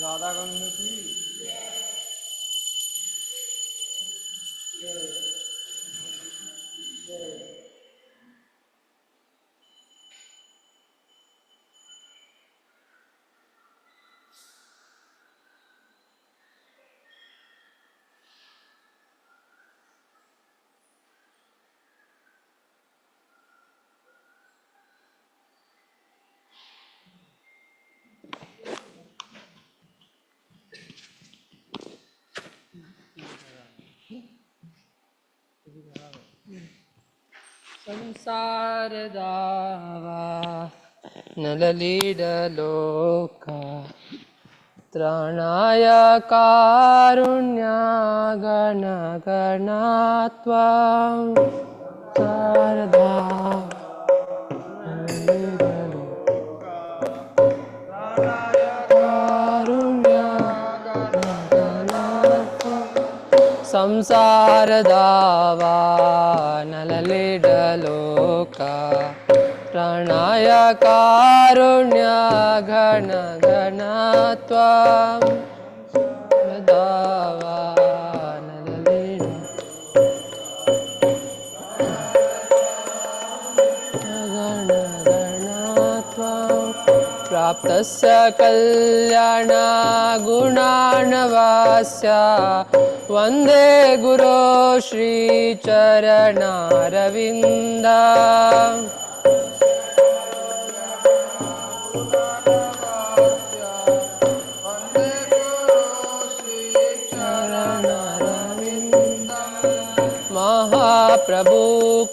राधा कुंड की संसार दावा नललीडलोका त्राणाय कारुण्यागणगणात्वां शारदा संसार दावा नललीडलोका प्राणाय कारुण्य घन घनत्वं दावा नललीड घन घनत्वं प्राप्तस्य कल्याण गुणान्वास्य वन्दे गुरो श्रीचरणारविन्दा महाप्रभु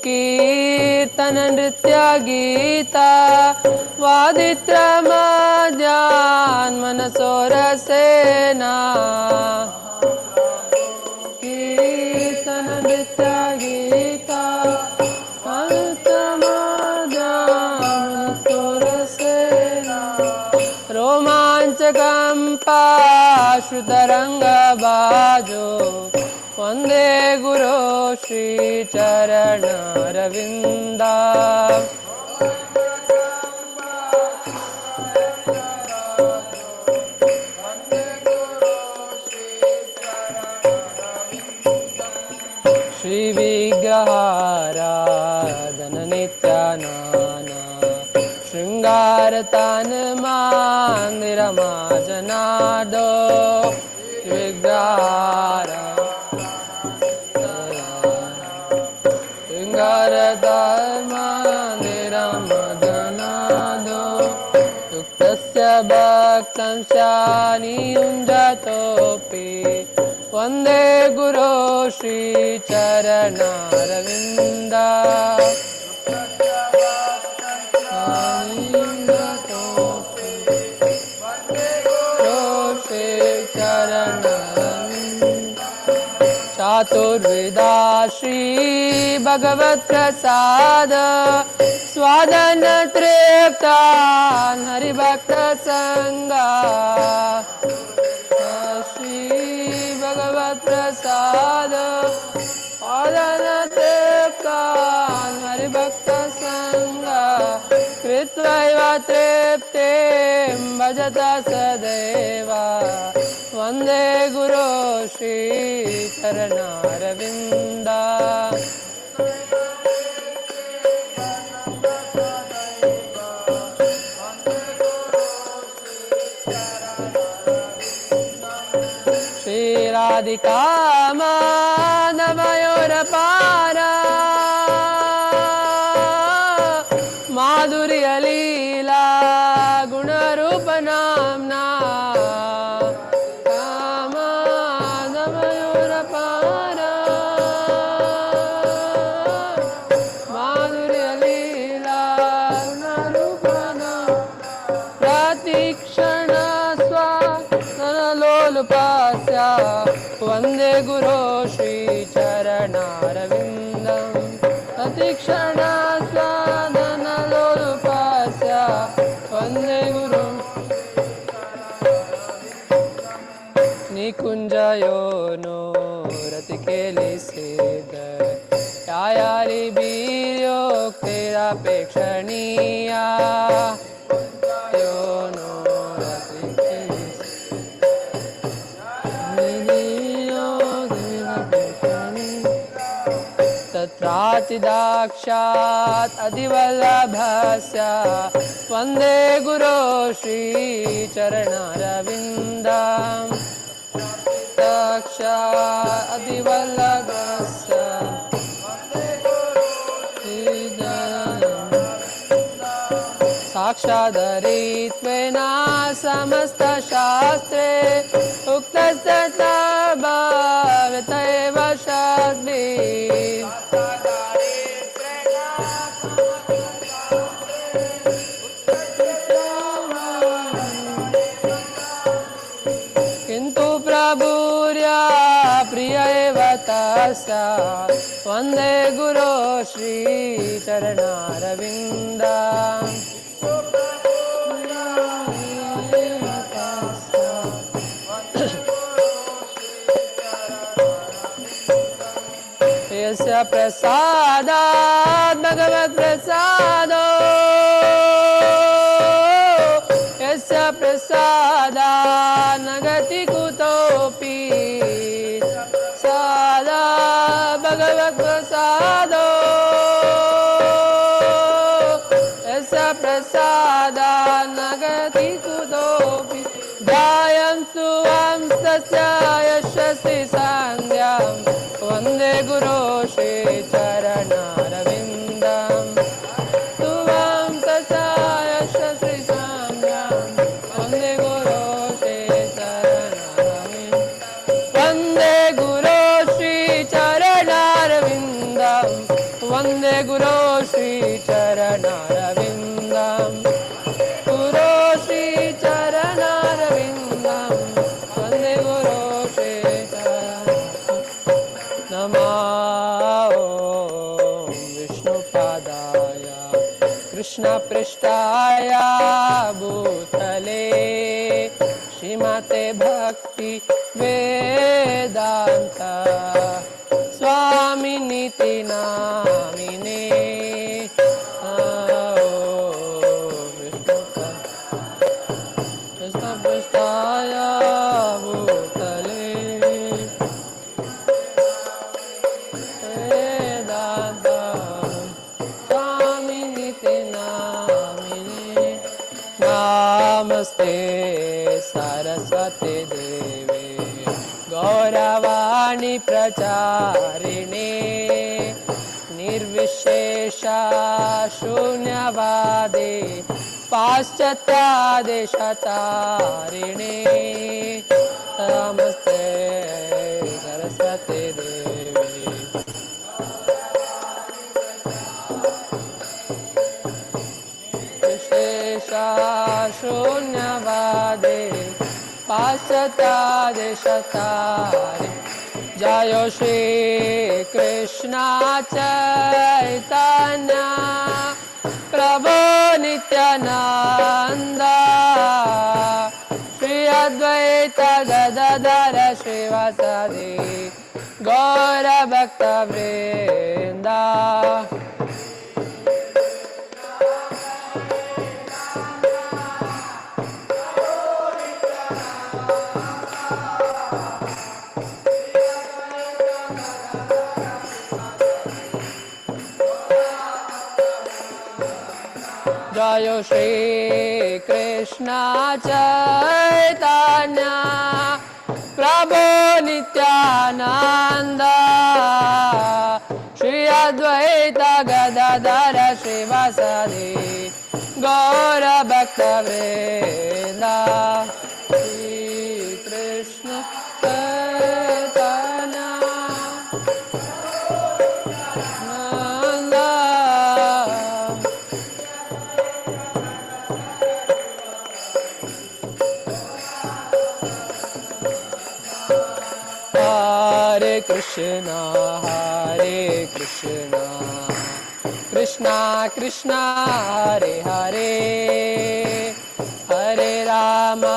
कीर्तन नृत्य गीता वादित्रमध्यान् मनसोरसेना कीर्तन नृत्य गीता वादित्रमध्यान् मनसोरसेना रोमाञ्चकम्पा श्रुतरङ्गबाजो वन्दे गुरो श्रीचरणारविन्दा श्रीविग्रहाराधन नित्यानाना शृङ्गारतान मान्दिरमाजनादो विग्रहारा शृङ्गारधर्मानिरमदनादो युक्तस्य भक्तं स्यानियुञ्जतोऽपि वन्दे गुरो श्रीचरणारविन्दा चातुर्विदा श्री भगवत प्रसाद स्वादन तृप्तान् हरिभक्त संगा श्री भगवत प्रसाद स्वादन तृप्तान् हरिभक्त संगा कृत्वैव तृप्तिं भजत सदैवा वन्दे गुरो श्रीचरणारविन्दा श्रीराधिका माधवयोरपारा माधुर्यलीला गुणरूपनाम्ना वन्दे गुरो श्रीचरणारविन्दं प्रतिक्षण स्वादनलोलुपास्य वन्दे गुरो निकुञ्जयो नो रतिकेलिसिद यायारि वीर्योक्तिरपेक्षणीया यो नो रतिकेलिसिद अतिदाक्षात् अतिवल्लभस्य वन्दे गुरो श्रीचरणारविन्दम् दाक्षात् अतिवल्लभस्य साक्षादरित्वेन समस्तशास्त्रे उक्तस्तथा भवत्येव शास्त्रे किन्तु प्रभुर्या प्रिय एव तस्य वन्दे गुरो श्रीचरणारविन्दम् यस्य प्रसादात् भगवत्प्रसादो यस्य प्रसादात् न गति कुतोऽपि सदा भगवत्प्रसादो यस्य प्रसादात् न गति कुतोऽपि ध्यायन्तु तस्य यशस्वी सान्ध्यम् वन्दे गुरो श्रीचरणारविन्दम् तुवां तथा यशस्वी साम्यां वन्दे गुरो श्रीचरणारविन्दम् वन्दे गुरो श्रीचरणारविन्दम् वन्दे गुरो श्रीचरणारविन्दम् गुरो श्रीचरणारविन्दम् वन्दे गुरो नमो विष्णुपादाय कृष्णपृष्ठाय भूतले श्रीमते भक्ति वेदान्त स्वामिनिति नामिने कृष्णपृष्ठाय भूतले नमस्ते सरस्वती देवे गौरवाणी प्रचारिणे निर्विशेषा शून्यवादे पाश्चात्यादेशतारिणे नमस्ते सरस्वती देवे शून्यवादे पाश्चात्यादेशतारिणे जय श्री कृष्ण चैतन्य प्रभु नित्यानंद श्री अद्वैत गदाधर श्रीवासादि गौर भक्त वृंद जय श्री कृष्ण चैतन्य प्रभु नित्यानंद श्री अद्वैत गदाधर श्रीवासादि गौर भक्त वृंद Shri Krishna Chaitanya Hare Krishna, Krishna Krishna, Hare Hare, Hare Rama,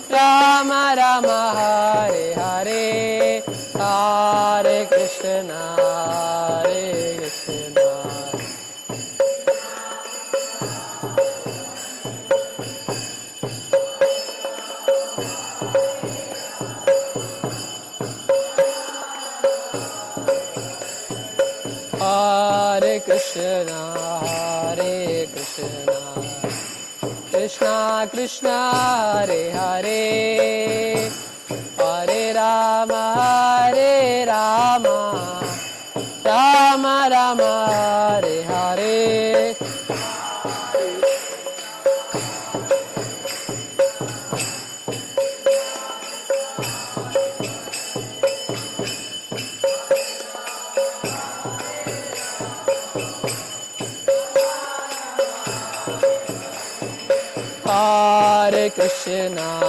Rama Rama, Hare Hare, Hare Krishna, Hare Krishna. Krishna Hare Krishna Krishna Krishna Hare Hare Hare Rama Rama Rama Hare Hare Hare Krishna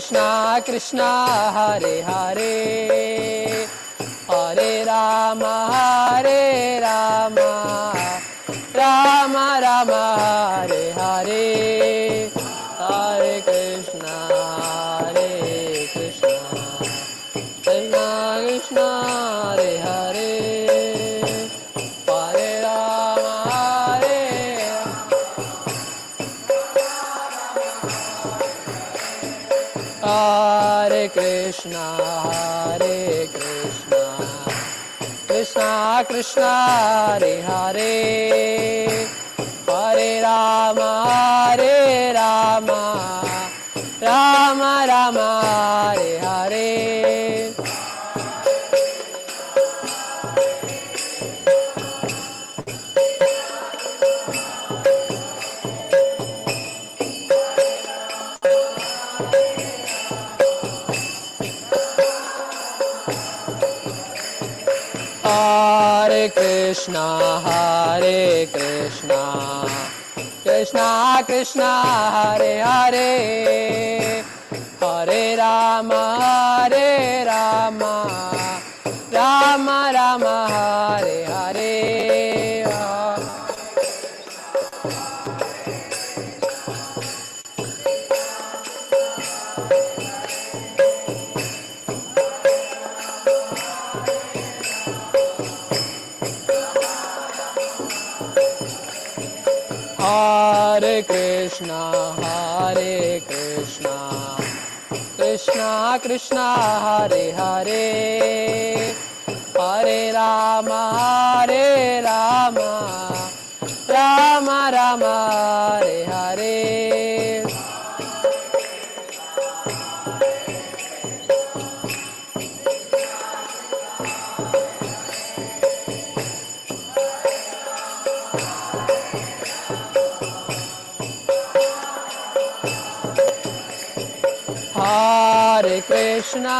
Krishna Krishna Hare Hare Hare Rama Rama Rama Hare Hare Hare Krishna Krishna Krishna Hare Hare Hare Rama Hare Krishna Krishna Krishna Hare Hare Hare Rama Rama Rama Hare Hare Hare Krishna Krishna Krishna Hare Hare Hare Rama Rama Rama Hare Hare Hare Krishna Krishna Krishna Hare Hare Hare Rama Rama Rama Hare Hare Hare Krishna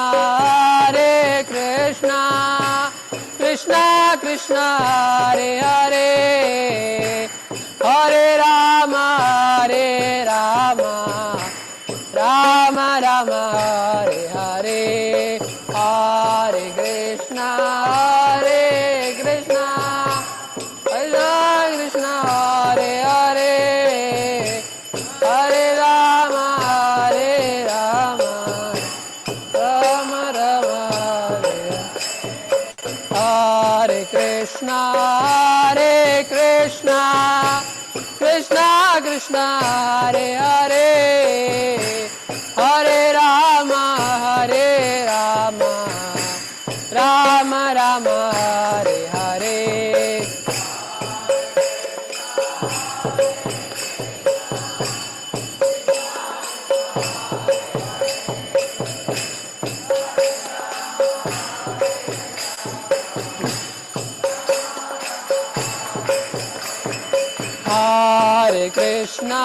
Krishna Krishna Hare Hare Hare Rama Rama Rama Hare Hare Hare Krishna Krishna Krishna Hare Hare Hare Rama Rama Rama Hare Krishna Krishna Krishna Hare Hare Hare Rama Rama Rama Hare Hare Hare Krishna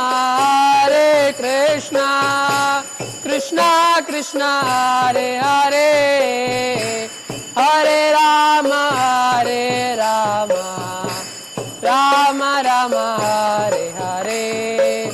Krishna Krishna Hare Hare Hare Rama Rama Rama Hare Hare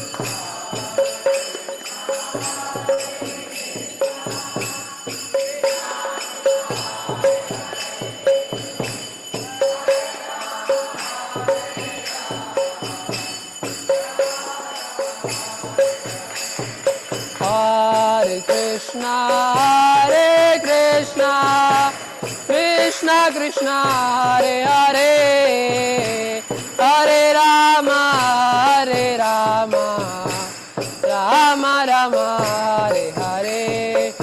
Hare Krishna Krishna Krishna Hare Hare Hare Rama Rama Rama Hare Hare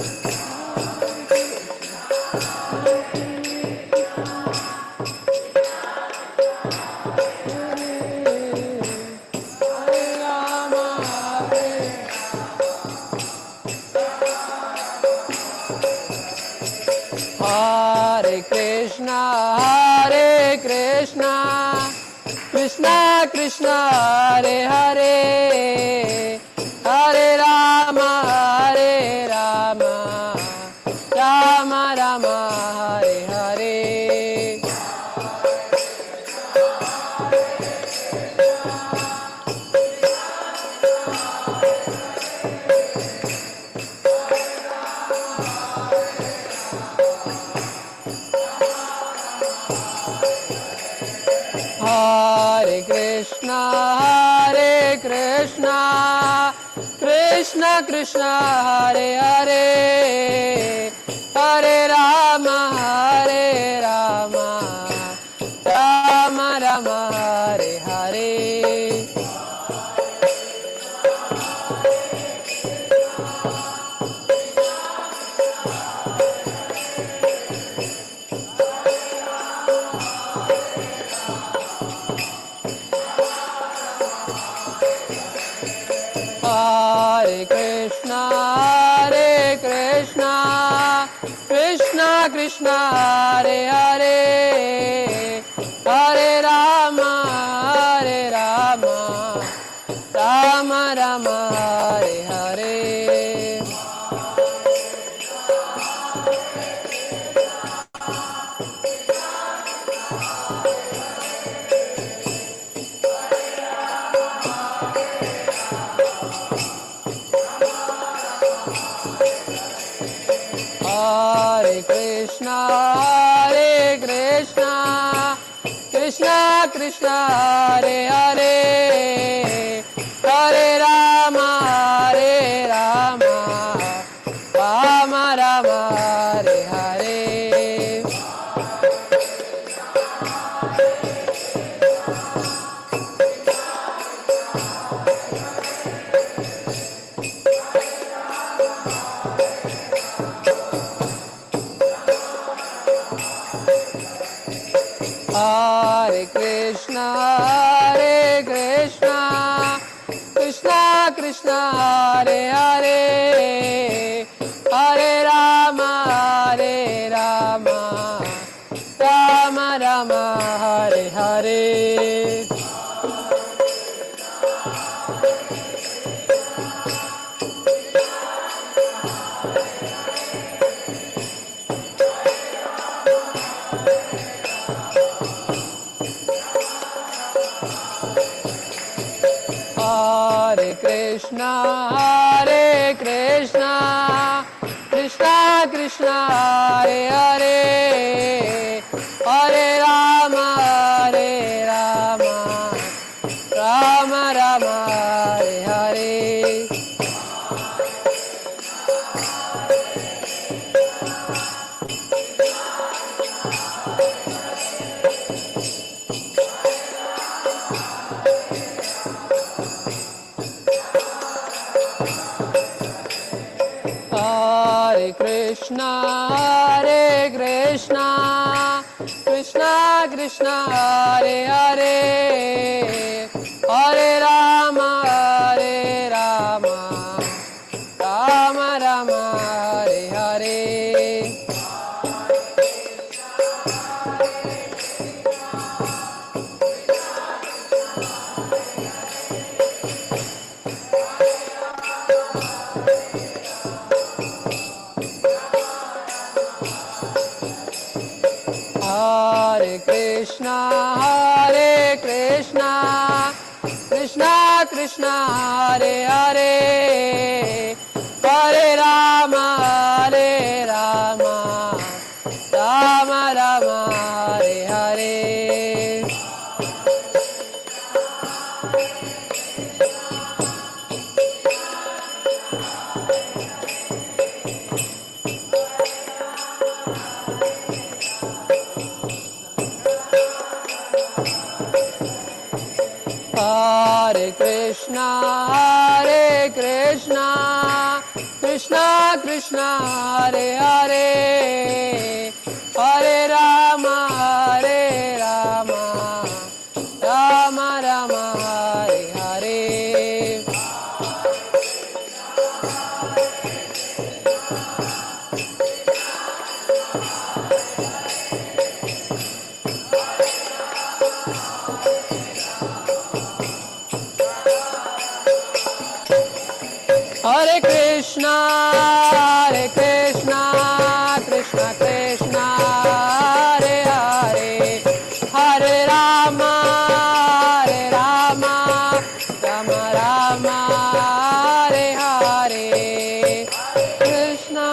Krishna Krishna Hare Hare Hare Rama Rama Rama Hare Hare Hare Krishna Krishna Krishna Hare Hare Hare Rama Rama Rama Hare Hare Hare Krishna Krishna Krishna Hare Hare Hare Rama Rama Rama Hare Hare Hare Krishna Krishna Krishna Hare Hare Hare Rama Rama Rama Hare Hare Hare Krishna Krishna Krishna Hare Hare Hare Rama Rama Rama Hare Hare Hare Krishna Krishna Krishna Hare Hare Hare Rama Rama Rama Hare Hare Hare Krishna Krishna Krishna Hare Hare Hare Rama Rama Rama Hare Hare Hare Krishna Krishna Krishna Hare Hare Hare Rama Rama Rama Hare Hare Hare Krishna Krishna Krishna Hare Hare Hare Rama Rama Rama Hare Hare Krishna, Hare Krishna, Krishna Krishna, Hare Hare, Hare Rama, Hare Rama, Rama Rama, Hare Hare, Krishna,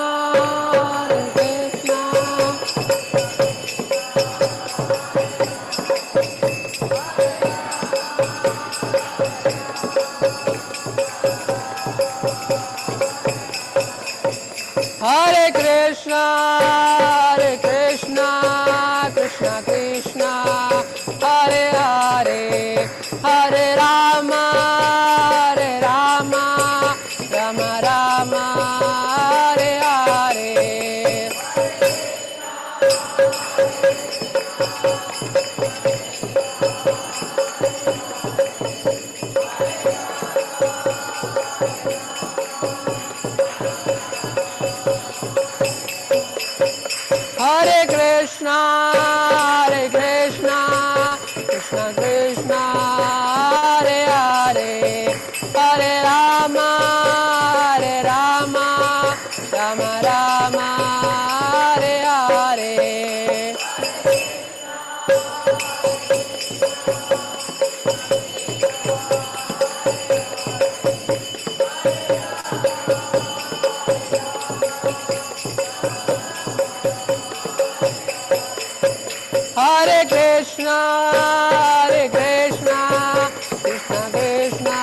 Hare Krishna. Hare Krishna, Hare Krishna, Krishna Krishna, Hare Hare, Hare Rama, Hare Rama, Rama Rama, Hare Hare. Hare Krishna, Hare Krishna, Krishna Krishna, Hare Hare, Hare Rama, Hare Rama, Rama Rama, Hare Hare. Hare Krishna, Hare Krishna, Krishna Krishna,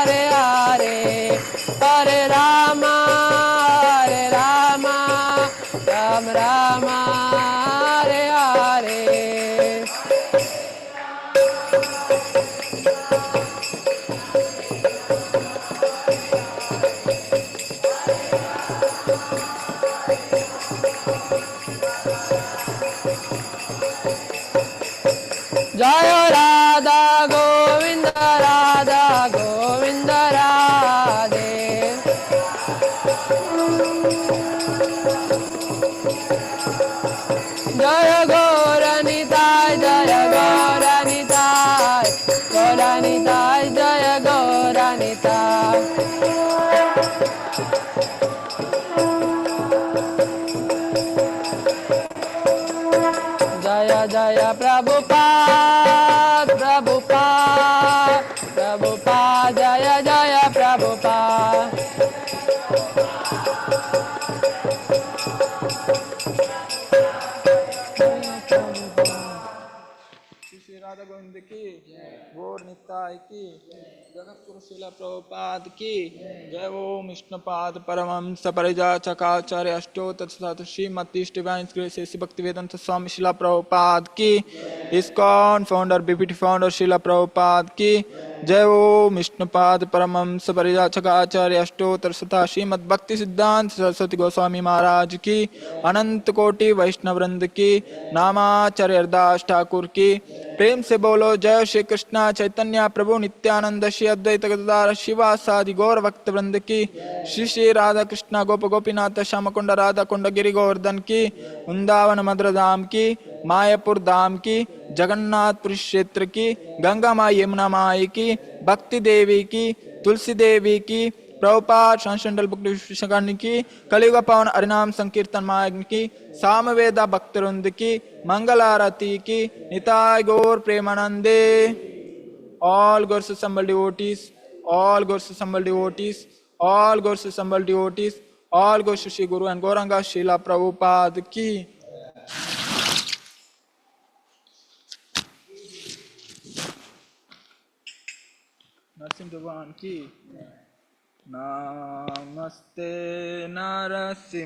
Hare Hare, Hare Rama, Hare Rama, Rama Rama, Hare Hare. Jaya Radha Govinda Radha Govinda Radhe. Jaya Gauranitai, Jaya Gauranitai, Gauranitai, Jaya Gauranitai. Jaya Jaya Prabhupada, Prabhupada, Prabhupada, Jaya Jaya Prabhupada. Shri Radha Govind की, गौर निताय की, जगत गुरु श्रील प्रभुपाद की जय। ओम विष्णुपाद परमहंस परिव्राजकाचार्य अष्टोत्तर श्रीमती श्री भक्तिवेदांत स्वामी शिला प्रभुपाद की, ISKCON founder BPT founder शिला प्रभुपाद की जय। ओम विष्णुपाद परमहंस परिव्राजकाचार्य अष्टोत्तर श्रीमद् भक्ति सिद्धांत सरस्वती गोस्वामी महाराज की, अनंत कोटि वैष्णव वृंद की, नामाचार्य हरदास ठाकुर की। प्रेम से बोलो जय श्री कृष्णा चैतन्य प्रभु नित्यानंद श्री अद्वैत गदाधर शिवासादि गौर भक्त वृंद की, श्री श्री राधा कृष्णा गोप गोपीनाथ श्याम कुंड राधा कुंड गिरि गोवर्धन की, वृंदावन मधुर धाम की, मायापुर धाम की, जगन्नाथपुरी क्षेत्र की, गंगा माई यमुना माई की, भक्ति देवी की, तुलसी देवी की, प्रभुपाद संशंडल बुकनी की, कलियुग पावन हरिनाम संकीर्तन मार्ग की, सामवेदा भक्तवृंद की, मंगल आरती की, निताय गौर प्रेमानंदे। All Gaur assembled devotees, all Gaur assembled devotees, all Gaur assembled devotees, all Gaur Shri Guru and Gauranga Srila Prabhupada की। नरसिंह भगवान की। नमस्ते नरसिम्हाया,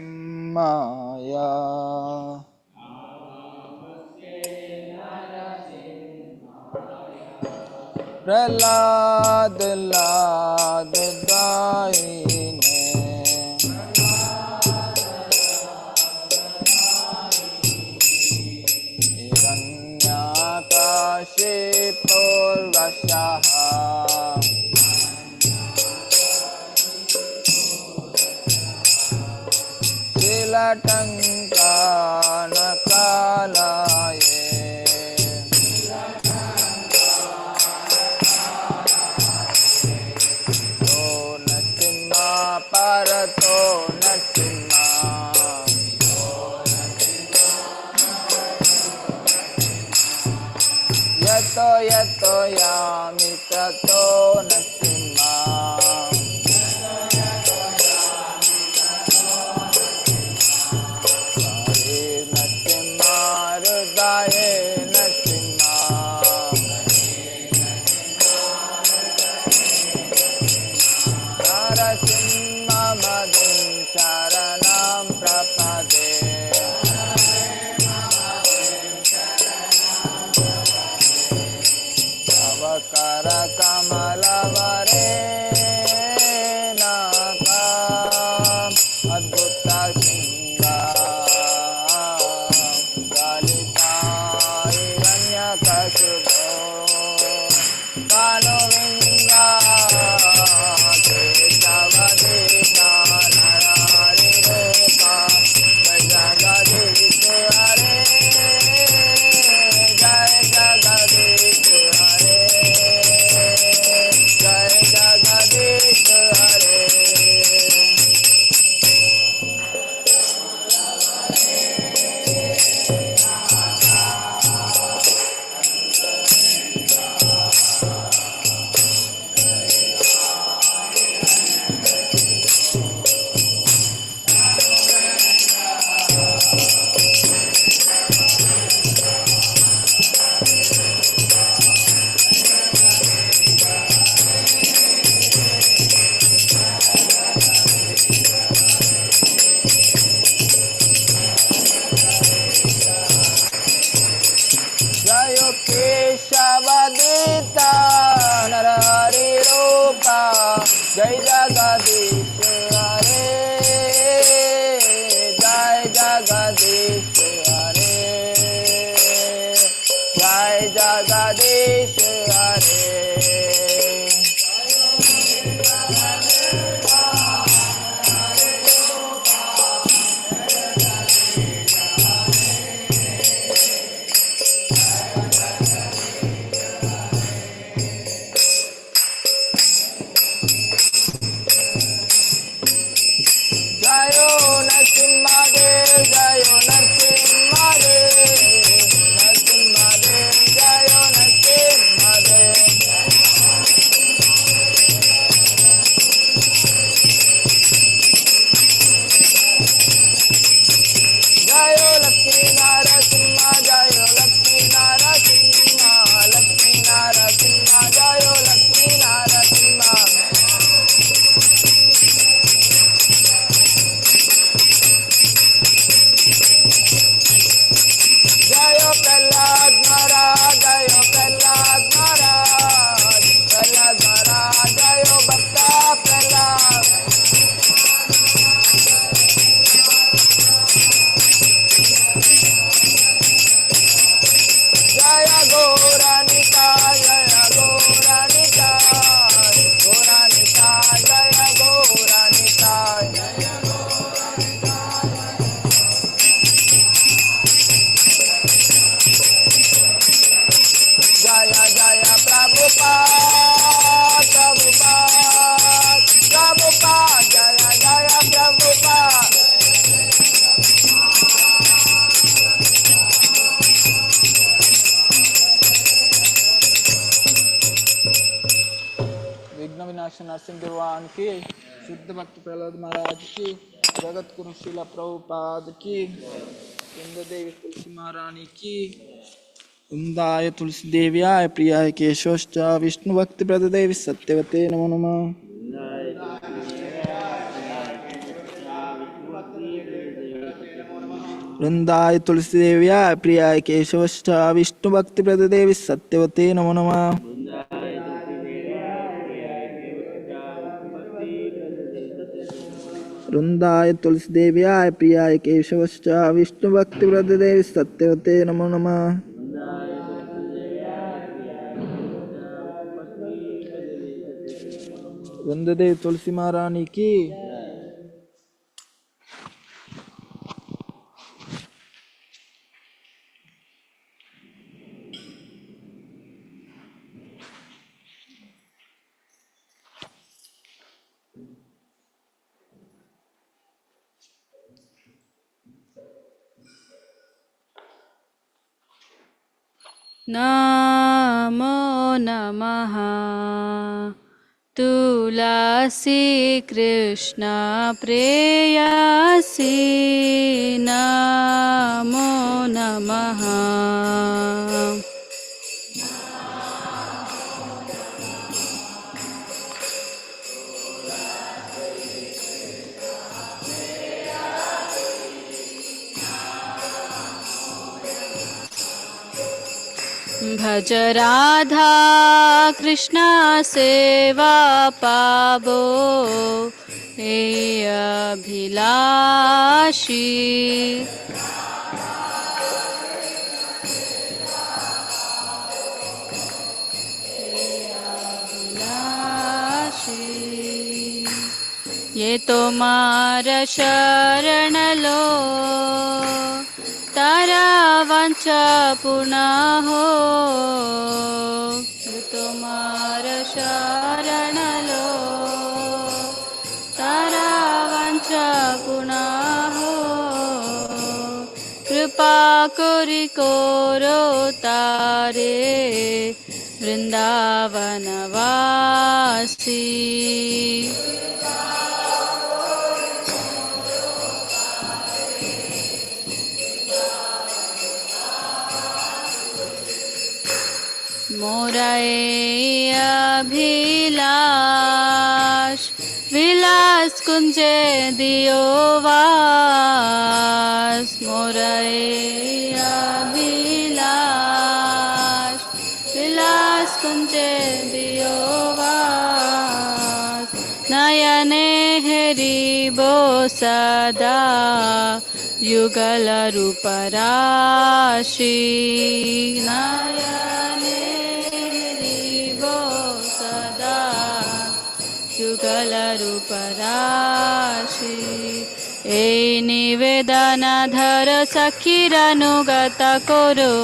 प्रहलाद लाद दायिने, हिरण्याकाशिपूर्वशः, शीलटङ्कानकालये, यतो यतो यामि ततो नरसिंहा जय जगदीश हरे जय जगदीश हरे जय जगदीश हरे नरसिंह भगवान की, शुद्ध भक्त प्रहलाद महाराज की, जगत गुरु शिला प्रभुपाद की, वृंद देवी तुलसी महारानी की, वृंदाय तुलसी देव्याय प्रियाय केशवश्च विष्णु भक्ति प्रद देवी सत्यवते नमो नमः। वृंदाय तुलसी देव्याय प्रियाय केशवश्च विष्णु भक्ति प्रद देवी सत्यवते नमो नमः। वृंदाय तुलसी देव्याय प्रियाय केशवश्च विष्णु भक्ति प्रद देवी सत्यवते नमो नमः। वृंद देवी तुलसी महारानी की। नारायण नमो नमः तुलसी कृष्ण प्रेयसी नमो नमः भज राधा कृष्ण सेवा पावो हे अभिलाषी ये तोमार शरण लो तारा वांछा पूर्ण हो तुम्हार शरण लो तारा वांछा पूर्ण हो कृपा करी करो तारे वृंदावनवासी मोरा अभिलाष विलास कुंजे दियो वास मोरा अभिलाष विलास कुंजे दियो वास नयने हरिबो सदा युगल रूप राशि नयने हरिबो सदा युगल रूप राशि ए निवेदन धर सखीर अनुगत करो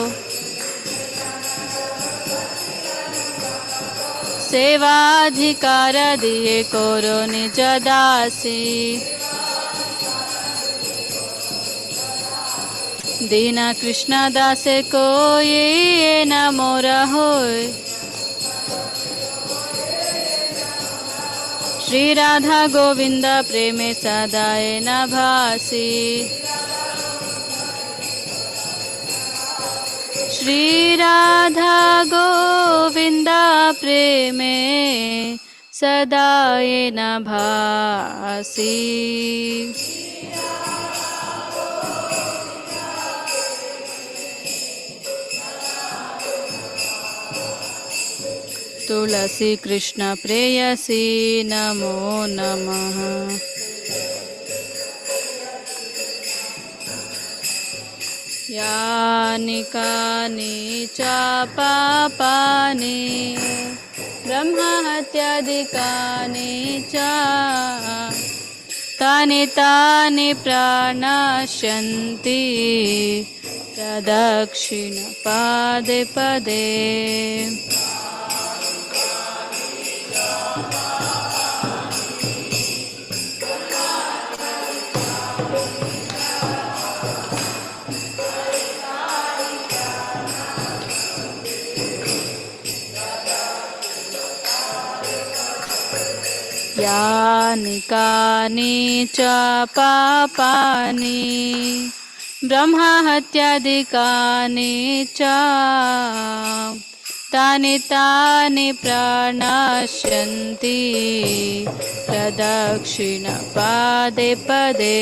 सेवाधिकार दिए करो निज दासी दीना कृष्ण दासे को ये न मोरा होय श्री राधा गोविंद प्रेमे सदाए न भासी श्री राधा गोविंद प्रेमे सदाए न भासी तुलसी कृष्ण प्रेयसी नमो नमः यानि कानि च पापानि ब्रह्महत्यादिकानि च तानि तानि प्रणश्यन्ति प्रदक्षिण पादे पदे यानि कानि च पापानि ब्रह्महत्यादिकानि च तानि तानि प्रणश्यन्ति प्रदक्षिण पादे पदे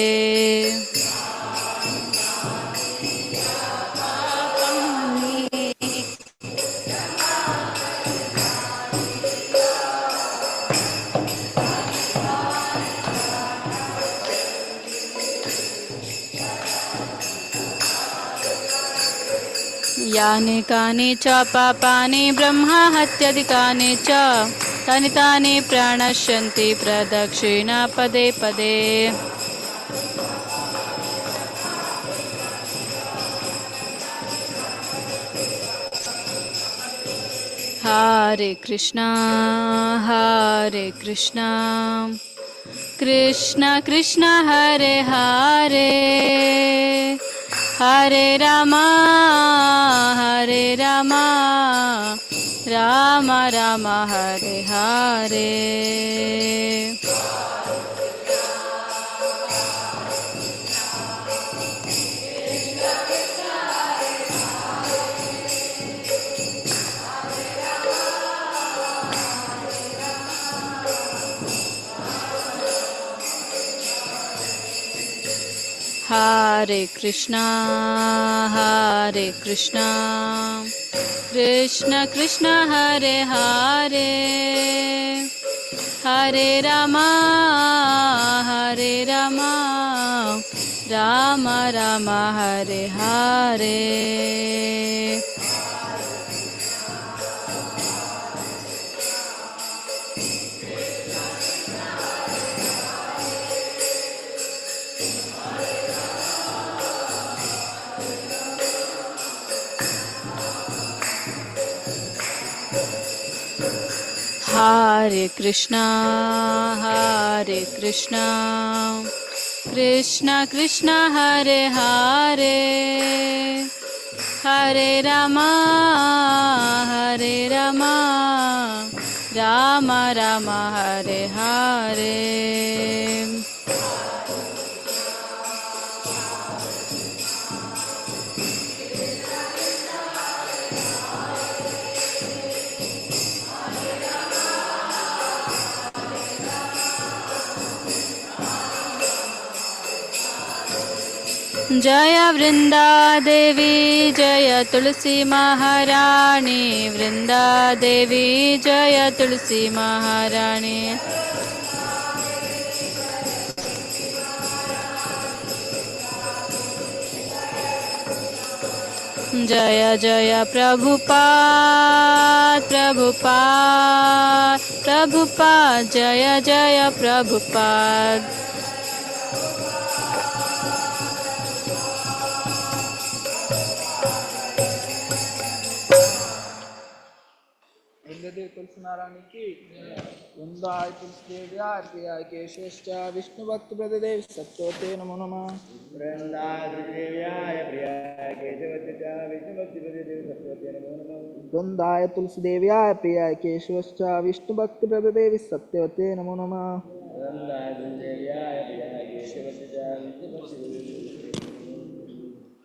यानि कानि च पापानि ब्रह्महत्यादिकानि च तानि तानि प्रणश्यन्ति प्रदक्षिण पदे पदे हरे Krishna Krishna Krishna Hare Hare Hare Rama Ram Ram Hare Hare. Hare Krishna, Krishna Krishna, Hare Hare, Hare Rama, Rama Rama, Hare Hare. Hare Krishna, Krishna Krishna, Hare Hare, Hare Rama, Rama Rama, Hare Hare. जय वृंदा देवी, जय तुलसी महारानी, वृंदा देवी जय तुलसी महारानी। जय जय प्रभुपाद, जय जय प्रभुपाद। वृंदादेव तुलसी महारानी की, वृंदाय तुलसी देव्याय प्रियाय केशवश्च विष्णु भक्त प्रदेव सत्योते नमो नमः। वृंदाय तुलसी देव्याय प्रियाय केशवश्च विष्णु भक्त प्रदेव सत्योते नमो नमः। वृंदाय तुलसी देव्याय प्रियाय केशवश्च विष्णु भक्त प्रदेव सत्योते नमो नमः। वृंदाय तुलसी देव्याय प्रियाय केशवश्च विष्णु भक्त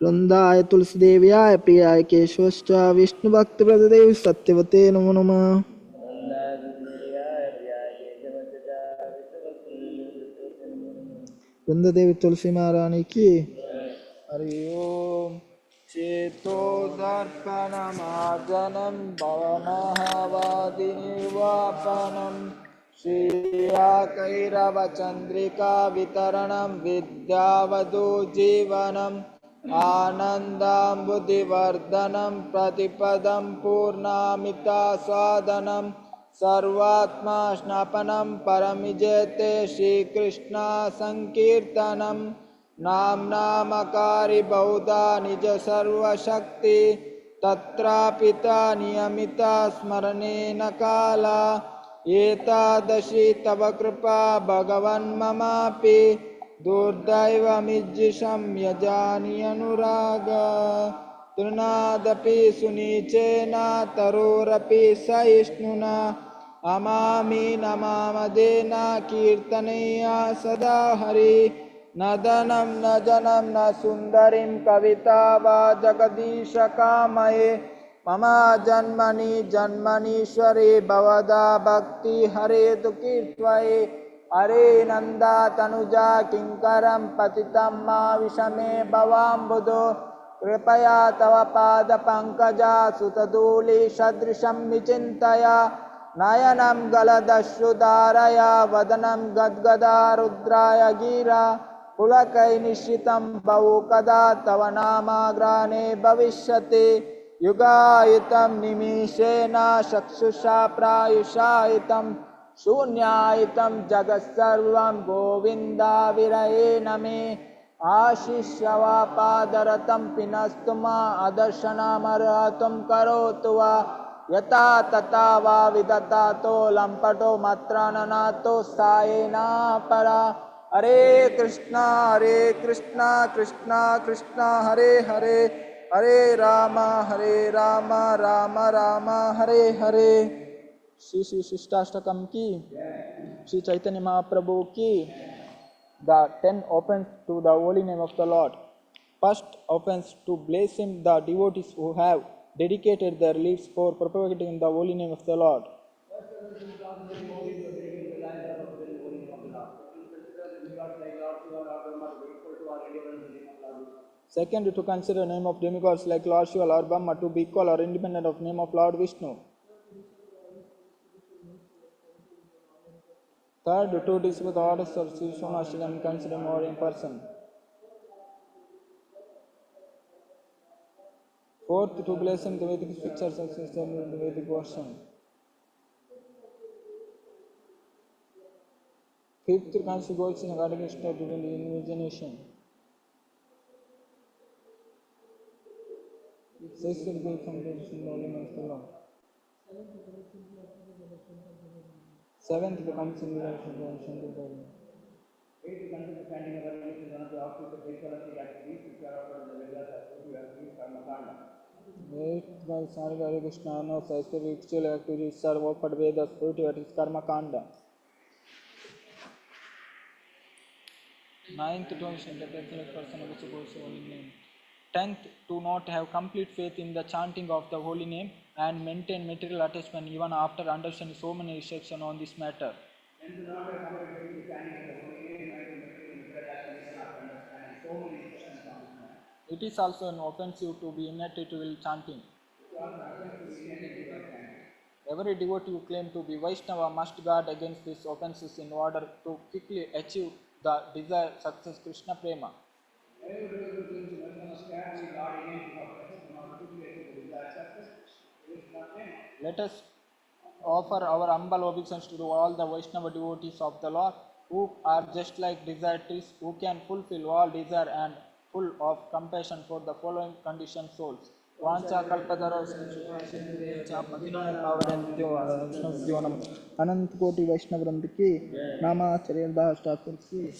वृंदाय तुलसी देव्याय प्रियाय केशवश्च विष्णु भक्त प्रदेव सत्यवते नमो नमः। वृंदादेवी तुलसी महारानी की। हरि ओम। चेतो दर्पणमार्जनं भवमहावादिनिर्वापनं श्रीयाकैरवचन्द्रिका वितरणं विद्यावधू जीवनम् आनन्दाम्बुधिवर्धनं प्रतिपदं पूर्णामितास्वादनं सर्वात्मा स्नापनं परमिजेते श्रीकृष्ण संकीर्तनं नाम्नामकारि बहुधा निज सर्वशक्ति तत्रापिता नियमिता स्मरणेन काला एतादशी तव कृपा भगवन्ममापि दुर्दैवमिज्जिशं यजानि अनुराग तृणादपि सुनीचेन तरोरपि सहिष्णुना अमामि नमामदेन कीर्तनया सदा हरि न धनं न जनं न सुन्दरीं कविता वा जगदीश कामये मम जन्मनि जन्मनीश्वरे भवदा भक्ति हरेतु कीर्त्वये हरे नंदा तनुजा किंकरं पतितं मा विषमे भवाम्बुधो कृपया तव पाद पंकजा सुतधूलि सदृशं विचिन्तया नयनं गलदश्रुधारया वदनं गद्गदा रुद्राय गिरा पुलकैर्निश्चितं बहु कदा तव नामाग्राणे भविष्यति युगायुतं निमिषेण चक्षुषा प्रायुषायुतं शून्यायितं जगत्सर्वं गोविन्दा विरये नमे आशिष्यवापादरतं पिनस्तु मा अदर्शनमर्हतं करोतु वा यथा तथा वा विदधातो लम्पटो मत्र ननातो सायेना परा हरे Krishna Krishna Krishna Hare Hare Hare Rama Rama Rama Hare Hare. Shri Shri Shishtastakam ki, Shri Chaitanya Mahaprabhu ki. The 10 offense to the holy name of the Lord. First offense, to bless him, the devotees who have dedicated their lives for propagating the holy name of the Lord. Second, to consider name of demigods like Lord Shiva or Brahma to be equal or independent of name of Lord Vishnu. Third, to dispute the orders of Sri Somashri and consider more in person. Fourth, to bless him the Vedic scriptures and system in the Vedic version. Fifth, to consider goals in according to the imagination. Sixth, to be foundation in the holy name of the Lord. Seventh, to consider the revelation of the Lord. Eighth, to consider standing awareness is one of the outputs of equality activities which are offered in the Vedas as to have karma kanda. Eighth, by Hare Krishna, no such spiritual activities are offered Vedas, that is karma kanda. Ninth, to mention the person of the holy name. 10th, to not have complete faith in the chanting of the holy name and maintain material attachment even after understanding so many restrictions on this matter. And to not have complete faith in the chanting of the holy name and maintain material attachment even after understanding so many restrictions on this matter. It is also an offensive to be inactive while chanting. Every devotee who claims to be Vaishnava must guard against these offenses in order to quickly achieve the desired success Krishna Prema. Let us offer our humble obeisance to all the Vaishnava devotees of the Lord who are just like desire trees who can fulfill all desire and full of compassion for the following conditioned souls. Vancha kalpadara Anant Koti Vaishnava Vrinda ki Namacharya Das Thakur ki.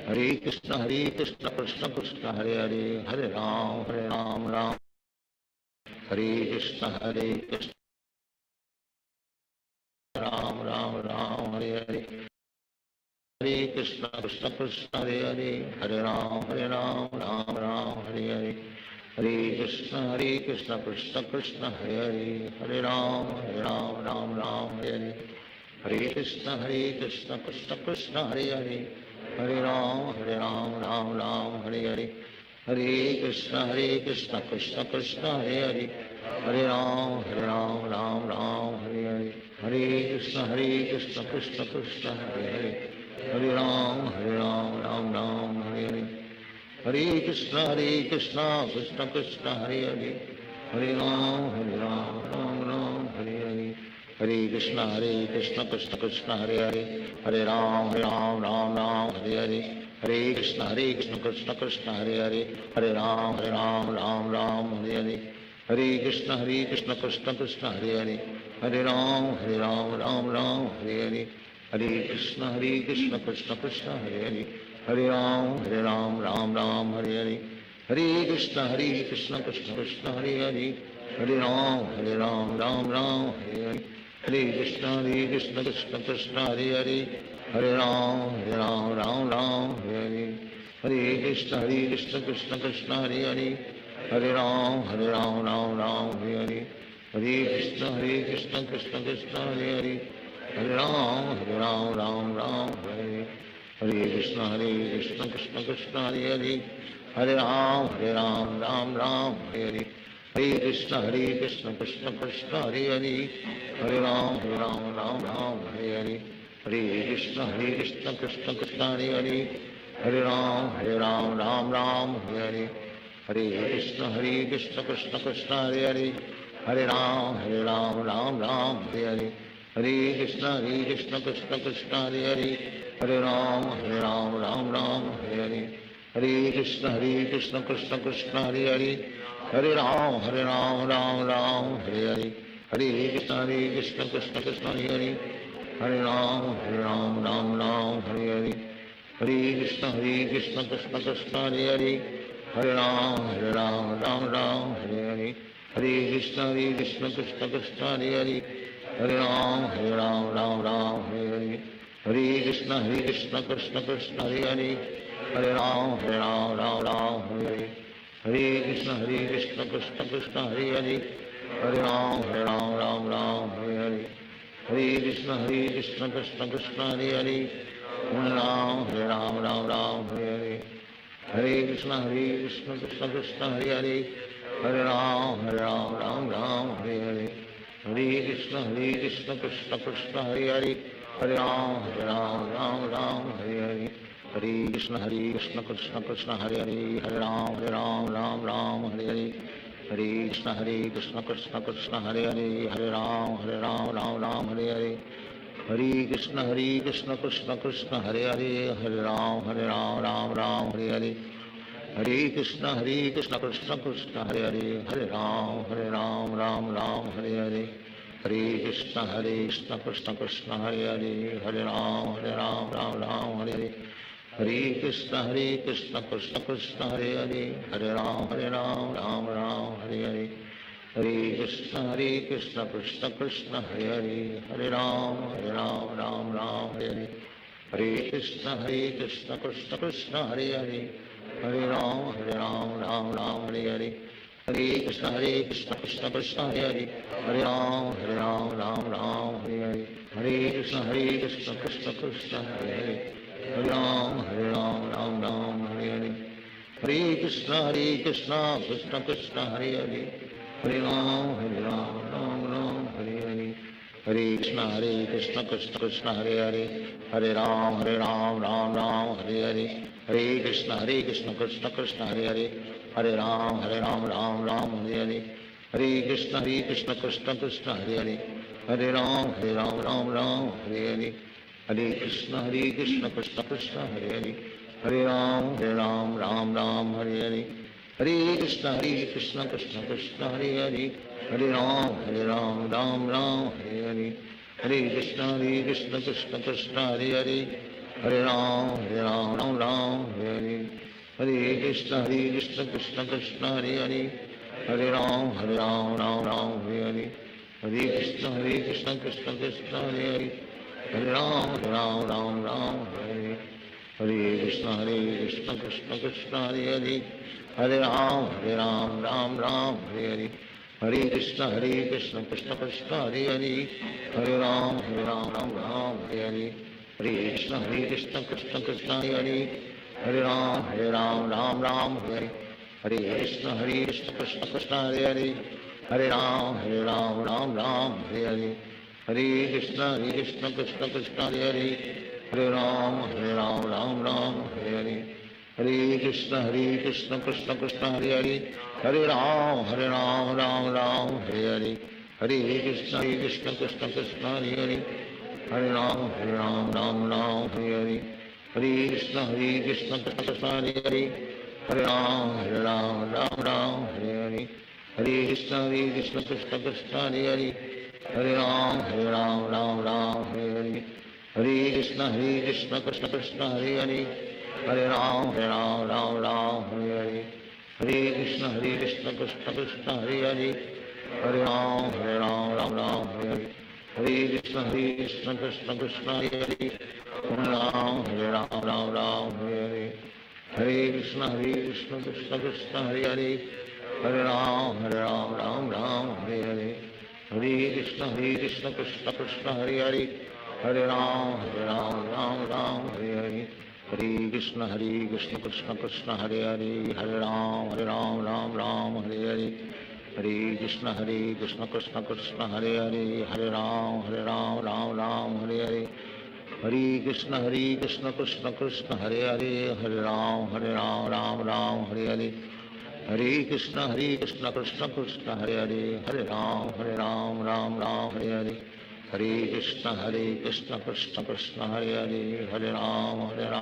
Hare Krishna, Krishna Krishna, Hare Hare, Hare Ram, Ram. Hare Krishna, Ram, Hare Hare. Hare Krishna, Krishna, Hare Hare, Hare Ram, Ram, Hare Hare. Hare Krishna, Krishna, Hare Hare, Hare Ram, Ram, Hare Hare. Hare Krishna, Krishna, Hare Hare, Hare Ram, Ram, Hare Hare. Hare Krishna, Krishna, Hare Hare, Hare Ram, Ram, Hare Hare. Hare Krishna, Krishna, Hare Hare, Hare Ram, Ram, Hare Hare. Hare Krishna, Krishna, Hare Hare, Hare Ram, Ram, Hare Hare. हरे कृष्ण कृष्ण कृष्ण हरे हरे, हरे राम राम राम हरे हरे, हरे कृष्ण कृष्ण कृष्ण हरे हरे, हरे राम राम राम हरे हरे, हरे कृष्ण कृष्ण कृष्ण हरे हरे, हरे राम राम राम हरे हरे, हरे कृष्ण कृष्ण कृष्ण हरे हरे, हरे राम राम हरे हरे, हरे कृष्ण कृष्ण कृष्ण हरे हरे, हरे राम राम हरे हरे, हरे कृष्ण कृष्ण कृष्ण हरे हरे, हरे राम राम हरे हरे, हरे कृष्ण कृष्ण कृष्ण हरे हरे, हरे राम राम हरे हरे, हरे कृष्ण कृष्ण कृष्ण हरे हरे, हरे राम राम हरे, हरे कृष्ण कृष्ण कृष्ण हरे हरे, हरे राम राम हरे हरे, हरे कृष्ण कृष्ण कृष्ण हरे हरे, हरे राम राम हरे हरे, हरे कृष्ण कृष्ण कृष्ण हरे हरे, हरे राम राम हरे हरे, हरे कृष्ण कृष्ण कृष्ण हरे हरे, हरे राम राम हरे हरे, हरे कृष्ण कृष्ण कृष्ण हरे हरे, हरे राम राम हरे हरे, हरे कृष्ण कृष्ण कृष्ण हरे हरे, हरे राम राम हरे हरे, हरे कृष्ण कृष्ण कृष्ण हरे हरे, हरे राम राम हरे हरे, हरे कृष्ण कृष्ण कृष्ण हरे हरे, हरे राम राम हरे हरे, हरे कृष्ण कृष्ण कृष्ण हरे हरे, हरे राम राम हरे हरे, हरे कृष्ण कृष्ण कृष्ण हरे हरे, हरे राम राम हरे हरे, हरे कृष्ण कृष्ण कृष्ण हरे हरे, हरे राम राम हरे हरे, हरे कृष्ण कृष्ण कृष्ण हरे हरे, हरे राम राम हरे हरे, हरे कृष्ण कृष्ण कृष्ण हरे हरे, हरे राम राम हरे हरे, हरे कृष्ण कृष्ण कृष्ण हरे हरे, हरे राम राम हरे हरे, हरे कृष्ण कृष्ण कृष्ण हरे हरे, हरे राम राम हरे हरे, हरे कृष्ण कृष्ण कृष्ण हरे हरे, हरे राम हरे हरे, हरे कृष्ण कृष्ण कृष्ण हरे हरे, हरे राम राम हरे हरे, हरे कृष्ण कृष्ण कृष्ण हरे हरे, हरे राम राम हरे हरे, हरे कृष्ण कृष्ण कृष्ण हरे हरे, हरे राम राम हरे हरे, हरे कृष्ण कृष्ण कृष्ण हरे हरे, हरे राम राम हरे हरे, हरे कृष्ण कृष्ण कृष्ण हरे हरे, हरे राम राम हरे हरे, हरे कृष्ण कृष्ण कृष्ण हरे हरे, हरे राम राम हरे हरे, हरे कृष्ण कृष्ण कृष्ण हरे हरे, हरे राम राम हरे हरे, हरे कृष्ण कृष्ण कृष्ण हरे हरे, हरे राम राम हरे हरे, हरे कृष्ण कृष्ण कृष्ण हरे हरे, हरे राम राम हरे हरे, हरे कृष्ण कृष्ण कृष्ण हरे हरे, हरे राम राम हरे हरे, हरे कृष्ण कृष्ण कृष्ण हरे हरे, हरे राम राम हरे हरे, हरे कृष्ण कृष्ण कृष्ण हरे हरे, हरे राम राम हरे हरे, हरे कृष्ण कृष्ण कृष्ण हरे हरे, हरे राम राम हरे हरे, हरे कृष्ण कृष्ण कृष्ण हरे हरे, हरे राम राम हरे हरे, हरे कृष्ण कृष्ण कृष्ण हरे हरे, हरे राम राम हरे हरे, हरे कृष्ण कृष्ण कृष्ण हरे हरे, हरे राम राम हरे हरे, हरे कृष्ण कृष्ण कृष्ण हरे हरे, हरे राम राम हरे हरे, हरे कृष्ण कृष्ण कृष्ण हरे हरे, हरे राम राम हरे हरे, हरे कृष्ण कृष्ण कृष्ण हरे हरे, हरे राम राम हरे हरे, हरे कृष्ण कृष्ण कृष्ण हरे हरे, हरे राम राम हरे हरे, हरे कृष्ण कृष्ण कृष्ण हरे हरे, हरे राम राम हरे हरे, हरे कृष्ण कृष्ण कृष्ण हरे हरे, हरे राम राम हरे हरे, हरे कृष्ण कृष्ण कृष्ण हरे हरे, हरे राम राम हरे हरे, हरे कृष्ण कृष्ण कृष्ण हरे हरे हरे राम राम राम हरे हरे हरे कृष्ण कृष्ण कृष्ण हरे हरे हरे राम राम हरे हरे हरे कृष्ण कृष्ण कृष्ण हरे हरे हरे राम राम हरे हरे हरे कृष्ण कृष्ण कृष्ण हरे हरे हरे राम राम हरे हरे हरे कृष्ण कृष्ण कृष्ण हरे हरे हरे राम राम हरे हरे हरे कृष्ण कृष्ण कृष्ण हरे हरे हरे राम हरे हरे हरे कृष्ण कृष्ण कृष्ण हरे हरे हरे राम हरे हरे हरे कृष्ण कृष्ण कृष्ण हरे हरे हरे राम हरे हरे हरे कृष्ण कृष्ण कृष्ण हरे हरे हरे राम हरे हरे हरे कृष्ण कृष्ण कृष्ण हरे हरे हरे राम हरे हरे हरे कृष्ण कृष्ण कृष्ण हरे हरे हरे राम हरे हरे हरे कृष्ण कृष्ण कृष्ण हरे हरे हरे राम हरे हरे हरे कृष्ण कृष्ण कृष्ण हरे हरे हरे राम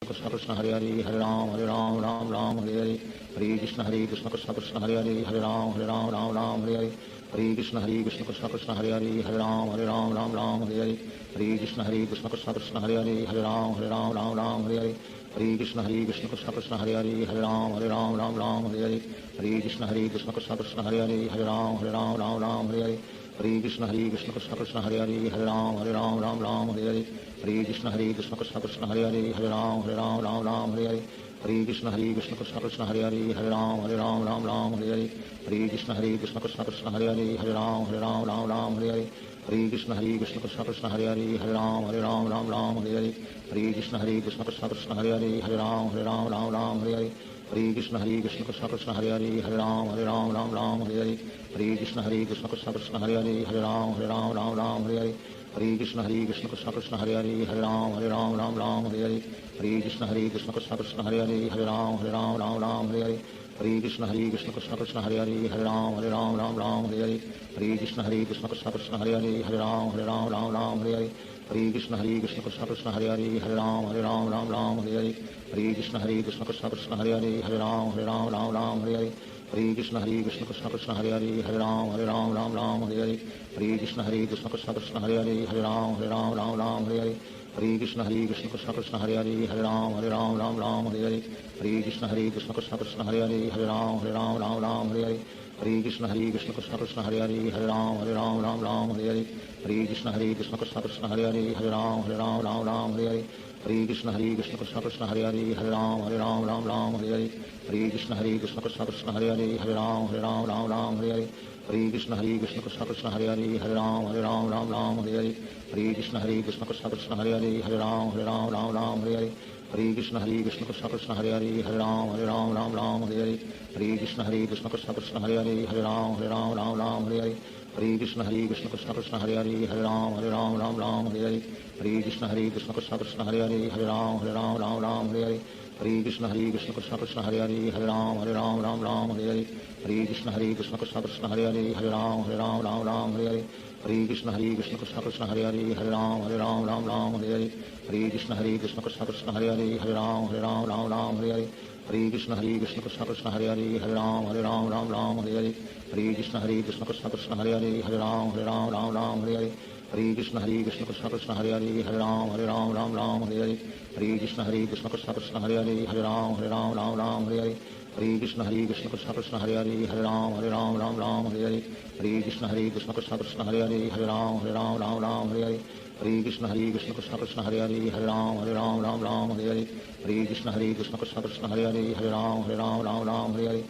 कृष्ण कृष्ण हरे हरे राम राम राम हरे हरे हरे कृष्ण कृष्ण कृष्ण हरे हरे राम राम हरे हरे हरे कृष्ण कृष्ण कृष्ण हरे हरे राम राम हरे हरे हरे कृष्ण कृष्ण कृष्ण हरे हरे राम राम हरे हरे हरे कृष्ण कृष्ण कृष्ण हरे हरे राम राम हरे हरे हरे कृष्ण कृष्ण कृष्ण हरे हरे राम राम हरे हरे हरे कृष्ण कृष्ण कृष्ण हरे हरे राम राम हरे हरे हरे कृष्ण कृष्ण कृष्ण हरे हरे राम राम हरे हरे हरे कृष्ण कृष्ण कृष्ण हरे हरे राम राम हरे हरे हरे कृष्ण कृष्ण कृष्ण हरे हरे राम राम हरे हरे हरे कृष्ण कृष्ण कृष्ण हरे हरे राम राम हरे हरे हरे कृष्ण कृष्ण कृष्ण हरे हरे राम राम हरे हरे हरे कृष्ण कृष्ण कृष्ण हरे हरे राम राम हरे हरे हरे कृष्ण कृष्ण कृष्ण हरे हरे राम राम हरे हरे हरे कृष्ण कृष्ण कृष्ण हरे हरे राम राम हरे हरे हरे कृष्ण कृष्ण कृष्ण कृष्ण हरे हरे राम राम हरे हरे हरे कृष्ण कृष्ण कृष्ण कृष्ण हरे हरे राम राम हरे हरे हरे कृष्ण कृष्ण कृष्ण कृष्ण हरे हरे राम राम हरे हरे हरे कृष्ण कृष्ण कृष्ण कृष्ण हरे हरे राम राम हरे हरे हरे कृष्ण कृष्ण कृष्ण कृष्ण हरे हरे राम राम हरे हरे हरे कृष्ण कृष्ण कृष्ण कृष्ण हरे हरे राम राम हरे हरे हरे कृष्ण कृष्ण कृष्ण कृष्ण हरे हरे राम राम हरे हरे हरे कृष्ण कृष्ण कृष्ण कृष्ण हरे हरे राम राम हरे हरे हरे कृष्ण कृष्ण कृष्ण कृष्ण हरे हरे राम राम हरे हरे हरे कृष्ण कृष्ण कृष्ण कृष्ण हरे हरे राम राम हरे हरे हरे कृष्ण कृष्ण कृष्ण कृष्ण हरे हरे राम राम हरे हरे हरे कृष्ण कृष्ण कृष्ण कृष्ण हरे हरे राम राम हरे हरे हरे कृष्ण कृष्ण कृष्ण कृष्ण हरे हरे राम राम हरे हरे हरे कृष्ण कृष्ण कृष्ण कृष्ण हरे हरे राम राम हरे हरे हरे कृष्ण कृष्ण कृष्ण कृष्ण हरे हरे राम राम हरे हरे हरे कृष्ण कृष्ण कृष्ण कृष्ण हरे हरे राम राम हरे हरे हरे कृष्ण कृष्ण कृष्ण कृष्ण हरे हरे राम राम हरे हरे हरे कृष्ण कृष्ण कृष्ण कृष्ण हरे हरे राम राम हरे हरे हरे कृष्ण कृष्ण कृष्ण कृष्ण हरे हरे राम राम हरे हरे हरे कृष्ण कृष्ण कृष्ण कृष्ण हरे हरे राम राम हरे हरे हरे कृष्ण कृष्ण कृष्ण कृष्ण हरे हरे राम राम हरे हरे हरे कृष्ण कृष्ण कृष्ण कृष्ण हरे हरे राम राम हरे हरे हरे कृष्ण कृष्ण कृष्ण कृष्ण हरे हरे राम राम हरे हरे हरे कृष्ण कृष्ण कृष्ण कृष्ण हरे हरे राम राम हरे हरे हरे कृष्ण कृष्ण कृष्ण कृष्ण हरे हरे राम राम हरे हरे हरे कृष्ण कृष्ण कृष्ण कृष्ण हरे हरे राम राम हरे हरे हरे कृष्ण कृष्ण कृष्ण कृष्ण हरे हरे राम राम हरे हरे हरे कृष्ण कृष्ण कृष्ण कृष्ण हरे हरे राम राम हरे हरे हरे कृष्ण कृष्ण कृष्ण कृष्ण हरे हरे राम राम हरे हरे हरे कृष्ण कृष्ण कृष्ण कृष्ण हरे हरे राम राम हरे हरे हरे कृष्ण कृष्ण कृष्ण कृष्ण हरे हरे राम राम हरे हरे हरे कृष्ण कृष्ण कृष्ण कृष्ण हरे हरे राम राम हरे हरे हरे कृष्ण कृष्ण कृष्ण कृष्ण हरे हरे राम राम हरे हरे हरे कृष्ण कृष्ण कृष्ण कृष्ण हरे हरे राम राम हरे हरे हरे कृष्ण कृष्ण कृष्ण कृष्ण हरे हरे राम राम हरे हरे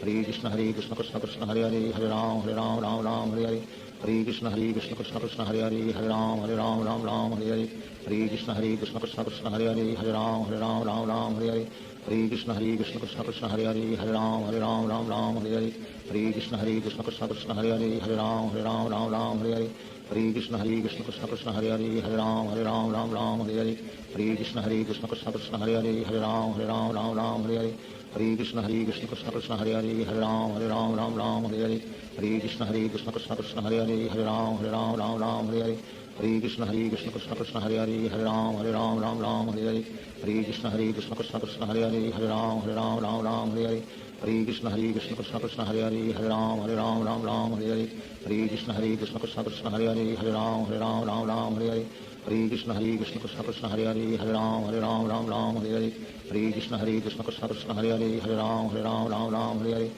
हरे कृष्ण कृष्ण कृष्ण कृष्ण हरे हरे राम राम हरे हरे हरे कृष्ण कृष्ण कृष्ण कृष्ण हरे हरे राम राम हरे हरे हरे कृष्ण कृष्ण कृष्ण कृष्ण हरे हरे राम राम हरे हरे हरे कृष्ण कृष्ण कृष्ण कृष्ण हरे हरे राम राम हरे हरे हरे कृष्ण कृष्ण कृष्ण कृष्ण हरे हरे राम राम हरे हरे हरे कृष्ण कृष्ण कृष्ण कृष्ण हरे हरे राम राम हरे हरे हरे कृष्ण कृष्ण कृष्ण कृष्ण हरे हरे राम राम हरे हरे हरे कृष्ण कृष्ण कृष्ण कृष्ण हरे हरे राम राम हरे हरे हरे कृष्ण कृष्ण कृष्ण कृष्ण हरे हरे राम राम हरे हरे हरे कृष्ण कृष्ण कृष्ण कृष्ण हरे हरे राम राम हरे हरे हरे कृष्ण कृष्ण कृष्ण कृष्ण हरे हरे राम राम हरे हरे हरे कृष्ण कृष्ण कृष्ण कृष्ण हरे हरे राम राम हरे हरे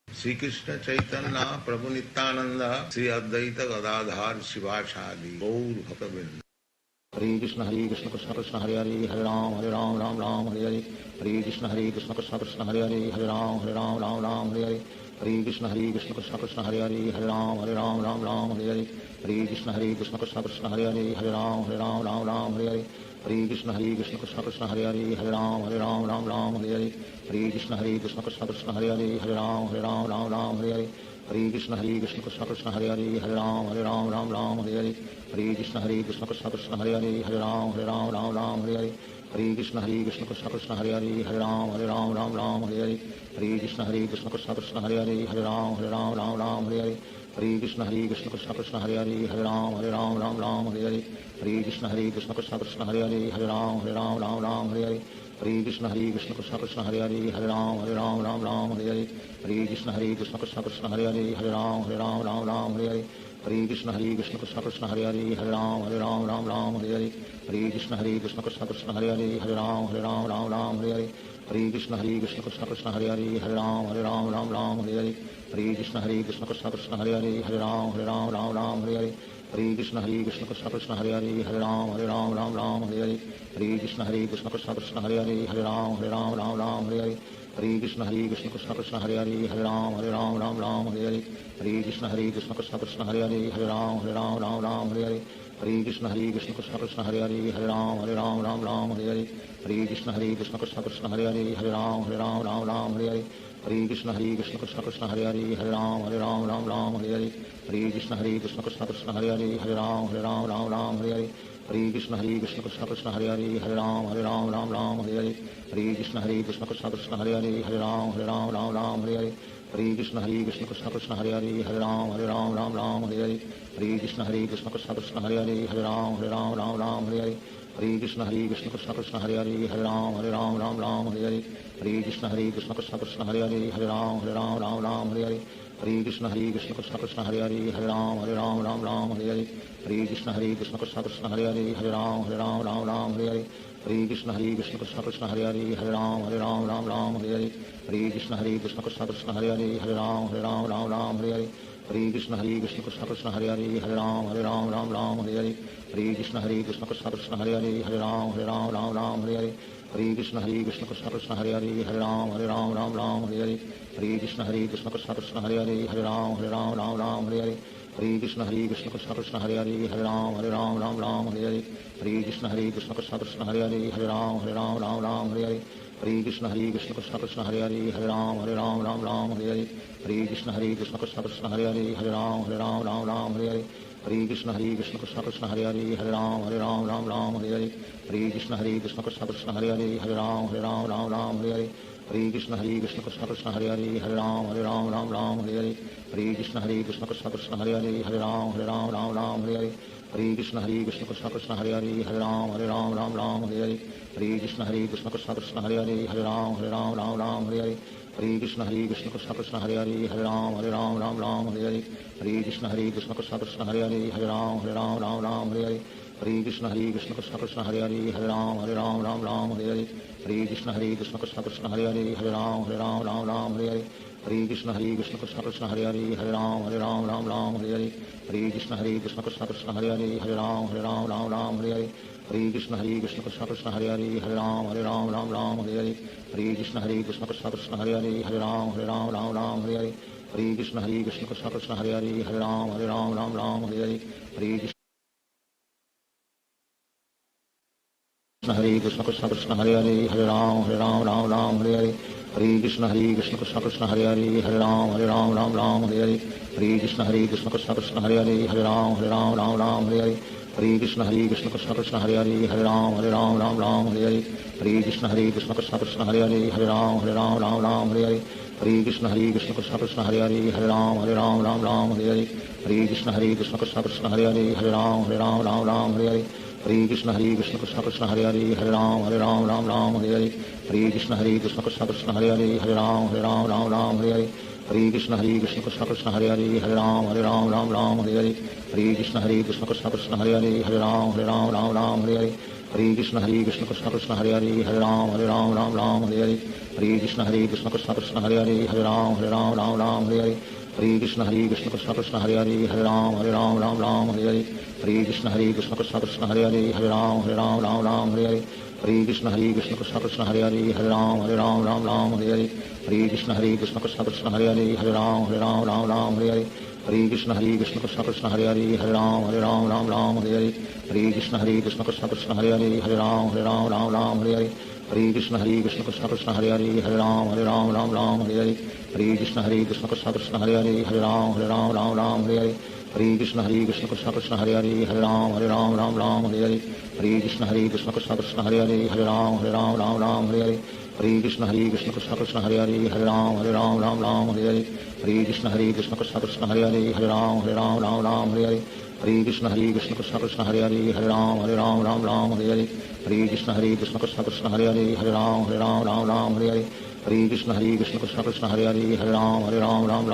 श्री कृष्ण चैतन्य प्रभु नित्यानंद श्री अद्वैत गदाधार शिवासादि गौर भक्तवृंद। हरे कृष्ण कृष्ण कृष्ण हरे हरे राम राम हरे हरे हरे कृष्ण कृष्ण कृष्ण कृष्ण हरे हरे राम राम हरे हरे हरे कृष्ण कृष्ण कृष्ण हरे हरे राम राम हरे हरे हरे कृष्ण कृष्ण कृष्ण कृष्ण हरे हरे राम राम हरे हरे हरे कृष्ण कृष्ण कृष्ण हरे हरे राम राम हरे हरे हरे कृष्ण कृष्ण कृष्ण कृष्ण हरे हरे राम राम हरे हरे हरे कृष्ण कृष्ण कृष्ण हरे हरे राम राम हरे हरे हरे कृष्ण कृष्ण कृष्ण कृष्ण हरे हरे राम राम हरे हरे हरे कृष्ण कृष्ण कृष्ण कृष्ण हरे हरे राम राम हरे हरे हरे कृष्ण कृष्ण कृष्ण कृष्ण हरे हरे राम राम हरे हरे हरे कृष्ण कृष्ण कृष्ण हरे हरे हरे राम राम राम हरे हरे हरे कृष्ण कृष्ण कृष्ण हरे हरे हरे राम राम हरे हरे हरे कृष्ण कृष्ण कृष्ण हरे हरे हरे राम राम हरे हरे हरे कृष्ण कृष्ण कृष्ण हरे हरे हरे राम राम हरे हरे हरे कृष्ण कृष्ण कृष्ण हरे हरे हरे राम राम हरे हरे हरे कृष्ण कृष्ण कृष्ण हरे हरे हरे राम राम हरे हरे हरे कृष्ण कृष्ण कृष्ण हरे हरे हरे राम राम हरे हरे हरे कृष्ण कृष्ण कृष्ण हरे हरे हरे राम राम हरे हरे हरे कृष्ण कृष्ण कृष्ण हरे हरे हरे राम राम हरे हरे हरे कृष्ण कृष्ण कृष्ण हरे हरे हरे राम हरे हरे हरे कृष्ण कृष्ण कृष्ण हरे हरे हरे राम हरे हरे हरे कृष्ण कृष्ण कृष्ण हरे हरे हरे राम हरे हरे हरे कृष्ण कृष्ण कृष्ण हरे हरे हरे राम हरे हरे हरे कृष्ण कृष्ण कृष्ण हरे हरे हरे राम हरे हरे हरे कृष्ण कृष्ण कृष्ण हरे हरे हरे राम हरे हरे हरे कृष्ण कृष्ण कृष्ण हरे हरे हरे राम हरे हरे हरे कृष्ण कृष्ण कृष्ण हरे हरे हरे राम हरे हरे हरे कृष्ण कृष्ण कृष्ण हरे हरे हरे राम हरे हरे हरे कृष्ण कृष्ण कृष्ण हरे हरे हरे राम हरे हरे हरे कृष्ण कृष्ण कृष्ण हरे हरे हरे राम हरे हरे हरे कृष्ण कृष्ण कृष्ण हरे हरे हरे राम हरे हरे हरे कृष्ण कृष्ण कृष्ण हरे हरे हरे राम हरे हरे हरे कृष्ण कृष्ण कृष्ण हरे हरे हरे राम हरे हरे हरे कृष्ण कृष्ण कृष्ण हरे हरे हरे राम हरे हरे हरे कृष्ण कृष्ण कृष्ण हरे हरे हरे राम हरे हरे हरे कृष्ण कृष्ण कृष्ण हरे हरे हरे राम हरे हरे हरे कृष्ण कृष्ण कृष्ण हरे हरे हरे राम हरे हरे हरे कृष्ण कृष्ण कृष्ण हरे हरे हरे राम हरे हरे हरे कृष्ण कृष्ण कृष्ण हरे हरे हरे राम हरे हरे हरे कृष्ण कृष्ण कृष्ण हरे हरे हरे राम हरे हरे हरे कृष्ण कृष्ण कृष्ण हरे हरे हरे राम हरे हरे हरे कृष्ण कृष्ण कृष्ण हरे हरे हरे राम हरे हरे हरे कृष्ण कृष्ण कृष्ण हरे हरे हरे राम हरे हरे हरे कृष्ण कृष्ण कृष्ण हरे हरे हरे राम हरे हरे हरे कृष्ण कृष्ण कृष्ण हरे हरे हरे राम हरे हरे हरे कृष्ण कृष्ण कृष्ण हरे हरे हरे राम हरे हरे हरे कृष्ण कृष्ण कृष्ण हरे हरे हरे राम हरे हरे हरे कृष्ण कृष्ण कृष्ण हरे हरे हरे राम हरे हरे हरे कृष्ण कृष्ण कृष्ण हरे हरे हरे राम हरे हरे हरे कृष्ण कृष्ण कृष्ण हरे हरे हरे राम हरे हरे हरे कृष्ण कृष्ण कृष्ण हरे हरे हरे राम हरे हरे हरे कृष्ण कृष्ण कृष्ण हरे हरे हरे राम हरे हरे हरे कृष्ण कृष्ण कृष्ण हरे हरे हरे राम हरे हरे हरे कृष्ण कृष्ण कृष्ण हरे हरे हरे राम हरे हरे हरे कृष्ण कृष्ण कृष्ण हरे हरे हरे राम हरे हरे हरे कृष्ण कृष्ण कृष्ण हरे हरे हरे राम हरे हरे हरे कृष्ण कृष्ण कृष्ण हरे हरे हरे राम हरे हरे हरे कृष्ण कृष्ण कृष्ण हरे हरे हरे राम हरे हरे हरे कृष्ण कृष्ण कृष्ण हरे हरे हरे राम हरे हरे हरे कृष्ण कृष्ण कृष्ण हरे हरे हरे राम हरे हरे हरे कृष्ण कृष्ण कृष्ण हरे हरे हरे राम हरे हरे हरे कृष्ण कृष्ण कृष्ण हरे हरे हरे राम हरे हरे हरे कृष्ण कृष्ण कृष्ण हरे हरे हरे राम हरे हरे हरे कृष्ण कृष्ण कृष्ण हरे हरे हरे राम हरे हरे हरे कृष्ण कृष्ण कृष्ण हरे हरे हरे राम हरे हरे हरे कृष्ण कृष्ण कृष्ण हरे हरे हरे राम हरे हरे हरे कृष्ण कृष्ण कृष्ण हरे हरे हरे राम हरे हरे हरे कृष्ण कृष्ण कृष्ण हरे हरे हरे राम हरे हरे हरे कृष्ण कृष्ण कृष्ण हरे हरे हरे राम हरे हरे हरे कृष्ण कृष्ण कृष्ण हरे हरे हरे राम हरे हरे हरे कृष्ण कृष्ण कृष्ण हरे हरे हरे राम हरे हरे हरे कृष्ण कृष्ण कृष्ण हरे हरे हरे राम हरे हरे हरे कृष्ण कृष्ण कृष्ण हरे हरे हरे राम हरे हरे हरे कृष्ण कृष्ण कृष्ण हरे हरे हरे राम हरे हरे हरे कृष्ण कृष्ण कृष्ण हरे हरे हरे राम हरे हरे हरे कृष्ण कृष्ण कृष्ण हरे हरे हरे राम हरे हरे हरे कृष्ण कृष्ण कृष्ण हरे हरे हरे राम हरे हरे हरे कृष्ण कृष्ण कृष्ण हरे हरे हरे राम हरे हरे हरे कृष्ण कृष्ण कृष्ण हरे हरे हरे राम हरे हरे हरे कृष्ण कृष्ण कृष्ण हरे हरे हरे राम हरे हरे हरे कृष्ण कृष्ण कृष्ण हरे हरे हरे राम हरे हरे हरे कृष्ण कृष्ण कृष्ण हरे हरे हरे राम हरे हरे हरे कृष्ण कृष्ण कृष्ण हरे हरे हरे राम राम राम हरे हरे हरे कृष्ण कृष्ण कृष्ण हरे हरे हरे राम राम हरे हरे हरे कृष्ण कृष्ण कृष्ण हरे हरे हरे राम राम हरे हरे हरे कृष्ण कृष्ण कृष्ण हरे हरे हरे राम राम हरे हरे हरे कृष्ण कृष्ण कृष्ण हरे हरे हरे राम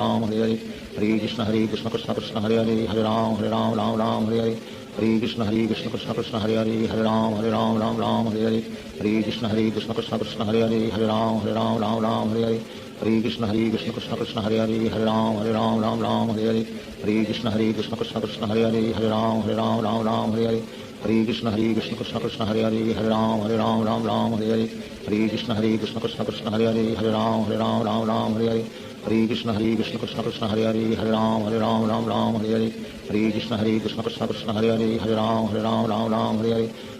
राम हरे हरे हरे कृष्ण कृष्ण कृष्ण हरे हरे हरे राम राम हरे हरे हरे कृष्ण कृष्ण कृष्ण हरे हरे हरे राम राम हरे हरे हरे कृष्ण कृष्ण कृष्ण हरे हरे हरे राम राम हरे हरे हरे कृष्ण कृष्ण कृष्ण हरे हरे हरे राम हरे हरे हरे कृष्ण कृष्ण कृष्ण हरे हरे हरे राम हरे हरे हरे कृष्ण कृष्ण कृष्ण हरे हरे हरे राम हरे हरे हरे कृष्ण कृष्ण कृष्ण हरे हरे हरे राम हरे हरे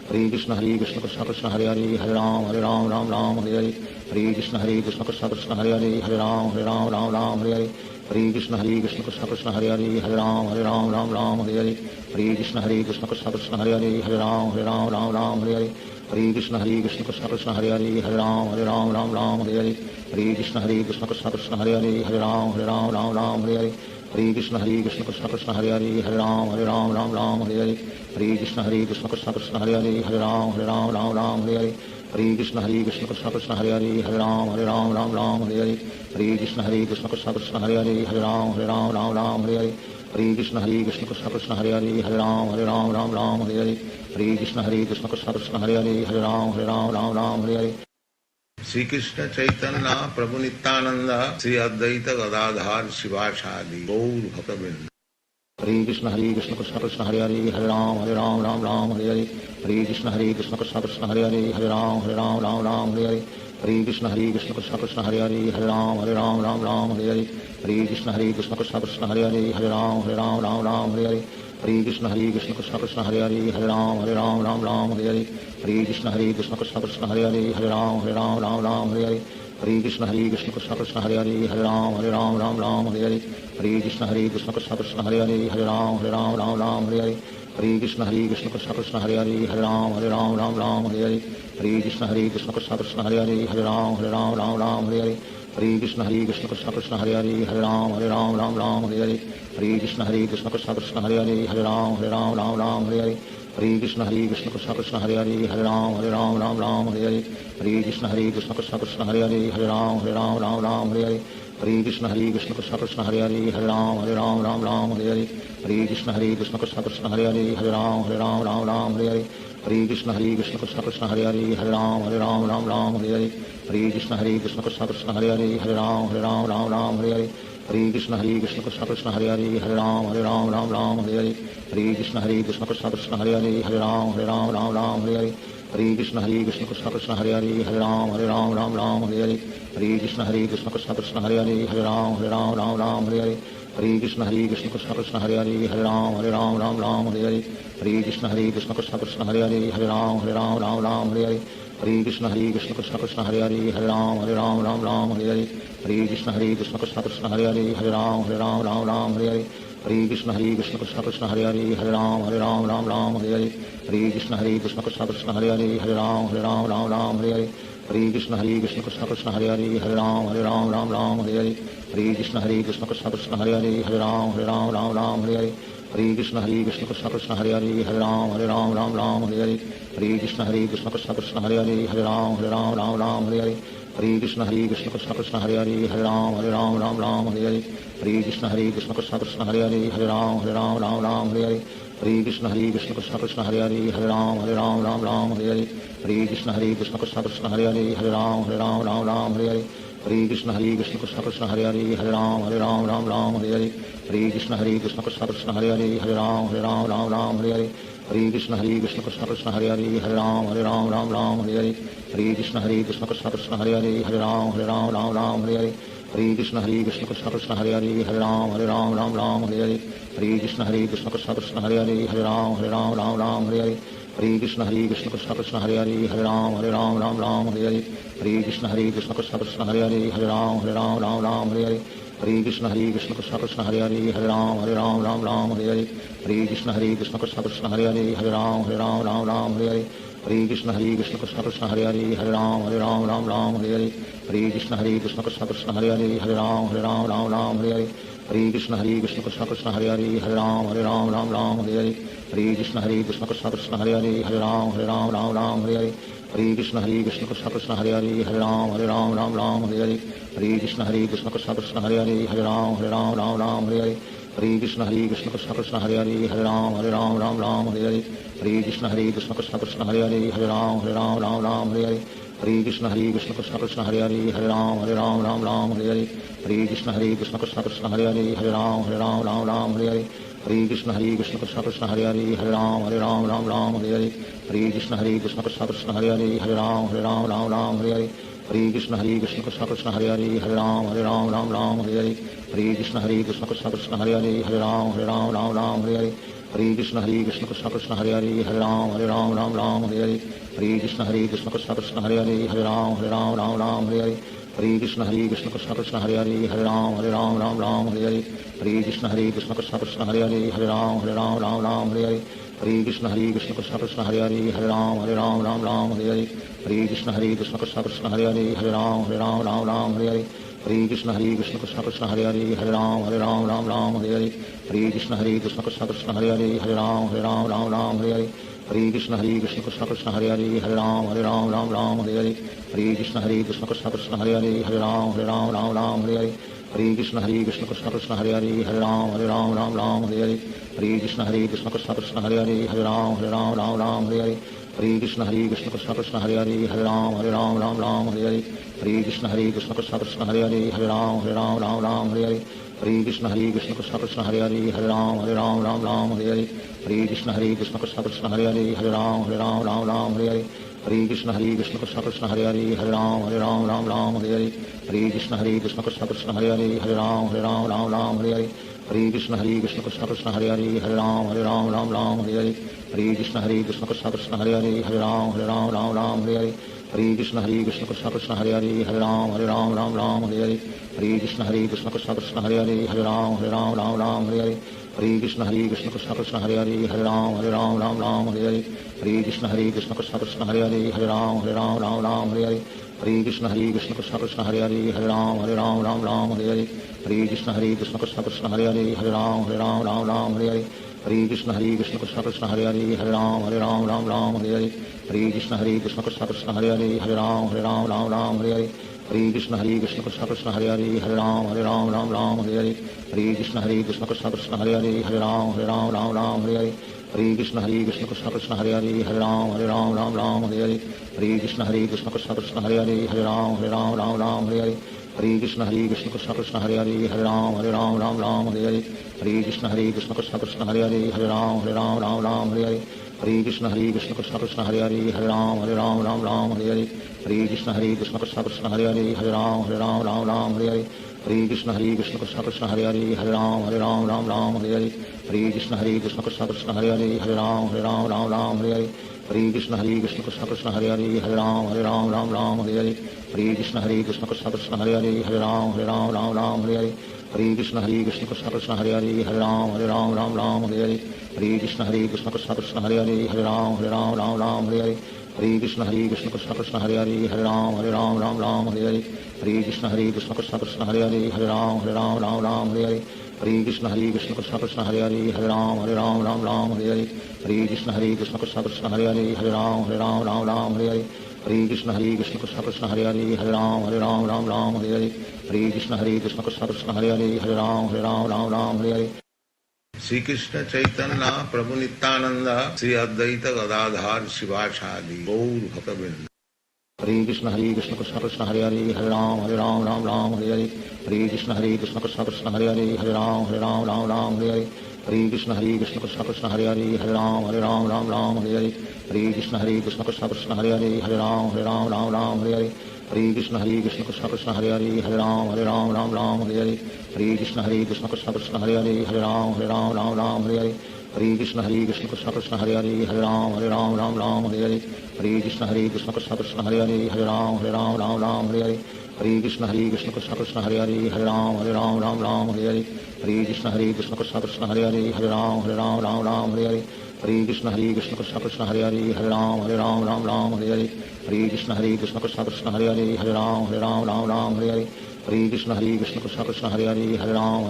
हरे कृष्ण कृष्ण कृष्ण हरे हरे हरे राम हरे हरे हरे कृष्ण कृष्ण कृष्ण हरे हरे हरे राम हरे हरे हरे कृष्ण कृष्ण कृष्ण हरे हरे हरे राम हरे हरे हरे कृष्ण कृष्ण कृष्ण हरे हरे हरे राम हरे हरे हरे कृष्ण कृष्ण कृष्ण हरे हरे हरे राम हरे हरे हरे कृष्ण कृष्ण कृष्ण हरे हरे हरे राम हरे हरे हरे कृष्ण कृष्ण कृष्ण हरे हरे हरे राम हरे हरे हरे कृष्ण कृष्ण कृष्ण हरे हरे हरे राम हरे हरे हरे कृष्ण कृष्ण कृष्ण हरे हरे हरे राम हरे हरे हरे कृष्ण कृष्ण कृष्ण हरे हरे हरे राम हरे हरे हरे कृष्ण कृष्ण कृष्ण हरे हरे हरे राम हरे हरे हरे कृष्ण कृष्ण कृष्ण हरे हरे हरे राम हरे हरे हरे कृष्ण कृष्ण कृष्ण हरे हरे हरे राम हरे हरे हरे कृष्ण कृष्ण कृष्ण हरे हरे हरे राम हरे हरे श्री कृष्ण चैतन्य प्रभु नित्यानंद श्री अद्वैत गदाधार शिवासादि गौर भक्तवृंद। हरे कृष्ण कृष्ण कृष्ण हरे हरे हरे राम हरे हरे हरे कृष्ण कृष्ण कृष्ण हरे हरे हरे राम हरे हरे हरे कृष्ण कृष्ण कृष्ण हरे हरे हरे राम हरे हरे हरे कृष्ण कृष्ण कृष्ण हरे हरे हरे राम हरे हरे हरे कृष्ण कृष्ण कृष्ण हरे हरे हरे राम हरे हरे हरे कृष्ण कृष्ण कृष्ण हरे हरे हरे राम हरे हरे हरे कृष्ण कृष्ण कृष्ण हरे हरे हरे राम हरे हरे हरे कृष्ण कृष्ण कृष्ण हरे हरे हरे राम हरे हरे हरे कृष्ण कृष्ण कृष्ण हरे हरे हरे राम हरे हरे हरे कृष्ण कृष्ण कृष्ण हरे हरे हरे राम हरे हरे हरे कृष्ण कृष्ण कृष्ण हरे हरे हरे राम हरे हरे हरे कृष्ण कृष्ण कृष्ण हरे हरे हरे राम हरे हरे हरे कृष्ण कृष्ण कृष्ण हरे हरे हरे राम हरे हरे हरे कृष्ण कृष्ण कृष्ण हरे हरे हरे राम हरे हरे हरे कृष्ण कृष्ण कृष्ण हरे हरे हरे राम हरे हरे हरे कृष्ण कृष्ण कृष्ण हरे हरे हरे राम हरे हरे हरे कृष्ण कृष्ण कृष्ण हरे हरे हरे राम हरे हरे हरे कृष्ण कृष्ण कृष्ण हरे हरे हरे राम हरे हरे हरे कृष्ण कृष्ण कृष्ण हरे हरे हरे राम हरे हरे हरे कृष्ण कृष्ण कृष्ण हरे हरे हरे राम हरे हरे हरे कृष्ण कृष्ण कृष्ण हरे हरे हरे राम हरे हरे हरे कृष्ण कृष्ण कृष्ण हरे हरे हरे राम हरे हरे हरे कृष्ण कृष्ण कृष्ण हरे हरे हरे राम हरे हरे हरे कृष्ण कृष्ण कृष्ण हरे हरे हरे राम हरे हरे हरे कृष्ण कृष्ण कृष्ण हरे हरे हरे राम हरे हरे हरे कृष्ण कृष्ण कृष्ण हरे हरे हरे राम हरे हरे हरे कृष्ण कृष्ण कृष्ण हरे हरे हरे राम हरे हरे हरे कृष्ण कृष्ण कृष्ण हरे हरे हरे राम हरे हरे हरे कृष्ण कृष्ण कृष्ण हरे हरे हरे राम हरे हरे हरे कृष्ण कृष्ण कृष्ण हरे हरे हरे राम हरे हरे हरे कृष्ण कृष्ण कृष्ण हरे हरे हरे राम हरे हरे हरे कृष्ण कृष्ण कृष्ण हरे हरे हरे राम हरे हरे हरे कृष्ण कृष्ण कृष्ण हरे हरे हरे राम हरे हरे हरे कृष्ण कृष्ण कृष्ण हरे हरे हरे राम हरे हरे हरे कृष्ण कृष्ण कृष्ण हरे हरे हरे राम हरे हरे हरे कृष्ण कृष्ण कृष्ण हरे हरे हरे राम हरे हरे हरे कृष्ण कृष्ण कृष्ण हरे हरे हरे राम हरे हरे हरे कृष्ण कृष्ण कृष्ण हरे हरे हरे राम हरे हरे हरे कृष्ण कृष्ण कृष्ण हरे हरे हरे राम हरे हरे हरे कृष्ण कृष्ण कृष्ण हरे हरे हरे राम हरे हरे हरे कृष्ण कृष्ण कृष्ण हरे हरे हरे राम हरे हरे हरे कृष्ण कृष्ण कृष्ण हरे हरे हरे राम हरे हरे हरे कृष्ण कृष्ण कृष्ण हरे हरे हरे राम हरे हरे हरे कृष्ण कृष्ण कृष्ण हरे हरे हरे राम हरे हरे हरे कृष्ण कृष्ण कृष्ण हरे हरे हरे राम हरे हरे हरे कृष्ण कृष्ण कृष्ण हरे हरे हरे राम हरे हरे हरे कृष्ण कृष्ण कृष्ण हरे हरे हरे राम राम राम हरे हरे हरे कृष्ण कृष्ण कृष्ण हरे हरे हरे राम राम हरे हरे हरे कृष्ण कृष्ण कृष्ण हरे हरे हरे राम राम हरे हरे हरे कृष्ण कृष्ण कृष्ण हरे हरे हरे राम राम हरे हरे हरे कृष्ण कृष्ण कृष्ण हरे हरे हरे राम राम हरे हरे हरे कृष्ण कृष्ण कृष्ण हरे हरे हरे राम राम हरे हरे हरे कृष्ण कृष्ण कृष्ण हरे हरे हरे राम राम हरे हरे हरे कृष्ण कृष्ण कृष्ण हरे हरे हरे राम राम हरे हरे हरे कृष्ण कृष्ण कृष्ण हरे हरे हरे राम राम हरे हरे हरे कृष्ण कृष्ण कृष्ण कृष्ण हरे हरे हरे राम राम हरे हरे हरे कृष्ण कृष्ण कृष्ण हरे हरे हरे राम राम हरे हरे हरे कृष्ण कृष्ण कृष्ण कृष्ण हरे हरे हरे राम राम हरे हरे हरे कृष्ण कृष्ण कृष्ण हरे हरे हरे राम हरे हरे हरे कृष्ण कृष्ण कृष्ण कृष्ण हरे हरे हरे राम हरे हरे हरे कृष्ण कृष्ण कृष्ण हरे हरे हरे राम हरे हरे हरे कृष्ण कृष्ण कृष्ण कृष्ण हरे हरे हरे राम हरे हरे हरे कृष्ण कृष्ण कृष्ण कृष्ण हरे हरे हरे राम हरे हरे हरे कृष्ण कृष्ण कृष्ण कृष्ण हरे हरे हरे राम हरे हरे हरे कृष्ण कृष्ण कृष्ण कृष्ण हरे हरे हरे राम हरे हरे हरे कृष्ण कृष्ण कृष्ण कृष्ण हरे हरे हरे राम हरे हरे हरे कृष्ण कृष्ण कृष्ण कृष्ण हरे हरे हरे राम हरे हरे हरे कृष्ण कृष्ण कृष्ण कृष्ण हरे हरे हरे राम हरे हरे हरे कृष्ण कृष्ण कृष्ण कृष्ण हरे हरे हरे राम हरे हरे हरे कृष्ण कृष्ण कृष्ण कृष्ण हरे हरे हरे राम हरे हरे हरे कृष्ण कृष्ण कृष्ण कृष्ण हरे हरे हरे राम हरे हरे हरे कृष्ण कृष्ण कृष्ण कृष्ण हरे हरे हरे राम हरे हरे हरे कृष्ण कृष्ण कृष्ण कृष्ण हरे हरे हरे राम हरे हरे हरे कृष्ण कृष्ण कृष्ण कृष्ण हरे हरे हरे राम हरे हरे हरे कृष्ण कृष्ण कृष्ण कृष्ण हरे हरे हरे राम हरे हरे हरे कृष्ण कृष्ण कृष्ण कृष्ण हरे हरे हरे राम हरे हरे हरे कृष्ण कृष्ण कृष्ण कृष्ण हरे हरे हरे राम हरे हरे हरे कृष्ण कृष्ण कृष्ण कृष्ण हरे हरे हरे राम हरे हरे हरे कृष्ण कृष्ण कृष्ण कृष्ण हरे हरे हरे राम हरे हरे हरे कृष्ण कृष्ण कृष्ण कृष्ण हरे हरे हरे राम हरे हरे हरे कृष्ण कृष्ण कृष्ण कृष्ण हरे हरे हरे राम हरे हरे हरे कृष्ण कृष्ण कृष्ण कृष्ण हरे हरे हरे राम हरे हरे हरे कृष्ण कृष्ण कृष्ण कृष्ण हरे हरे हरे राम हरे हरे हरे कृष्ण कृष्ण कृष्ण कृष्ण हरे हरे हरे राम हरे हरे हरे कृष्ण कृष्ण कृष्ण कृष्ण हरे हरे हरे राम हरे हरे हरे कृष्ण कृष्ण कृष्ण कृष्ण हरे हरे हरे राम हरे हरे हरे कृष्ण कृष्ण कृष्ण कृष्ण हरे हरे हरे राम हरे हरे हरे कृष्ण कृष्ण कृष्ण कृष्ण हरे हरे हरे राम हरे हरे हरे कृष्ण कृष्ण कृष्ण कृष्ण हरे हरे हरे राम हरे हरे हरे कृष्ण कृष्ण कृष्ण कृष्ण हरे हरे हरे राम हरे हरे हरे कृष्ण कृष्ण कृष्ण कृष्ण हरे हरे हरे राम हरे हरे हरे कृष्ण कृष्ण कृष्ण कृष्ण हरे हरे हरे राम हरे हरे हरे कृष्ण कृष्ण कृष्ण कृष्ण हरे हरे हरे राम हरे हरे हरे कृष्ण कृष्ण कृष्ण कृष्ण हरे हरे हरे राम हरे हरे हरे कृष्ण कृष्ण कृष्ण कृष्ण हरे हरे हरे राम हरे हरे हरे कृष्ण कृष्ण कृष्ण कृष्ण हरे हरे हरे राम हरे हरे हरे कृष्ण कृष्ण कृष्ण कृष्ण हरे हरे हरे राम हरे हरे हरे कृष्ण कृष्ण कृष्ण कृष्ण हरे हरे हरे राम हरे हरे हरे कृष्ण कृष्ण कृष्ण कृष्ण हरे हरे हरे राम हरे हरे हरे कृष्ण कृष्ण कृष्ण कृष्ण हरे हरे हरे राम हरे हरे हरे कृष्ण कृष्ण कृष्ण कृष्ण हरे हरे हरे राम हरे हरे हरे कृष्ण कृष्ण कृष्ण कृष्ण हरे हरे हरे राम हरे हरे हरे कृष्ण कृष्ण कृष्ण कृष्ण हरे हरे हरे राम हरे हरे हरे कृष्ण कृष्ण कृष्ण कृष्ण हरे हरे हरे राम हरे हरे हरे कृष्ण कृष्ण कृष्ण कृष्ण हरे हरे हरे राम हरे हरे हरे कृष्ण कृष्ण कृष्ण कृष्ण हरे हरे हरे राम हरे हरे हरे कृष्ण कृष्ण कृष्ण कृष्ण हरे हरे हरे राम हरे हरे हरे कृष्ण कृष्ण कृष्ण कृष्ण हरे हरे हरे राम हरे हरे श्री कृष्ण चैतन्य प्रभु नित्यानंद श्री अद्वैत गदाधार शिवासादि गौर भक्तवृंद। हरे कृष्ण कृष्ण कृष्ण हरे हरे हरे राम हरे हरे हरे कृष्ण कृष्ण कृष्ण कृष्ण हरे हरे हरे राम हरे हरे हरे कृष्ण कृष्ण कृष्ण हरे हरे हरे राम हरे हरे हरे कृष्ण कृष्ण कृष्ण कृष्ण हरे हरे हरे राम हरे हरे हरे कृष्ण कृष्ण कृष्ण कृष्ण हरे हरे हरे राम हरे हरे हरे कृष्ण कृष्ण कृष्ण कृष्ण हरे हरे हरे राम हरे हरे हरे कृष्ण कृष्ण कृष्ण कृष्ण हरे हरे हरे राम हरे हरे हरे कृष्ण कृष्ण कृष्ण कृष्ण हरे हरे हरे राम हरे हरे हरे कृष्ण कृष्ण कृष्ण कृष्ण हरे हरे हरे राम हरे हरे हरे कृष्ण कृष्ण कृष्ण कृष्ण हरे हरे हरे राम हरे हरे हरे कृष्ण कृष्ण कृष्ण हरे हरे राम राम राम हरे हरे हरे कृष्ण कृष्ण कृष्ण हरे हरे राम राम हरे हरे हरे कृष्ण कृष्ण कृष्ण हरे हरे राम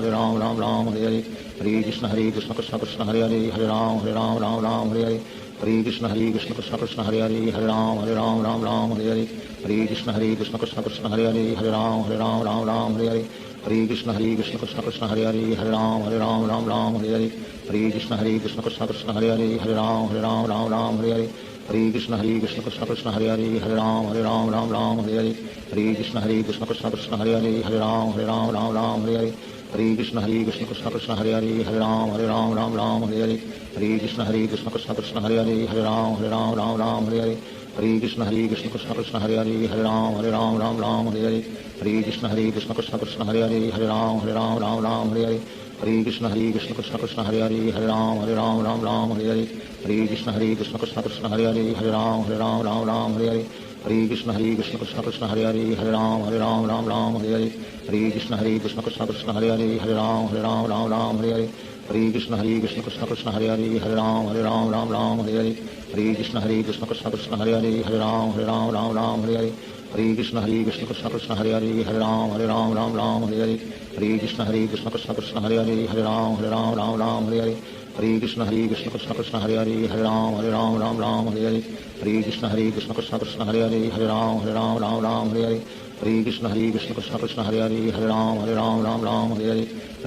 राम हरे हरे हरे कृष्ण कृष्ण कृष्ण हरे हरे राम राम हरे हरे हरे कृष्ण कृष्ण कृष्ण हरे हरे राम राम हरे हरे हरे कृष्ण कृष्ण कृष्ण हरे हरे राम राम हरे हरे हरे कृष्ण कृष्ण कृष्ण हरे हरे राम राम हरे हरे हरे कृष्ण कृष्ण कृष्ण हरे हरे राम राम हरे हरे हरे कृष्ण कृष्ण कृष्ण हरे हरे राम राम हरे हरे हरे कृष्ण कृष्ण कृष्ण कृष्ण हरे हरे राम राम हरे हरे हरे कृष्ण कृष्ण कृष्ण कृष्ण हरे हरे राम राम हरे हरे हरे कृष्ण कृष्ण कृष्ण कृष्ण हरे हरे राम राम हरे हरे हरे कृष्ण कृष्ण कृष्ण कृष्ण हरे हरे राम राम हरे हरे हरे कृष्ण कृष्ण कृष्ण कृष्ण हरे हरे राम राम हरे हरे हरे कृष्ण कृष्ण कृष्ण कृष्ण हरे हरे राम राम हरे हरे हरे कृष्ण कृष्ण कृष्ण कृष्ण हरे हरे राम राम हरे हरे हरे कृष्ण कृष्ण कृष्ण कृष्ण हरे हरे राम राम हरे हरे हरे कृष्ण कृष्ण कृष्ण कृष्ण हरे हरे राम राम हरे हरे हरे कृष्ण कृष्ण कृष्ण कृष्ण हरे हरे राम राम हरे हरे हरे कृष्ण कृष्ण कृष्ण कृष्ण हरे हरे राम राम हरे हरे हरे कृष्ण कृष्ण कृष्ण कृष्ण हरे हरे राम राम हरे हरे हरे कृष्ण कृष्ण कृष्ण कृष्ण हरे हरे राम राम हरे हरे हरे कृष्ण कृष्ण कृष्ण कृष्ण हरे हरे राम राम हरे हरे हरे कृष्ण कृष्ण कृष्ण कृष्ण हरे हरे राम राम हरे हरे हरे कृष्ण कृष्ण कृष्ण कृष्ण हरे हरे राम राम हरे हरे हरे कृष्ण कृष्ण कृष्ण कृष्ण हरे हरे राम राम हरे हरे हरे कृष्ण कृष्ण कृष्ण कृष्ण हरे हरे राम राम हरे हरे हरे कृष्ण कृष्ण कृष्ण कृष्ण हरे हरे राम राम हरे हरे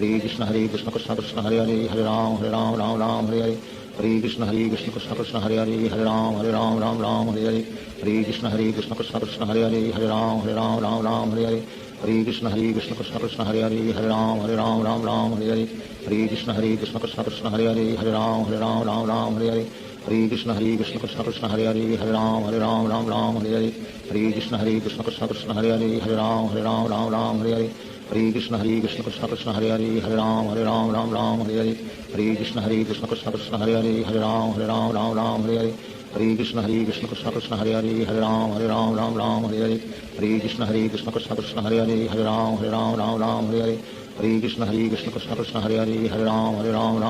हरे कृष्ण कृष्ण कृष्ण कृष्ण हरे हरे राम राम हरे हरे हरे कृष्ण कृष्ण कृष्ण कृष्ण हरे हरे राम राम हरे हरे हरे कृष्ण कृष्ण कृष्ण कृष्ण हरे हरे राम राम हरे हरे हरे कृष्ण कृष्ण कृष्ण कृष्ण हरे हरे राम राम हरे हरे हरे कृष्ण कृष्ण कृष्ण कृष्ण हरे हरे राम राम हरे हरे हरे कृष्ण कृष्ण कृष्ण कृष्ण हरे हरे राम राम हरे हरे हरे कृष्ण कृष्ण कृष्ण कृष्ण हरे हरे राम राम हरे हरे हरे कृष्ण कृष्ण कृष्ण कृष्ण हरे हरे राम राम हरे हरे हरे कृष्ण कृष्ण कृष्ण कृष्ण हरे हरे राम राम हरे हरे हरे कृष्ण कृष्ण कृष्ण कृष्ण हरे हरे राम राम हरे हरे हरे कृष्ण कृष्ण कृष्ण कृष्ण हरे हरे राम राम हरे हरे हरे कृष्ण कृष्ण कृष्ण कृष्ण हरे हरे राम राम हरे हरे हरे कृष्ण कृष्ण कृष्ण कृष्ण हरे हरे राम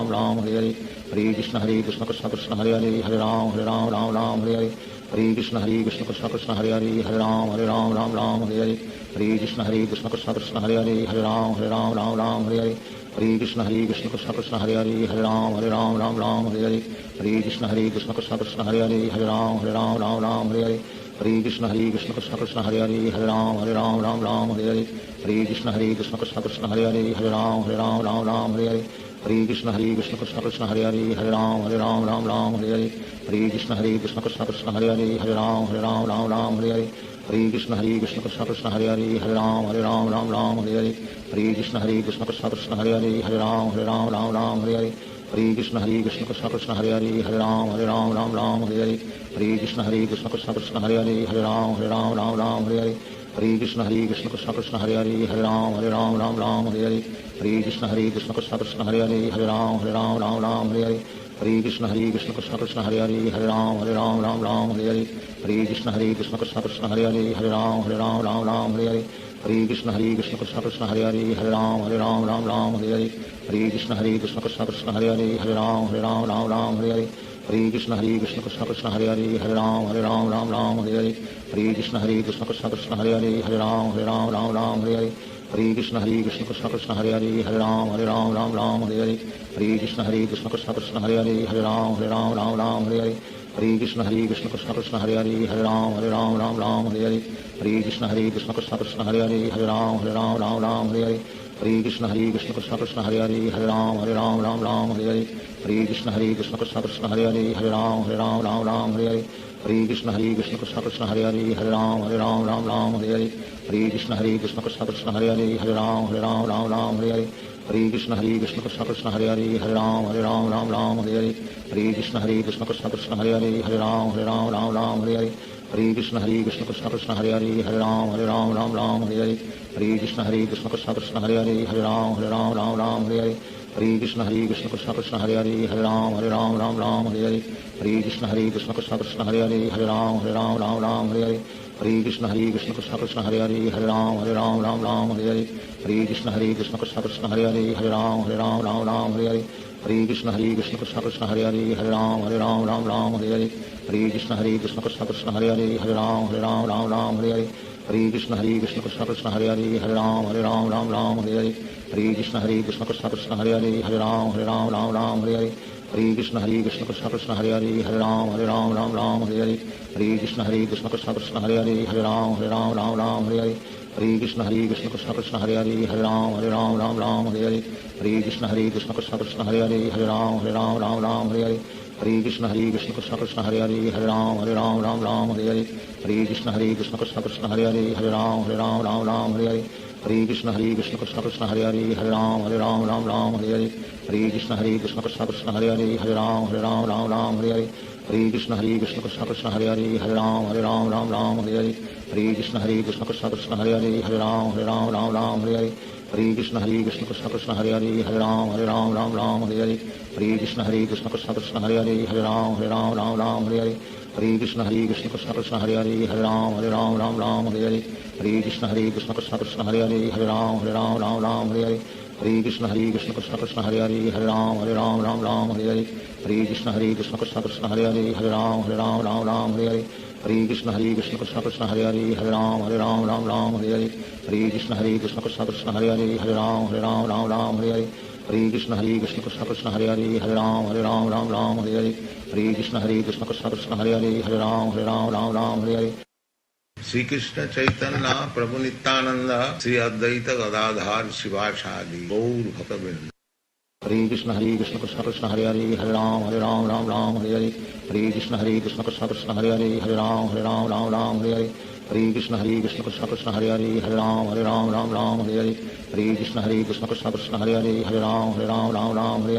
राम हरे हरे हरे कृष्ण कृष्ण कृष्ण कृष्ण हरे हरे राम राम हरे हरे हरे कृष्ण कृष्ण कृष्ण कृष्ण हरे हरे राम राम हरे हरे हरे कृष्ण कृष्ण कृष्ण कृष्ण हरे हरे राम राम हरे हरे हरे कृष्ण कृष्ण कृष्ण कृष्ण हरे हरे राम राम हरे हरे हरे कृष्ण कृष्ण कृष्ण कृष्ण हरे हरे राम राम हरे हरे हरे कृष्ण कृष्ण कृष्ण कृष्ण हरे हरे राम राम हरे हरे हरे कृष्ण कृष्ण कृष्ण कृष्ण हरे हरे राम राम हरे हरे हरे कृष्ण कृष्ण कृष्ण कृष्ण हरे हरे राम राम हरे हरे हरे कृष्ण कृष्ण कृष्ण कृष्ण हरे हरे राम राम हरे हरे हरे कृष्ण कृष्ण कृष्ण कृष्ण हरे हरे राम राम हरे हरे हरे कृष्ण कृष्ण कृष्ण कृष्ण हरे हरे राम राम हरे हरे हरे कृष्ण कृष्ण कृष्ण कृष्ण हरे हरे राम राम हरे हरे हरे कृष्ण कृष्ण कृष्ण कृष्ण हरे हरे राम राम हरे हरे हरे कृष्ण कृष्ण कृष्ण कृष्ण हरे हरे राम राम हरे हरे हरे कृष्ण कृष्ण कृष्ण कृष्ण हरे हरे राम राम हरे हरे हरे कृष्ण कृष्ण कृष्ण कृष्ण हरे हरे राम राम हरे हरे हरे कृष्ण कृष्ण कृष्ण कृष्ण हरे हरे राम राम हरे हरे हरे कृष्ण कृष्ण कृष्ण कृष्ण हरे हरे राम राम हरे हरे हरे कृष्ण कृष्ण कृष्ण कृष्ण हरे हरे राम राम हरे हरे हरे कृष्ण कृष्ण कृष्ण कृष्ण हरे हरे राम राम हरे हरे हरे कृष्ण कृष्ण कृष्ण कृष्ण हरे हरे राम राम हरे हरे हरे कृष्ण कृष्ण कृष्ण कृष्ण हरे हरे राम राम हरे हरे हरे कृष्ण कृष्ण कृष्ण कृष्ण हरे हरे राम राम हरे हरे हरे कृष्ण कृष्ण कृष्ण कृष्ण हरे हरे राम राम हरे हरे हरे कृष्ण कृष्ण कृष्ण कृष्ण हरे हरे राम राम हरे हरे हरे कृष्ण कृष्ण कृष्ण कृष्ण हरे हरे राम राम हरे हरे हरे कृष्ण कृष्ण कृष्ण कृष्ण हरे हरे राम राम हरे हरे हरे कृष्ण कृष्ण कृष्ण कृष्ण हरे हरे राम राम हरे हरे हरे कृष्ण कृष्ण कृष्ण कृष्ण हरे हरे राम राम हरे हरे हरे कृष्ण कृष्ण कृष्ण कृष्ण हरे हरे राम राम हरे हरे हरे कृष्ण कृष्ण कृष्ण कृष्ण हरे हरे राम राम हरे हरे हरे कृष्ण कृष्ण कृष्ण हरे हरे हरे राम राम राम हरे हरे हरे कृष्ण कृष्ण कृष्ण हरे हरे हरे राम राम हरे हरे हरे कृष्ण कृष्ण कृष्ण हरे हरे हरे राम राम हरे हरे हरे कृष्ण कृष्ण कृष्ण हरे हरे हरे राम राम हरे हरे हरे कृष्ण कृष्ण कृष्ण हरे हरे हरे राम राम हरे हरे हरे कृष्ण कृष्ण कृष्ण हरे हरे हरे राम राम हरे हरे हरे कृष्ण कृष्ण कृष्ण हरे हरे हरे राम हरे हरे हरे कृष्ण कृष्ण कृष्ण हरे हरे हरे राम हरे हरे हरे कृष्ण कृष्ण कृष्ण हरे हरे हरे राम हरे हरे हरे कृष्ण कृष्ण कृष्ण हरे हरे हरे राम हरे हरे हरे कृष्ण कृष्ण कृष्ण हरे हरे हरे राम हरे हरे हरे कृष्ण कृष्ण कृष्ण हरे हरे हरे राम हरे हरे हरे कृष्ण कृष्ण कृष्ण हरे हरे हरे राम हरे हरे हरे कृष्ण कृष्ण कृष्ण हरे हरे हरे राम हरे हरे हरे कृष्ण कृष्ण कृष्ण हरे हरे हरे राम हरे हरे हरे कृष्ण कृष्ण कृष्ण हरे हरे हरे राम हरे हरे हरे कृष्ण कृष्ण कृष्ण हरे हरे हरे राम हरे हरे हरे कृष्ण कृष्ण कृष्ण हरे हरे हरे राम हरे हरे हरे कृष्ण कृष्ण कृष्ण हरे हरे हरे राम हरे हरे हरे कृष्ण कृष्ण कृष्ण हरे हरे हरे राम हरे हरे हरे कृष्ण कृष्ण कृष्ण हरे हरे हरे राम हरे हरे हरे कृष्ण कृष्ण कृष्ण हरे हरे हरे राम हरे हरे हरे कृष्ण कृष्ण कृष्ण हरे हरे हरे राम हरे हरे हरे कृष्ण कृष्ण कृष्ण हरे हरे हरे राम हरे हरे हरे कृष्ण कृष्ण कृष्ण हरे हरे हरे राम हरे हरे हरे कृष्ण कृष्ण कृष्ण हरे हरे हरे राम हरे हरे श्री कृष्ण चैतन्य प्रभु नित्यानंद श्री अद्वैत गदाधार शिवासादि गौर भक्तवृंद। हरे कृष्ण कृष्ण कृष्ण हरे हरे हरे राम हरे हरे हरे कृष्ण कृष्ण कृष्ण हरे हरे हरे राम हरे हरे हरे कृष्ण कृष्ण कृष्ण हरे हरे हरे राम हरे हरे हरे कृष्ण कृष्ण कृष्ण हरे हरे हरे राम हरे हरे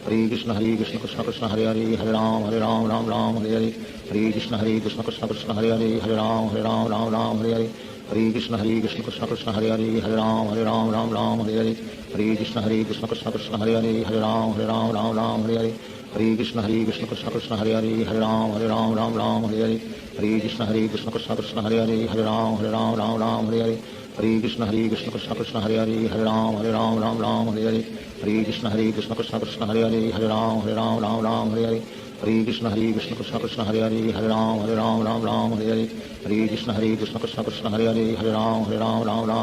हरे कृष्ण कृष्ण कृष्ण हरे हरे हरे राम हरे हरे हरे कृष्ण कृष्ण कृष्ण हरे हरे हरे राम हरे हरे हरे कृष्ण कृष्ण कृष्ण हरे हरे हरे राम हरे हरे हरे कृष्ण कृष्ण कृष्ण हरे हरे हरे राम हरे हरे हरे कृष्ण कृष्ण कृष्ण हरे हरे हरे राम हरे हरे हरे कृष्ण कृष्ण कृष्ण हरे हरे हरे राम हरे हरे हरे कृष्ण कृष्ण कृष्ण हरे हरे हरे राम हरे हरे हरे कृष्ण कृष्ण कृष्ण हरे हरे हरे राम हरे हरे हरे कृष्ण कृष्ण कृष्ण हरे हरे हरे राम हरे हरे हरे कृष्ण कृष्ण कृष्ण हरे हरे हरे राम हरे हरे हरे कृष्ण कृष्ण कृष्ण हरे हरे हरे राम हरे हरे हरे कृष्ण कृष्ण कृष्ण हरे हरे हरे राम हरे हरे हरे कृष्ण कृष्ण कृष्ण हरे हरे हरे राम हरे हरे हरे कृष्ण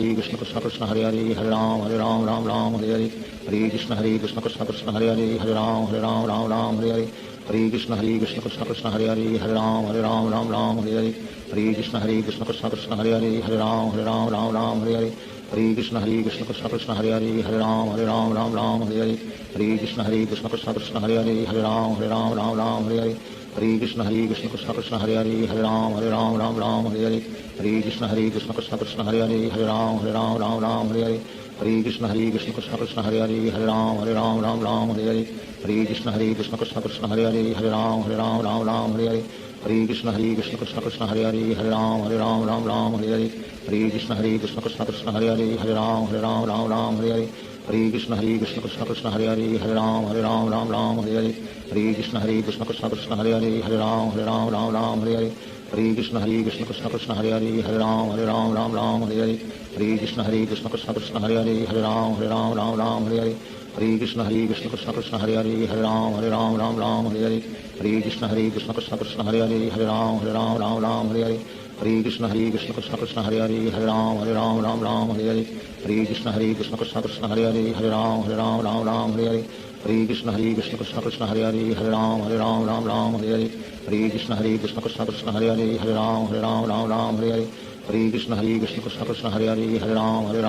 कृष्ण कृष्ण हरे हरे हरे राम हरे हरे हरे कृष्ण कृष्ण कृष्ण हरे हरे हरे राम हरे हरे हरे कृष्ण कृष्ण कृष्ण हरे हरे हरे राम हरे हरे हरे कृष्ण कृष्ण कृष्ण हरे हरे हरे राम हरे हरे हरे कृष्ण कृष्ण कृष्ण हरे हरे हरे राम हरे हरे हरे कृष्ण कृष्ण कृष्ण हरे हरे हरे राम हरे हरे हरे कृष्ण कृष्ण कृष्ण हरे हरे हरे राम हरे हरे हरे कृष्ण कृष्ण कृष्ण हरे हरे हरे राम हरे हरे हरे कृष्ण कृष्ण कृष्ण हरे हरे हरे राम हरे हरे हरे कृष्ण कृष्ण कृष्ण हरे हरे हरे राम हरे हरे हरे कृष्ण कृष्ण कृष्ण हरे हरे हरे राम हरे हरे हरे कृष्ण कृष्ण कृष्ण हरे हरे हरे राम हरे हरे हरे कृष्ण कृष्ण कृष्ण हरे हरे हरे राम हरे हरे हरे कृष्ण कृष्ण कृष्ण हरे हरे हरे राम हरे हरे हरे कृष्ण कृष्ण कृष्ण हरे हरे हरे राम हरे हरे हरे कृष्ण कृष्ण कृष्ण हरे हरे हरे राम हरे हरे हरे कृष्ण कृष्ण कृष्ण हरे हरे हरे राम हरे हरे हरे कृष्ण कृष्ण कृष्ण हरे हरे हरे राम हरे हरे हरे कृष्ण कृष्ण कृष्ण हरे हरे हरे राम हरे हरे हरे कृष्ण कृष्ण कृष्ण हरे हरे हरे राम हरे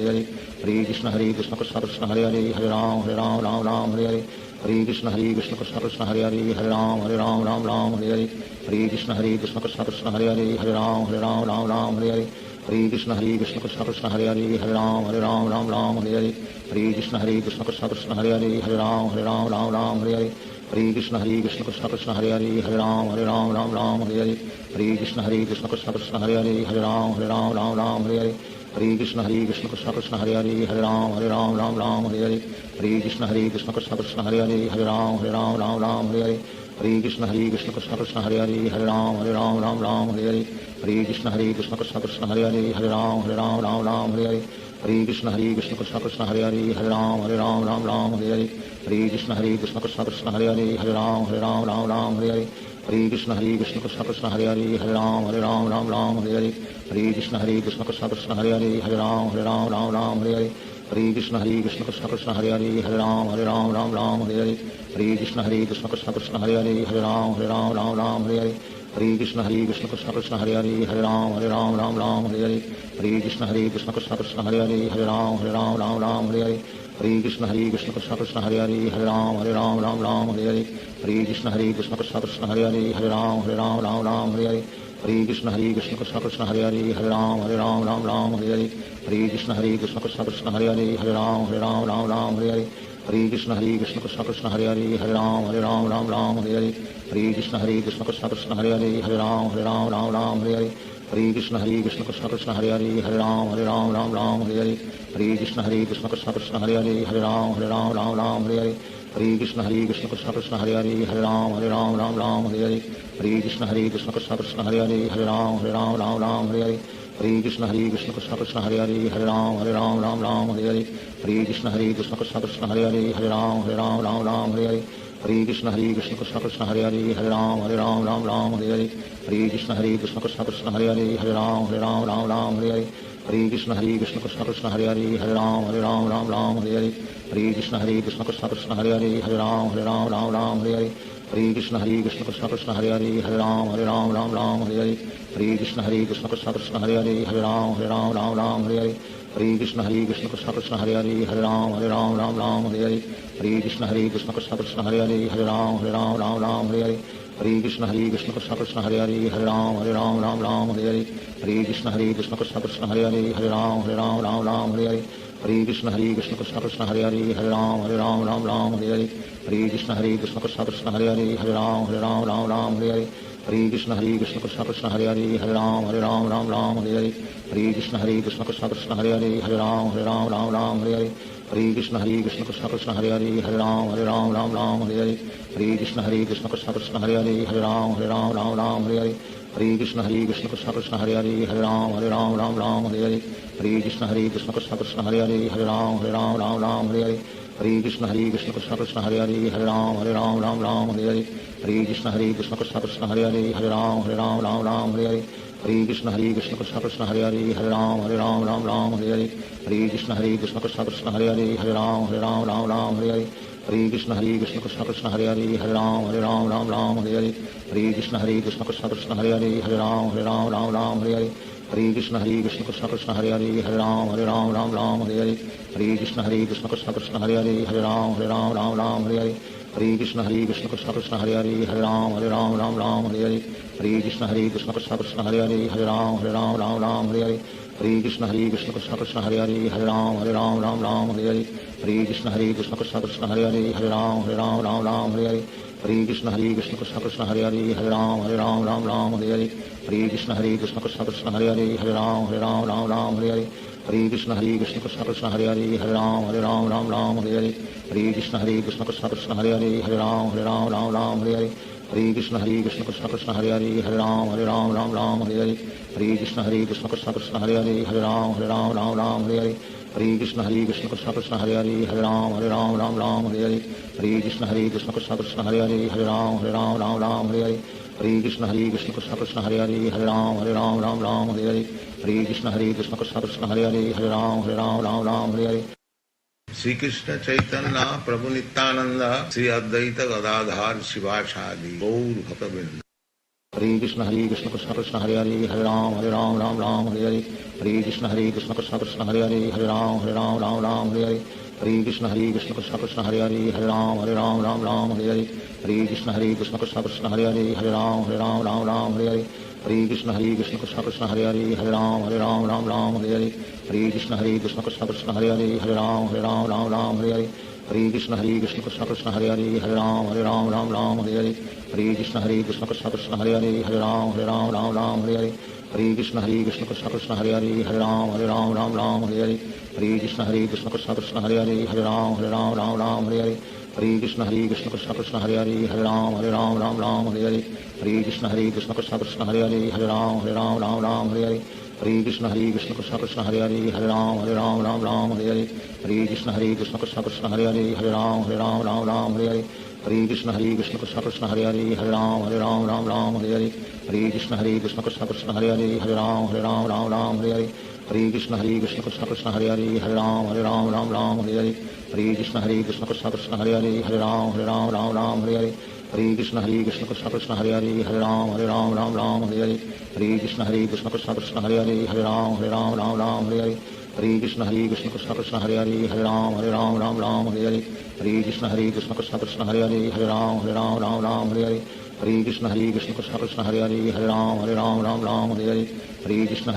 हरे हरे कृष्ण कृष्ण कृष्ण हरे हरे हरे राम हरे हरे हरे कृष्ण कृष्ण कृष्ण हरे हरे हरे राम हरे हरे हरे कृष्ण कृष्ण कृष्ण हरे हरे हरे राम हरे हरे हरे कृष्ण कृष्ण कृष्ण हरे हरे हरे राम हरे हरे हरे कृष्ण कृष्ण कृष्ण हरे हरे हरे राम हरे हरे हरे कृष्ण कृष्ण कृष्ण हरे हरे हरे राम हरे हरे हरे कृष्ण कृष्ण कृष्ण हरे हरे हरे राम हरे हरे हरे कृष्ण कृष्ण कृष्ण हरे हरे हरे राम हरे हरे हरे कृष्ण कृष्ण कृष्ण हरे हरे हरे राम हरे हरे हरे कृष्ण कृष्ण कृष्ण हरे हरे हरे राम राम राम हरे हरे हरे कृष्ण कृष्ण कृष्ण हरे हरे हरे राम राम हरे हरे हरे कृष्ण कृष्ण कृष्ण हरे हरे हरे राम राम हरे हरे हरे कृष्ण कृष्ण कृष्ण हरे हरे हरे राम राम हरे हरे हरे कृष्ण कृष्ण कृष्ण हरे हरे हरे राम राम हरे हरे हरे कृष्ण कृष्ण कृष्ण हरे हरे हरे राम राम हरे हरे हरे कृष्ण कृष्ण कृष्ण हरे हरे हरे राम राम हरे हरे हरे कृष्ण कृष्ण कृष्ण हरे हरे हरे राम राम हरे हरे हरे कृष्ण कृष्ण कृष्ण हरे हरे हरे राम राम हरे हरे हरे कृष्ण कृष्ण कृष्ण कृष्ण हरे हरे हरे राम राम हरे हरे हरे कृष्ण कृष्ण कृष्ण हरे हरे हरे राम राम हरे हरे हरे कृष्ण कृष्ण कृष्ण कृष्ण हरे हरे हरे राम राम हरे हरे हरे कृष्ण कृष्ण कृष्ण हरे हरे हरे राम हरे हरे हरे कृष्ण कृष्ण कृष्ण कृष्ण हरे हरे हरे राम हरे हरे हरे कृष्ण कृष्ण कृष्ण हरे हरे हरे राम हरे हरे हरे कृष्ण कृष्ण कृष्ण कृष्ण हरे हरे हरे राम हरे हरे हरे कृष्ण कृष्ण कृष्ण कृष्ण हरे हरे हरे राम हरे हरे हरे कृष्ण कृष्ण कृष्ण कृष्ण हरे हरे हरे राम हरे हरे हरे कृष्ण कृष्ण कृष्ण कृष्ण हरे हरे हरे राम हरे हरे हरे कृष्ण कृष्ण कृष्ण कृष्ण हरे हरे हरे राम हरे हरे हरे कृष्ण कृष्ण कृष्ण कृष्ण हरे हरे हरे राम हरे हरे हरे कृष्ण कृष्ण कृष्ण कृष्ण हरे हरे हरे राम हरे हरे हरे कृष्ण कृष्ण कृष्ण कृष्ण हरे हरे हरे राम हरे हरे हरे कृष्ण कृष्ण कृष्ण कृष्ण हरे हरे हरे राम हरे हरे हरे कृष्ण कृष्ण कृष्ण कृष्ण हरे हरे हरे राम हरे हरे हरे कृष्ण कृष्ण कृष्ण कृष्ण हरे हरे हरे राम हरे हरे हरे कृष्ण कृष्ण कृष्ण कृष्ण हरे हरे हरे राम हरे हरे हरे कृष्ण कृष्ण कृष्ण कृष्ण हरे हरे हरे राम हरे हरे हरे कृष्ण कृष्ण कृष्ण कृष्ण हरे हरे हरे राम हरे हरे हरे कृष्ण कृष्ण कृष्ण कृष्ण हरे हरे हरे राम हरे हरे हरे कृष्ण कृष्ण कृष्ण कृष्ण हरे हरे हरे राम हरे हरे हरे कृष्ण कृष्ण कृष्ण कृष्ण हरे हरे हरे राम हरे हरे हरे कृष्ण कृष्ण कृष्ण कृष्ण हरे हरे हरे राम हरे हरे हरे कृष्ण कृष्ण कृष्ण कृष्ण हरे हरे हरे राम हरे हरे हरे कृष्ण कृष्ण कृष्ण कृष्ण हरे हरे हरे राम हरे हरे हरे कृष्ण कृष्ण कृष्ण कृष्ण हरे हरे हरे राम हरे हरे हरे कृष्ण कृष्ण कृष्ण कृष्ण हरे हरे हरे राम हरे हरे हरे कृष्ण कृष्ण कृष्ण कृष्ण हरे हरे हरे राम हरे हरे हरे कृष्ण कृष्ण कृष्ण कृष्ण हरे हरे हरे राम हरे हरे हरे कृष्ण कृष्ण कृष्ण कृष्ण हरे हरे हरे राम हरे हरे हरे कृष्ण कृष्ण कृष्ण कृष्ण हरे हरे हरे राम हरे हरे हरे कृष्ण कृष्ण कृष्ण कृष्ण हरे हरे हरे राम हरे हरे हरे कृष्ण कृष्ण कृष्ण कृष्ण हरे हरे हरे राम हरे हरे हरे कृष्ण कृष्ण कृष्ण कृष्ण हरे हरे हरे राम हरे हरे हरे कृष्ण कृष्ण कृष्ण कृष्ण हरे हरे हरे राम हरे हरे हरे कृष्ण कृष्ण कृष्ण कृष्ण हरे हरे हरे राम हरे हरे हरे कृष्ण कृष्ण कृष्ण कृष्ण हरे हरे हरे राम हरे हरे हरे कृष्ण कृष्ण कृष्ण कृष्ण हरे हरे हरे राम हरे हरे हरे कृष्ण कृष्ण कृष्ण कृष्ण हरे हरे हरे राम हरे हरे हरे कृष्ण कृष्ण कृष्ण कृष्ण हरे हरे हरे राम हरे हरे हरे कृष्ण कृष्ण कृष्ण कृष्ण हरे हरे हरे राम हरे हरे हरे कृष्ण कृष्ण कृष्ण कृष्ण हरे हरे हरे राम हरे हरे हरे कृष्ण कृष्ण कृष्ण कृष्ण हरे हरे हरे राम हरे हरे हरे कृष्ण कृष्ण कृष्ण कृष्ण हरे हरे हरे राम हरे हरे हरे कृष्ण कृष्ण कृष्ण कृष्ण हरे हरे हरे राम हरे हरे हरे कृष्ण कृष्ण कृष्ण कृष्ण हरे हरे हरे राम हरे हरे हरे कृष्ण कृष्ण कृष्ण कृष्ण हरे हरे हरे राम हरे हरे हरे कृष्ण कृष्ण कृष्ण कृष्ण हरे हरे हरे राम हरे हरे हरे कृष्ण कृष्ण कृष्ण कृष्ण हरे हरे हरे राम हरे हरे हरे कृष्ण कृष्ण कृष्ण कृष्ण हरे हरे हरे राम हरे हरे हरे कृष्ण कृष्ण कृष्ण कृष्ण हरे हरे हरे राम हरे हरे हरे कृष्ण कृष्ण कृष्ण कृष्ण हरे हरे हरे राम हरे हरे श्री कृष्ण चैतन्य प्रभु नित्यानंद श्री अद्वैत गदाधार शिवासादि गौर भक्तवृंद। हरे कृष्ण कृष्ण कृष्ण हरे हरे हरे राम हरे हरे हरे कृष्ण कृष्ण कृष्ण कृष्ण हरे हरे हरे राम हरे हरे हरे कृष्ण कृष्ण कृष्ण हरे हरे हरे राम हरे हरे हरे कृष्ण कृष्ण कृष्ण कृष्ण हरे हरे हरे राम हरे हरे हरे कृष्ण कृष्ण कृष्ण कृष्ण हरे हरे हरे राम हरे हरे हरे कृष्ण कृष्ण कृष्ण कृष्ण हरे हरे हरे राम हरे हरे हरे कृष्ण कृष्ण कृष्ण कृष्ण हरे हरे हरे राम हरे हरे हरे कृष्ण कृष्ण कृष्ण कृष्ण हरे हरे हरे राम हरे हरे हरे कृष्ण कृष्ण कृष्ण कृष्ण हरे हरे हरे राम हरे हरे हरे कृष्ण कृष्ण कृष्ण कृष्ण हरे हरे हरे राम हरे हरे हरे कृष्ण कृष्ण कृष्ण हरे हरे हरे राम राम राम हरे हरे हरे कृष्ण कृष्ण कृष्ण हरे हरे हरे राम राम हरे हरे हरे कृष्ण कृष्ण कृष्ण हरे हरे हरे राम राम हरे हरे हरे कृष्ण कृष्ण कृष्ण हरे हरे हरे राम राम हरे हरे हरे कृष्ण कृष्ण कृष्ण हरे हरे हरे राम राम हरे हरे हरे कृष्ण कृष्ण कृष्ण हरे हरे हरे राम राम हरे हरे हरे कृष्ण कृष्ण कृष्ण हरे हरे हरे राम राम हरे हरे हरे कृष्ण कृष्ण कृष्ण हरे हरे हरे राम राम हरे हरे हरे कृष्ण कृष्ण कृष्ण हरे हरे हरे राम राम हरे हरे हरे कृष्ण कृष्ण कृष्ण हरे हरे हरे राम राम हरे हरे हरे कृष्ण कृष्ण कृष्ण हरे हरे हरे राम राम हरे हरे हरे कृष्ण कृष्ण कृष्ण हरे हरे हरे राम राम हरे हरे हरे कृष्ण कृष्ण कृष्ण हरे हरे हरे राम राम हरे हरे हरे कृष्ण कृष्ण कृष्ण हरे हरे हरे राम राम हरे हरे हरे कृष्ण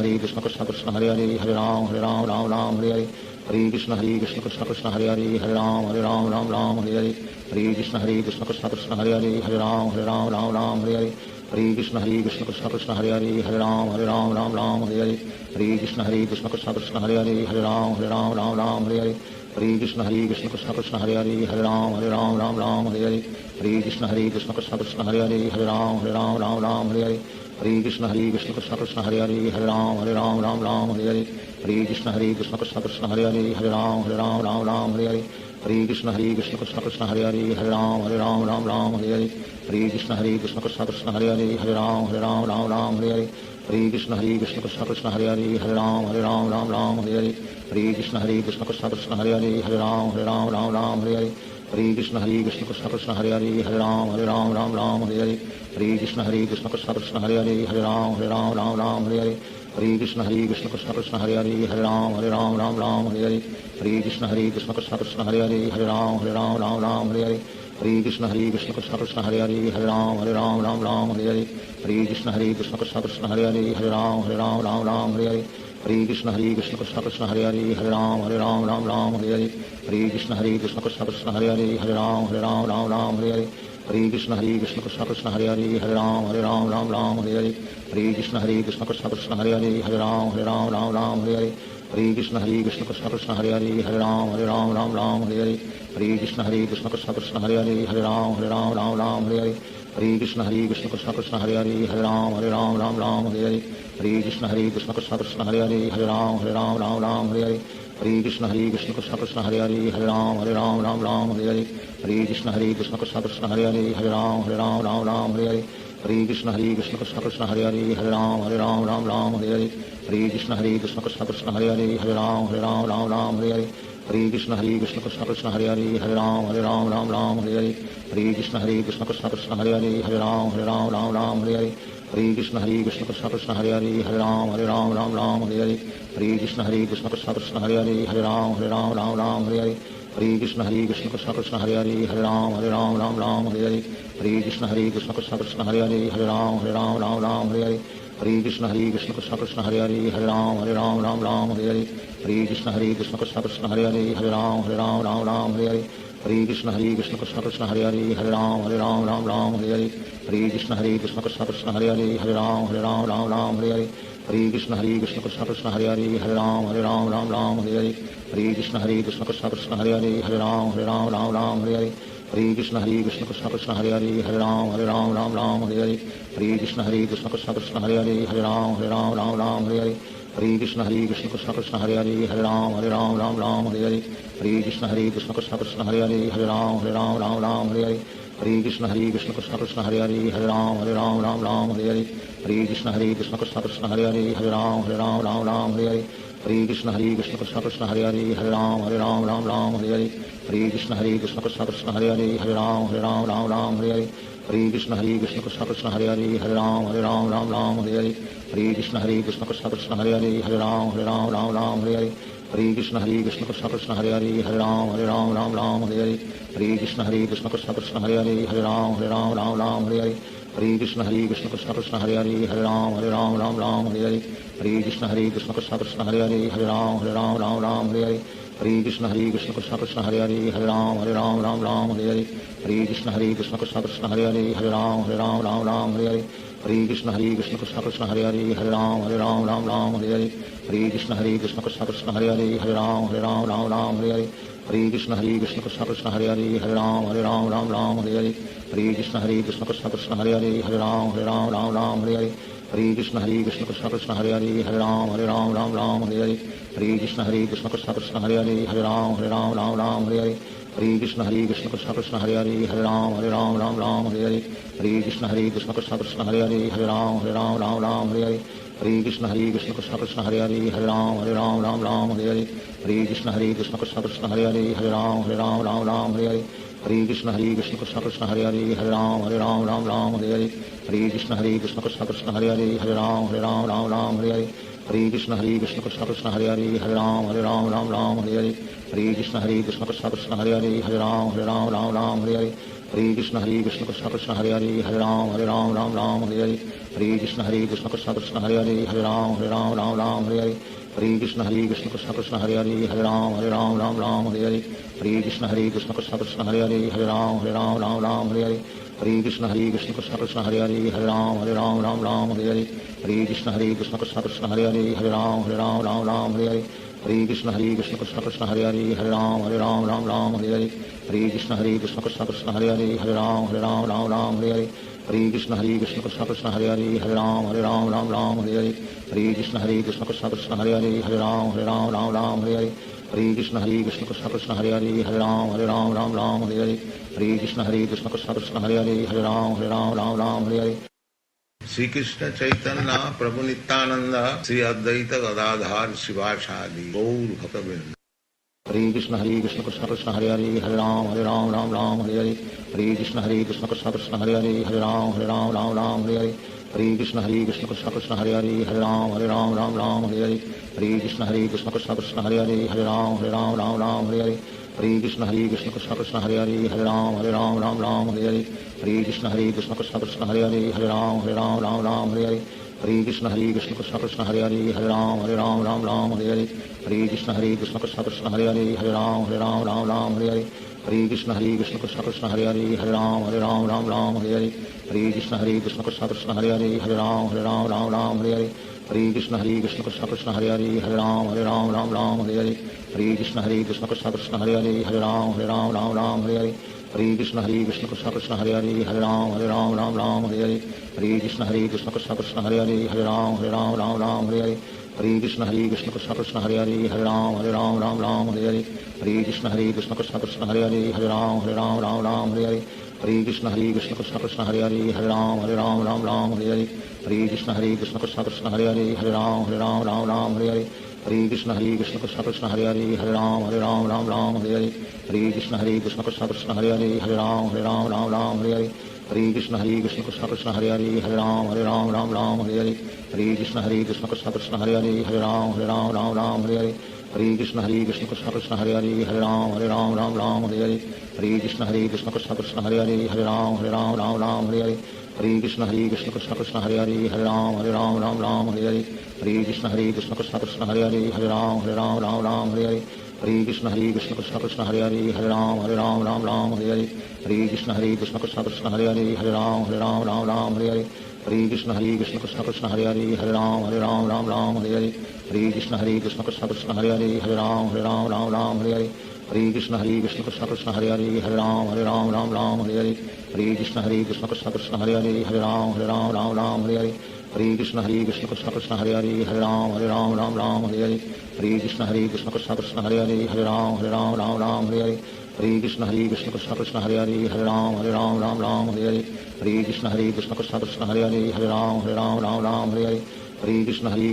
कृष्ण कृष्ण हरे हरे हरे राम राम हरे हरे हरे कृष्ण कृष्ण कृष्ण हरे हरे हरे राम राम हरे हरे हरे कृष्ण कृष्ण कृष्ण हरे हरे हरे राम राम हरे हरे हरे कृष्ण कृष्ण कृष्ण हरे हरे हरे राम राम हरे हरे हरे कृष्ण कृष्ण कृष्ण हरे हरे हरे राम राम हरे हरे हरे कृष्ण कृष्ण कृष्ण हरे हरे हरे राम राम हरे हरे हरे कृष्ण कृष्ण कृष्ण हरे हरे हरे राम राम हरे हरे हरे कृष्ण कृष्ण कृष्ण हरे हरे हरे राम राम हरे हरे हरे कृष्ण कृष्ण कृष्ण हरे हरे हरे राम राम हरे हरे हरे कृष्ण कृष्ण कृष्ण हरे हरे हरे राम राम हरे हरे हरे कृष्ण कृष्ण कृष्ण हरे हरे हरे राम राम हरे हरे हरे कृष्ण कृष्ण कृष्ण हरे हरे हरे राम राम हरे हरे हरे कृष्ण कृष्ण कृष्ण हरे हरे हरे राम राम हरे हरे हरे कृष्ण कृष्ण कृष्ण हरे हरे हरे राम राम हरे हरे हरे कृष्ण कृष्ण कृष्ण हरे हरे हरे राम राम हरे हरे हरे कृष्ण कृष्ण कृष्ण हरे हरे हरे राम राम हरे हरे हरे कृष्ण कृष्ण कृष्ण हरे हरे हरे राम राम हरे हरे हरे कृष्ण कृष्ण कृष्ण हरे हरे हरे राम राम हरे हरे हरे कृष्ण कृष्ण कृष्ण हरे हरे हरे राम राम हरे हरे हरे कृष्ण कृष्ण कृष्ण हरे हरे हरे राम राम हरे हरे हरे कृष्ण कृष्ण कृष्ण हरे हरे हरे राम राम हरे हरे हरे कृष्ण कृष्ण कृष्ण हरे हरे हरे राम राम हरे हरे हरे कृष्ण कृष्ण कृष्ण हरे हरे हरे राम राम हरे हरे हरे कृष्ण कृष्ण कृष्ण हरे हरे हरे राम राम हरे हरे हरे कृष्ण कृष्ण कृष्ण हरे हरे हरे राम राम हरे हरे हरे कृष्ण कृष्ण कृष्ण हरे हरे हरे राम राम हरे हरे हरे कृष्ण कृष्ण कृष्ण हरे हरे हरे राम राम हरे हरे हरे कृष्ण कृष्ण कृष्ण हरे हरे हरे राम राम हरे हरे हरे कृष्ण कृष्ण कृष्ण हरे हरे हरे राम राम हरे हरे हरे कृष्ण कृष्ण कृष्ण हरे हरे हरे राम राम हरे हरे हरे कृष्ण कृष्ण कृष्ण हरे हरे हरे राम राम हरे हरे हरे कृष्ण कृष्ण कृष्ण हरे हरे हरे राम राम हरे हरे हरे कृष्ण कृष्ण कृष्ण हरे हरे हरे राम राम हरे हरे हरे कृष्ण कृष्ण कृष्ण हरे हरे हरे राम राम हरे हरे हरे कृष्ण कृष्ण कृष्ण हरे हरे हरे राम राम हरे हरे हरे कृष्ण कृष्ण कृष्ण हरे हरे हरे राम राम हरे हरे हरे कृष्ण कृष्ण कृष्ण हरे हरे हरे राम राम हरे हरे हरे कृष्ण कृष्ण कृष्ण हरे हरे हरे राम राम हरे हरे हरे कृष्ण कृष्ण कृष्ण हरे हरे हरे राम राम हरे हरे हरे कृष्ण कृष्ण कृष्ण हरे हरे हरे राम राम हरे हरे हरे कृष्ण कृष्ण कृष्ण हरे हरे हरे राम राम हरे हरे हरे कृष्ण कृष्ण कृष्ण हरे हरे हरे राम राम हरे हरे हरे कृष्ण कृष्ण कृष्ण हरे हरे हरे राम राम हरे हरे हरे कृष्ण कृष्ण कृष्ण हरे हरे हरे राम राम हरे हरे हरे कृष्ण कृष्ण कृष्ण हरे हरे हरे राम राम हरे हरे हरे कृष्ण कृष्ण कृष्ण हरे हरे हरे राम राम हरे हरे हरे कृष्ण कृष्ण कृष्ण हरे हरे हरे राम राम हरे हरे हरे कृष्ण कृष्ण कृष्ण हरे हरे हरे राम राम हरे हरे हरे कृष्ण कृष्ण कृष्ण हरे हरे हरे राम राम हरे हरे हरे कृष्ण कृष्ण कृष्ण हरे हरे हरे राम राम हरे हरे हरे कृष्ण कृष्ण कृष्ण हरे हरे हरे राम राम हरे हरे हरे कृष्ण कृष्ण कृष्ण हरे हरे हरे राम राम हरे हरे हरे कृष्ण कृष्ण कृष्ण हरे हरे हरे राम राम हरे हरे हरे कृष्ण कृष्ण कृष्ण हरे हरे हरे राम राम हरे हरे हरे कृष्ण कृष्ण कृष्ण हरे हरे हरे राम राम हरे हरे हरे कृष्ण कृष्ण कृष्ण हरे हरे हरे राम राम हरे हरे हरे कृष्ण कृष्ण कृष्ण हरे हरे हरे राम राम हरे हरे हरे कृष्ण कृष्ण कृष्ण हरे हरे हरे राम राम हरे हरे हरे कृष्ण कृष्ण कृष्ण हरे हरे हरे राम राम हरे हरे हरे कृष्ण कृष्ण कृष्ण हरे हरे हरे राम राम हरे हरे हरे कृष्ण कृष्ण कृष्ण हरे हरे राम राम राम हरे हरे हरे कृष्ण कृष्ण कृष्ण हरे हरे राम राम हरे हरे हरे कृष्ण कृष्ण कृष्ण हरे हरे राम राम हरे हरे हरे कृष्ण कृष्ण कृष्ण हरे हरे राम राम हरे हरे हरे कृष्ण कृष्ण कृष्ण हरे हरे राम राम हरे हरे हरे कृष्ण कृष्ण कृष्ण हरे हरे राम राम हरे हरे हरे कृष्ण कृष्ण कृष्ण हरे हरे राम राम हरे हरे हरे कृष्ण कृष्ण कृष्ण हरे हरे राम राम हरे हरे हरे कृष्ण कृष्ण कृष्ण हरे हरे राम राम हरे हरे हरे कृष्ण कृष्ण कृष्ण हरे हरे राम राम हरे हरे हरे कृष्ण कृष्ण कृष्ण हरे हरे राम राम हरे हरे हरे कृष्ण कृष्ण कृष्ण हरे हरे राम राम हरे हरे हरे कृष्ण कृष्ण कृष्ण हरे हरे राम राम हरे हरे हरे कृष्ण कृष्ण कृष्ण हरे हरे राम राम हरे हरे हरे कृष्ण कृष्ण कृष्ण हरे हरे राम राम हरे हरे हरे कृष्ण कृष्ण कृष्ण हरे हरे राम राम हरे हरे हरे कृष्ण कृष्ण कृष्ण हरे हरे राम राम हरे हरे हरे कृष्ण कृष्ण कृष्ण हरे हरे राम राम हरे हरे हरे कृष्ण कृष्ण कृष्ण हरे हरे राम राम हरे हरे हरे कृष्ण कृष्ण कृष्ण हरे हरे राम राम हरे हरे हरे कृष्ण कृष्ण कृष्ण हरे हरे राम राम हरे हरे हरे कृष्ण कृष्ण कृष्ण हरे हरे राम राम हरे हरे हरे कृष्ण कृष्ण कृष्ण हरे हरे राम राम हरे हरे हरे कृष्ण कृष्ण कृष्ण हरे हरे राम राम हरे हरे श्री कृष्ण चैतन्य प्रभु नित्यानंद श्री अद्वैत गदाधार शिवासादि गौर भक्तवृंद। हरे कृष्ण कृष्ण कृष्ण हरे हरे राम राम हरे हरे हरे कृष्ण कृष्ण कृष्ण हरे हरे राम राम हरे हरे हरे कृष्ण कृष्ण कृष्ण हरे हरे राम राम हरे हरे हरे कृष्ण कृष्ण कृष्ण हरे हरे राम राम हरे हरे हरे कृष्ण कृष्ण कृष्ण हरे हरे राम राम हरे हरे हरे कृष्ण कृष्ण कृष्ण हरे हरे राम राम हरे हरे हरे कृष्ण कृष्ण कृष्ण हरे हरे राम राम हरे हरे हरे कृष्ण कृष्ण कृष्ण हरे हरे राम राम हरे हरे हरे कृष्ण कृष्ण कृष्ण हरे हरे राम राम हरे हरे हरे कृष्ण कृष्ण कृष्ण हरे हरे राम राम हरे हरे हरे कृष्ण कृष्ण कृष्ण हरे हरे राम राम हरे हरे हरे कृष्ण कृष्ण कृष्ण हरे हरे राम राम हरे हरे हरे कृष्ण कृष्ण कृष्ण हरे हरे राम राम हरे हरे हरे कृष्ण कृष्ण कृष्ण हरे हरे राम राम हरे हरे हरे कृष्ण कृष्ण कृष्ण हरे हरे राम राम हरे हरे हरे कृष्ण कृष्ण कृष्ण हरे हरे राम राम हरे हरे हरे कृष्ण कृष्ण कृष्ण हरे हरे राम राम हरे हरे हरे कृष्ण कृष्ण कृष्ण हरे हरे राम राम हरे हरे हरे कृष्ण कृष्ण कृष्ण हरे हरे राम राम हरे हरे हरे कृष्ण कृष्ण कृष्ण हरे हरे राम राम हरे हरे हरे कृष्ण कृष्ण कृष्ण हरे हरे राम राम हरे हरे हरे कृष्ण कृष्ण कृष्ण हरे हरे राम राम हरे हरे हरे कृष्ण कृष्ण कृष्ण हरे हरे राम राम हरे हरे हरे कृष्ण कृष्ण कृष्ण हरे हरे राम राम हरे हरे हरे कृष्ण कृष्ण कृष्ण हरे हरे राम राम हरे हरे हरे कृष्ण कृष्ण कृष्ण हरे हरे राम राम हरे हरे हरे कृष्ण कृष्ण कृष्ण हरे हरे राम राम हरे हरे हरे कृष्ण कृष्ण कृष्ण हरे हरे राम राम हरे हरे हरे कृष्ण कृष्ण कृष्ण हरे हरे राम राम हरे हरे हरे कृष्ण कृष्ण कृष्ण हरे हरे राम राम हरे हरे हरे कृष्ण कृष्ण कृष्ण हरे हरे राम राम हरे हरे हरे कृष्ण कृष्ण कृष्ण हरे हरे राम राम हरे हरे हरे कृष्ण कृष्ण कृष्ण हरे हरे राम राम हरे हरे हरे कृष्ण कृष्ण कृष्ण हरे हरे राम राम हरे हरे हरे कृष्ण कृष्ण कृष्ण हरे हरे राम राम हरे हरे हरे कृष्ण कृष्ण कृष्ण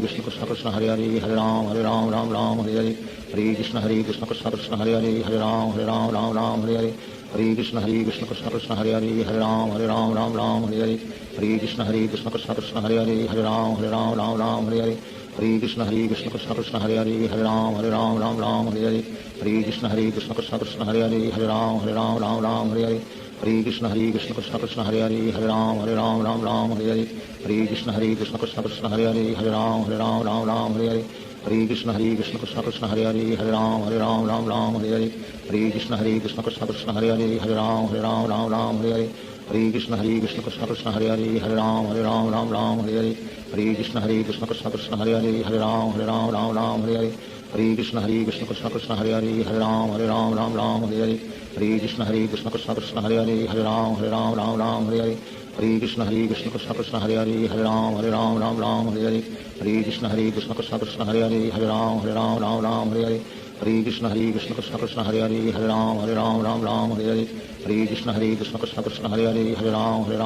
हरे हरे राम राम हरे हरे हरे कृष्ण कृष्ण कृष्ण हरे हरे राम राम हरे हरे हरे कृष्ण कृष्ण कृष्ण हरे हरे राम राम हरे हरे हरे कृष्ण कृष्ण कृष्ण हरे हरे राम राम हरे हरे हरे कृष्ण कृष्ण कृष्ण हरे हरे राम राम हरे हरे हरे कृष्ण कृष्ण कृष्ण हरे हरे राम राम हरे हरे हरे कृष्ण कृष्ण कृष्ण हरे हरे राम राम हरे हरे हरे कृष्ण कृष्ण कृष्ण हरे हरे राम राम हरे हरे हरे कृष्ण कृष्ण कृष्ण हरे हरे राम राम हरे हरे हरे कृष्ण कृष्ण कृष्ण हरे हरे राम राम हरे हरे हरे कृष्ण कृष्ण कृष्ण हरे हरे राम राम हरे हरे हरे कृष्ण कृष्ण कृष्ण हरे हरे हरे राम राम राम हरे हरे हरे कृष्ण कृष्ण कृष्ण हरे हरे हरे राम राम हरे हरे हरे कृष्ण कृष्ण कृष्ण हरे हरे हरे राम राम हरे हरे हरे कृष्ण कृष्ण कृष्ण हरे हरे हरे राम राम हरे हरे हरे कृष्ण कृष्ण कृष्ण हरे हरे हरे राम राम हरे हरे हरे कृष्ण कृष्ण कृष्ण हरे हरे हरे राम राम हरे हरे हरे कृष्ण कृष्ण कृष्ण हरे हरे हरे राम राम हरे हरे हरे कृष्ण कृष्ण कृष्ण हरे हरे हरे राम राम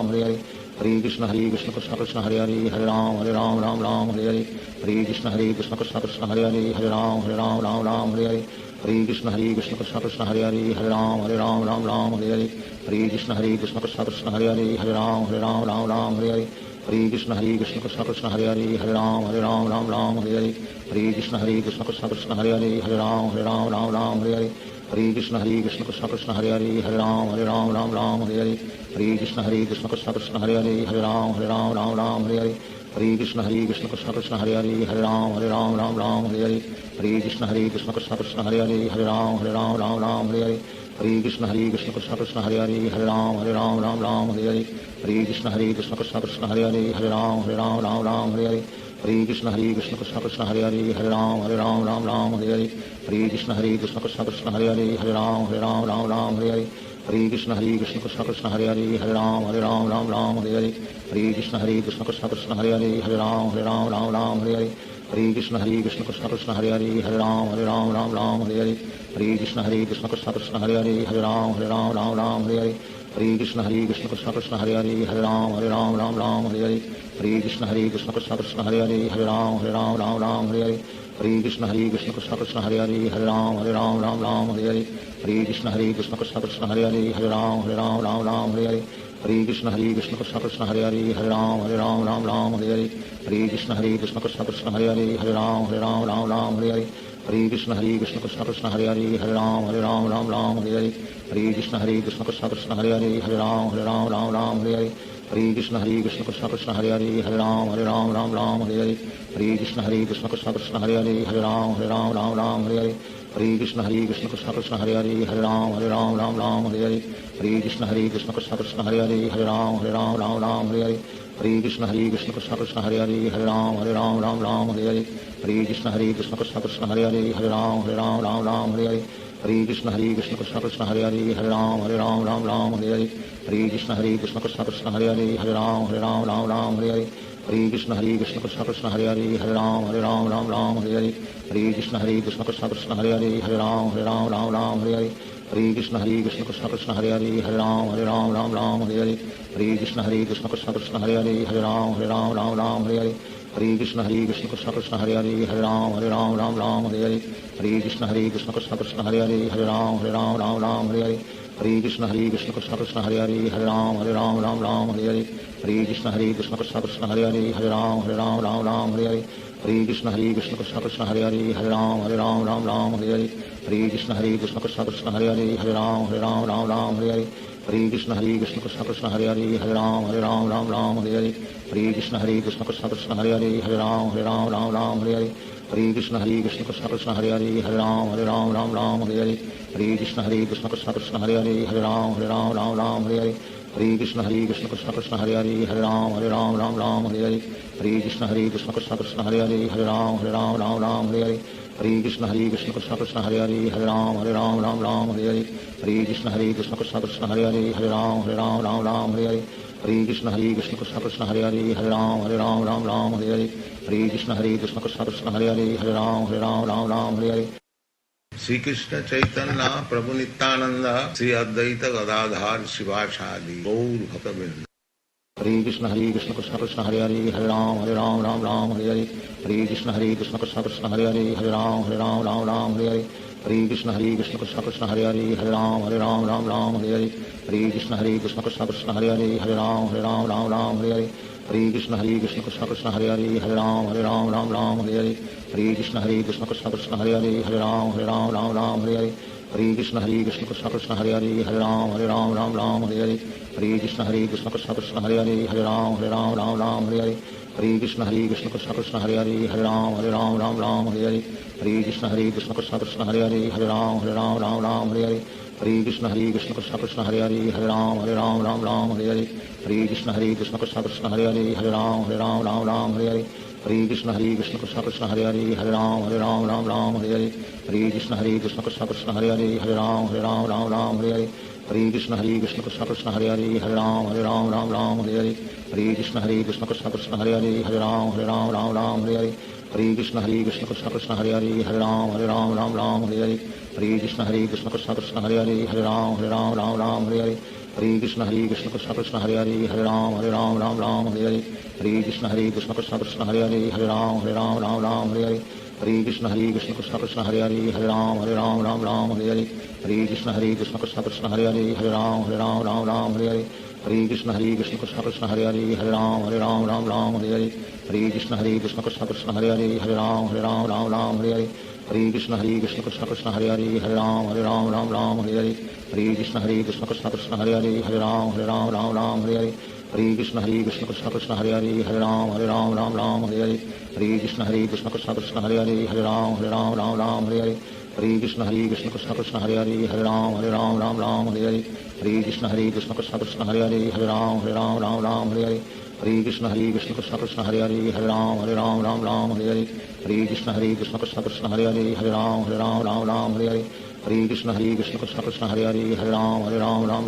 हरे हरे हरे कृष्ण कृष्ण कृष्ण हरे हरे हरे राम राम हरे हरे हरे कृष्ण कृष्ण कृष्ण कृष्ण हरे हरे हरे राम राम हरे हरे हरे कृष्ण कृष्ण कृष्ण हरे हरे हरे राम राम हरे हरे हरे कृष्ण कृष्ण कृष्ण कृष्ण हरे हरे हरे राम राम हरे हरे हरे कृष्ण कृष्ण कृष्ण हरे हरे हरे राम हरे हरे हरे कृष्ण कृष्ण कृष्ण कृष्ण हरे हरे हरे राम हरे हरे हरे कृष्ण कृष्ण कृष्ण हरे हरे हरे राम हरे हरे हरे कृष्ण कृष्ण कृष्ण कृष्ण हरे हरे हरे राम हरे हरे हरे कृष्ण कृष्ण कृष्ण कृष्ण हरे हरे हरे राम हरे हरे हरे कृष्ण कृष्ण कृष्ण कृष्ण हरे हरे हरे राम हरे हरे हरे कृष्ण कृष्ण कृष्ण कृष्ण हरे हरे हरे राम हरे हरे हरे कृष्ण कृष्ण कृष्ण कृष्ण हरे हरे हरे राम हरे हरे हरे कृष्ण कृष्ण कृष्ण कृष्ण हरे हरे हरे राम हरे हरे हरे कृष्ण कृष्ण कृष्ण कृष्ण हरे हरे हरे राम हरे हरे हरे कृष्ण कृष्ण कृष्ण कृष्ण हरे हरे हरे राम हरे हरे हरे कृष्ण कृष्ण कृष्ण कृष्ण हरे हरे हरे राम हरे हरे हरे कृष्ण कृष्ण कृष्ण कृष्ण हरे हरे हरे राम हरे हरे हरे कृष्ण कृष्ण कृष्ण कृष्ण हरे हरे हरे राम हरे हरे हरे कृष्ण कृष्ण कृष्ण कृष्ण हरे हरे हरे राम हरे हरे हरे कृष्ण कृष्ण कृष्ण कृष्ण हरे हरे हरे राम हरे हरे हरे कृष्ण कृष्ण कृष्ण कृष्ण हरे हरे हरे राम हरे हरे हरे कृष्ण कृष्ण कृष्ण कृष्ण हरे हरे हरे राम हरे हरे हरे कृष्ण कृष्ण कृष्ण कृष्ण हरे हरे हरे राम हरे हरे हरे कृष्ण कृष्ण कृष्ण कृष्ण हरे हरे हरे राम हरे हरे हरे कृष्ण कृष्ण कृष्ण कृष्ण हरे हरे हरे राम हरे हरे हरे कृष्ण कृष्ण कृष्ण कृष्ण हरे हरे हरे राम हरे हरे हरे कृष्ण कृष्ण कृष्ण कृष्ण हरे हरे हरे राम हरे हरे हरे कृष्ण कृष्ण कृष्ण कृष्ण हरे हरे हरे राम हरे हरे हरे कृष्ण कृष्ण कृष्ण कृष्ण हरे हरे हरे राम हरे हरे हरे कृष्ण कृष्ण कृष्ण कृष्ण हरे हरे हरे राम हरे हरे हरे कृष्ण कृष्ण कृष्ण कृष्ण हरे हरे हरे राम हरे हरे हरे कृष्ण कृष्ण कृष्ण कृष्ण हरे हरे हरे राम हरे हरे हरे कृष्ण कृष्ण कृष्ण कृष्ण हरे हरे हरे राम हरे हरे हरे कृष्ण कृष्ण कृष्ण कृष्ण हरे हरे हरे राम हरे हरे हरे कृष्ण कृष्ण कृष्ण कृष्ण हरे हरे हरे राम हरे हरे हरे कृष्ण कृष्ण कृष्ण कृष्ण हरे हरे हरे राम हरे हरे हरे कृष्ण कृष्ण कृष्ण कृष्ण हरे हरे हरे राम हरे हरे हरे कृष्ण कृष्ण कृष्ण कृष्ण हरे हरे हरे राम हरे हरे हरे कृष्ण कृष्ण कृष्ण कृष्ण हरे हरे हरे राम हरे हरे हरे कृष्ण कृष्ण कृष्ण कृष्ण हरे हरे हरे राम हरे हरे हरे कृष्ण कृष्ण कृष्ण कृष्ण हरे हरे हरे राम हरे हरे हरे कृष्ण कृष्ण कृष्ण कृष्ण हरे हरे हरे राम हरे हरे हरे कृष्ण कृष्ण कृष्ण कृष्ण हरे हरे हरे राम हरे हरे हरे कृष्ण कृष्ण कृष्ण कृष्ण हरे हरे हरे राम हरे हरे हरे कृष्ण कृष्ण कृष्ण कृष्ण हरे हरे हरे राम हरे हरे हरे कृष्ण कृष्ण कृष्ण कृष्ण हरे हरे हरे राम हरे हरे हरे कृष्ण कृष्ण कृष्ण कृष्ण हरे हरे हरे राम हरे हरे हरे कृष्ण कृष्ण कृष्ण कृष्ण हरे हरे हरे राम हरे हरे हरे कृष्ण कृष्ण कृष्ण कृष्ण हरे हरे हरे राम हरे हरे हरे कृष्ण कृष्ण कृष्ण कृष्ण हरे हरे हरे राम हरे हरे हरे कृष्ण कृष्ण कृष्ण कृष्ण हरे हरे हरे राम हरे हरे हरे कृष्ण कृष्ण कृष्ण कृष्ण हरे हरे हरे राम हरे हरे हरे कृष्ण कृष्ण कृष्ण कृष्ण हरे हरे हरे राम हरे हरे हरे कृष्ण कृष्ण कृष्ण कृष्ण हरे हरे हरे राम हरे हरे श्री कृष्ण चैतन्य प्रभु नित्यानंद श्री अद्वैत गदाधार शिवासादि गौर भक्तवृंद। हरे कृष्ण कृष्ण कृष्ण हरे हरे हरे राम हरे हरे हरे कृष्ण कृष्ण कृष्ण कृष्ण हरे हरे हरे राम हरे हरे हरे कृष्ण कृष्ण कृष्ण हरे हरे हरे राम हरे हरे हरे कृष्ण कृष्ण कृष्ण कृष्ण हरे हरे हरे राम हरे हरे हरे कृष्ण कृष्ण कृष्ण कृष्ण हरे हरे हरे राम हरे हरे हरे कृष्ण कृष्ण कृष्ण कृष्ण हरे हरे हरे राम हरे हरे हरे कृष्ण कृष्ण कृष्ण कृष्ण हरे हरे हरे राम हरे हरे हरे कृष्ण कृष्ण कृष्ण कृष्ण हरे हरे हरे राम हरे हरे हरे कृष्ण कृष्ण कृष्ण कृष्ण हरे हरे हरे राम हरे हरे हरे कृष्ण कृष्ण कृष्ण कृष्ण हरे हरे हरे राम हरे हरे हरे कृष्ण कृष्ण कृष्ण हरे हरे हरे राम राम राम हरे हरे हरे कृष्ण कृष्ण कृष्ण हरे हरे हरे राम राम हरे हरे हरे कृष्ण कृष्ण कृष्ण हरे हरे हरे राम राम हरे हरे हरे कृष्ण कृष्ण कृष्ण हरे हरे हरे राम राम हरे हरे हरे कृष्ण कृष्ण कृष्ण हरे हरे हरे राम राम हरे हरे हरे कृष्ण कृष्ण कृष्ण हरे हरे हरे राम राम हरे हरे हरे कृष्ण कृष्ण कृष्ण हरे हरे हरे राम राम हरे हरे हरे कृष्ण कृष्ण कृष्ण हरे हरे हरे राम राम हरे हरे हरे कृष्ण कृष्ण कृष्ण हरे हरे हरे राम राम हरे हरे हरे कृष्ण कृष्ण कृष्ण हरे हरे हरे राम राम हरे हरे हरे कृष्ण कृष्ण कृष्ण हरे हरे हरे राम राम हरे हरे हरे कृष्ण कृष्ण कृष्ण हरे हरे हरे राम राम हरे हरे हरे कृष्ण कृष्ण कृष्ण हरे हरे हरे राम राम हरे हरे हरे कृष्ण कृष्ण कृष्ण हरे हरे हरे राम राम हरे हरे हरे कृष्ण कृष्ण कृष्ण हरे हरे हरे राम राम हरे हरे हरे कृष्ण कृष्ण कृष्ण हरे हरे हरे राम राम हरे हरे हरे कृष्ण कृष्ण कृष्ण हरे हरे हरे राम राम हरे हरे हरे कृष्ण कृष्ण कृष्ण हरे हरे हरे राम राम हरे हरे हरे कृष्ण कृष्ण कृष्ण हरे हरे हरे राम राम हरे हरे हरे कृष्ण कृष्ण कृष्ण हरे हरे हरे राम राम हरे हरे हरे कृष्ण कृष्ण कृष्ण हरे हरे हरे राम राम हरे हरे हरे कृष्ण कृष्ण कृष्ण हरे हरे हरे राम राम हरे हरे हरे कृष्ण कृष्ण कृष्ण हरे हरे हरे राम राम हरे हरे हरे कृष्ण कृष्ण कृष्ण हरे हरे हरे राम राम हरे हरे हरे कृष्ण कृष्ण कृष्ण हरे हरे हरे राम राम हरे हरे हरे कृष्ण कृष्ण कृष्ण हरे हरे हरे राम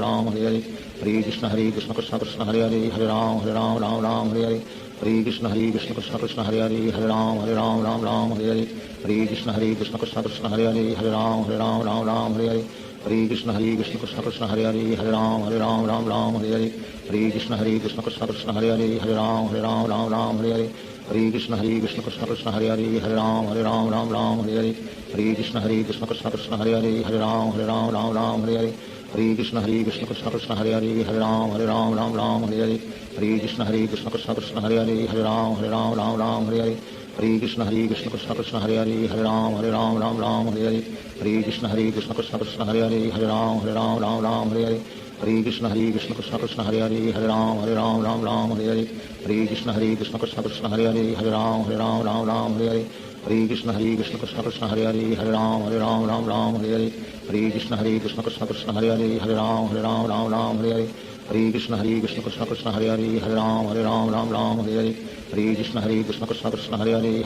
राम हरे हरे हरे कृष्ण कृष्ण कृष्ण हरे हरे हरे राम राम हरे हरे हरे कृष्ण कृष्ण कृष्ण हरे हरे हरे राम राम हरे हरे हरे कृष्ण कृष्ण कृष्ण हरे हरे हरे राम राम हरे हरे हरे कृष्ण कृष्ण कृष्ण हरे हरे हरे राम राम हरे हरे हरे कृष्ण कृष्ण कृष्ण हरे हरे हरे राम राम हरे हरे हरे कृष्ण कृष्ण कृष्ण हरे हरे हरे राम राम हरे हरे हरे कृष्ण कृष्ण कृष्ण हरे हरे हरे राम राम हरे हरे हरे कृष्ण कृष्ण कृष्ण हरे हरे हरे राम राम हरे हरे हरे कृष्ण कृष्ण कृष्ण हरे हरे हरे राम राम हरे हरे हरे कृष्ण कृष्ण कृष्ण हरे हरे हरे राम राम हरे हरे हरे कृष्ण कृष्ण कृष्ण हरे हरे हरे राम राम हरे हरे हरे कृष्ण कृष्ण कृष्ण हरे हरे हरे राम राम हरे हरे हरे कृष्ण कृष्ण कृष्ण हरे हरे हरे राम राम हरे हरे हरे कृष्ण कृष्ण कृष्ण हरे हरे हरे राम राम हरे हरे हरे कृष्ण कृष्ण कृष्ण हरे हरे हरे राम राम हरे हरे हरे कृष्ण कृष्ण कृष्ण हरे हरे हरे राम राम हरे हरे हरे कृष्ण कृष्ण कृष्ण हरे हरे हरे राम राम हरे हरे हरे कृष्ण कृष्ण कृष्ण हरे हरे हरे राम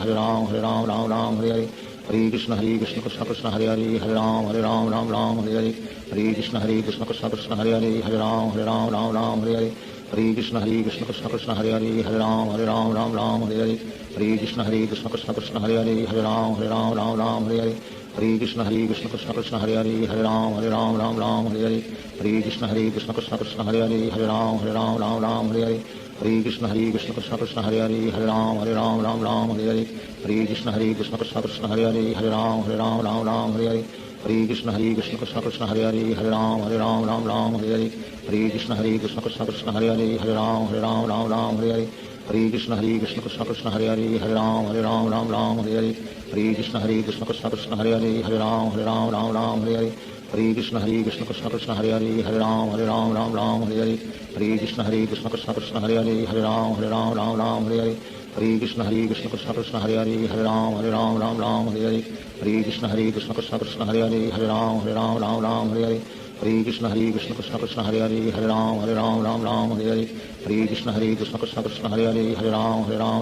राम हरे हरे हरे कृष्ण कृष्ण कृष्ण हरे हरे हरे राम राम हरे हरे हरे कृष्ण कृष्ण कृष्ण हरे हरे हरे राम राम हरे हरे हरे कृष्ण कृष्ण कृष्ण हरे हरे हरे राम राम हरे हरे हरे कृष्ण कृष्ण कृष्ण हरे हरे हरे राम राम हरे हरे हरे कृष्ण कृष्ण कृष्ण हरे हरे हरे राम राम हरे हरे हरे कृष्ण कृष्ण कृष्ण हरे हरे हरे राम राम हरे हरे हरे कृष्ण कृष्ण कृष्ण हरे हरे हरे राम राम हरे हरे हरे कृष्ण कृष्ण कृष्ण हरे हरे हरे राम राम हरे हरे हरे कृष्ण कृष्ण कृष्ण हरे हरे हरे राम राम हरे हरे हरे कृष्ण कृष्ण कृष्ण हरे हरे हरे राम राम हरे हरे हरे कृष्ण कृष्ण कृष्ण हरे हरे हरे राम राम हरे हरे हरे कृष्ण कृष्ण कृष्ण हरे हरे हरे राम राम हरे हरे हरे कृष्ण कृष्ण कृष्ण हरे हरे हरे राम राम हरे हरे हरे कृष्ण कृष्ण कृष्ण हरे हरे हरे राम राम हरे हरे हरे कृष्ण कृष्ण कृष्ण हरे हरे हरे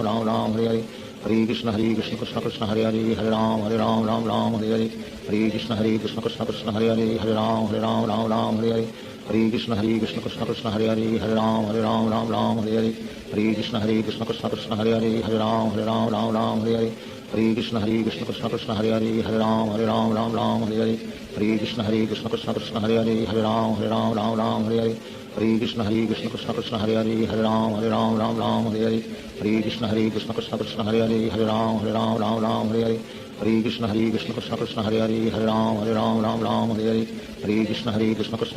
राम राम हरे हरे हरे कृष्ण कृष्ण कृष्ण हरे हरे हरे राम राम हरे हरे हरे कृष्ण कृष्ण कृष्ण हरे हरे हरे राम राम हरे हरे हरे कृष्ण कृष्ण कृष्ण हरे हरे हरे राम राम हरे हरे हरे कृष्ण कृष्ण कृष्ण हरे हरे हरे राम राम हरे हरे हरे कृष्ण कृष्ण कृष्ण हरे हरे हरे राम राम हरे हरे हरे कृष्ण कृष्ण कृष्ण हरे हरे हरे राम राम हरे हरे हरे कृष्ण कृष्ण कृष्ण हरे हरे हरे राम राम हरे हरे हरे कृष्ण कृष्ण कृष्ण हरे हरे हरे राम राम हरे हरे हरे कृष्ण कृष्ण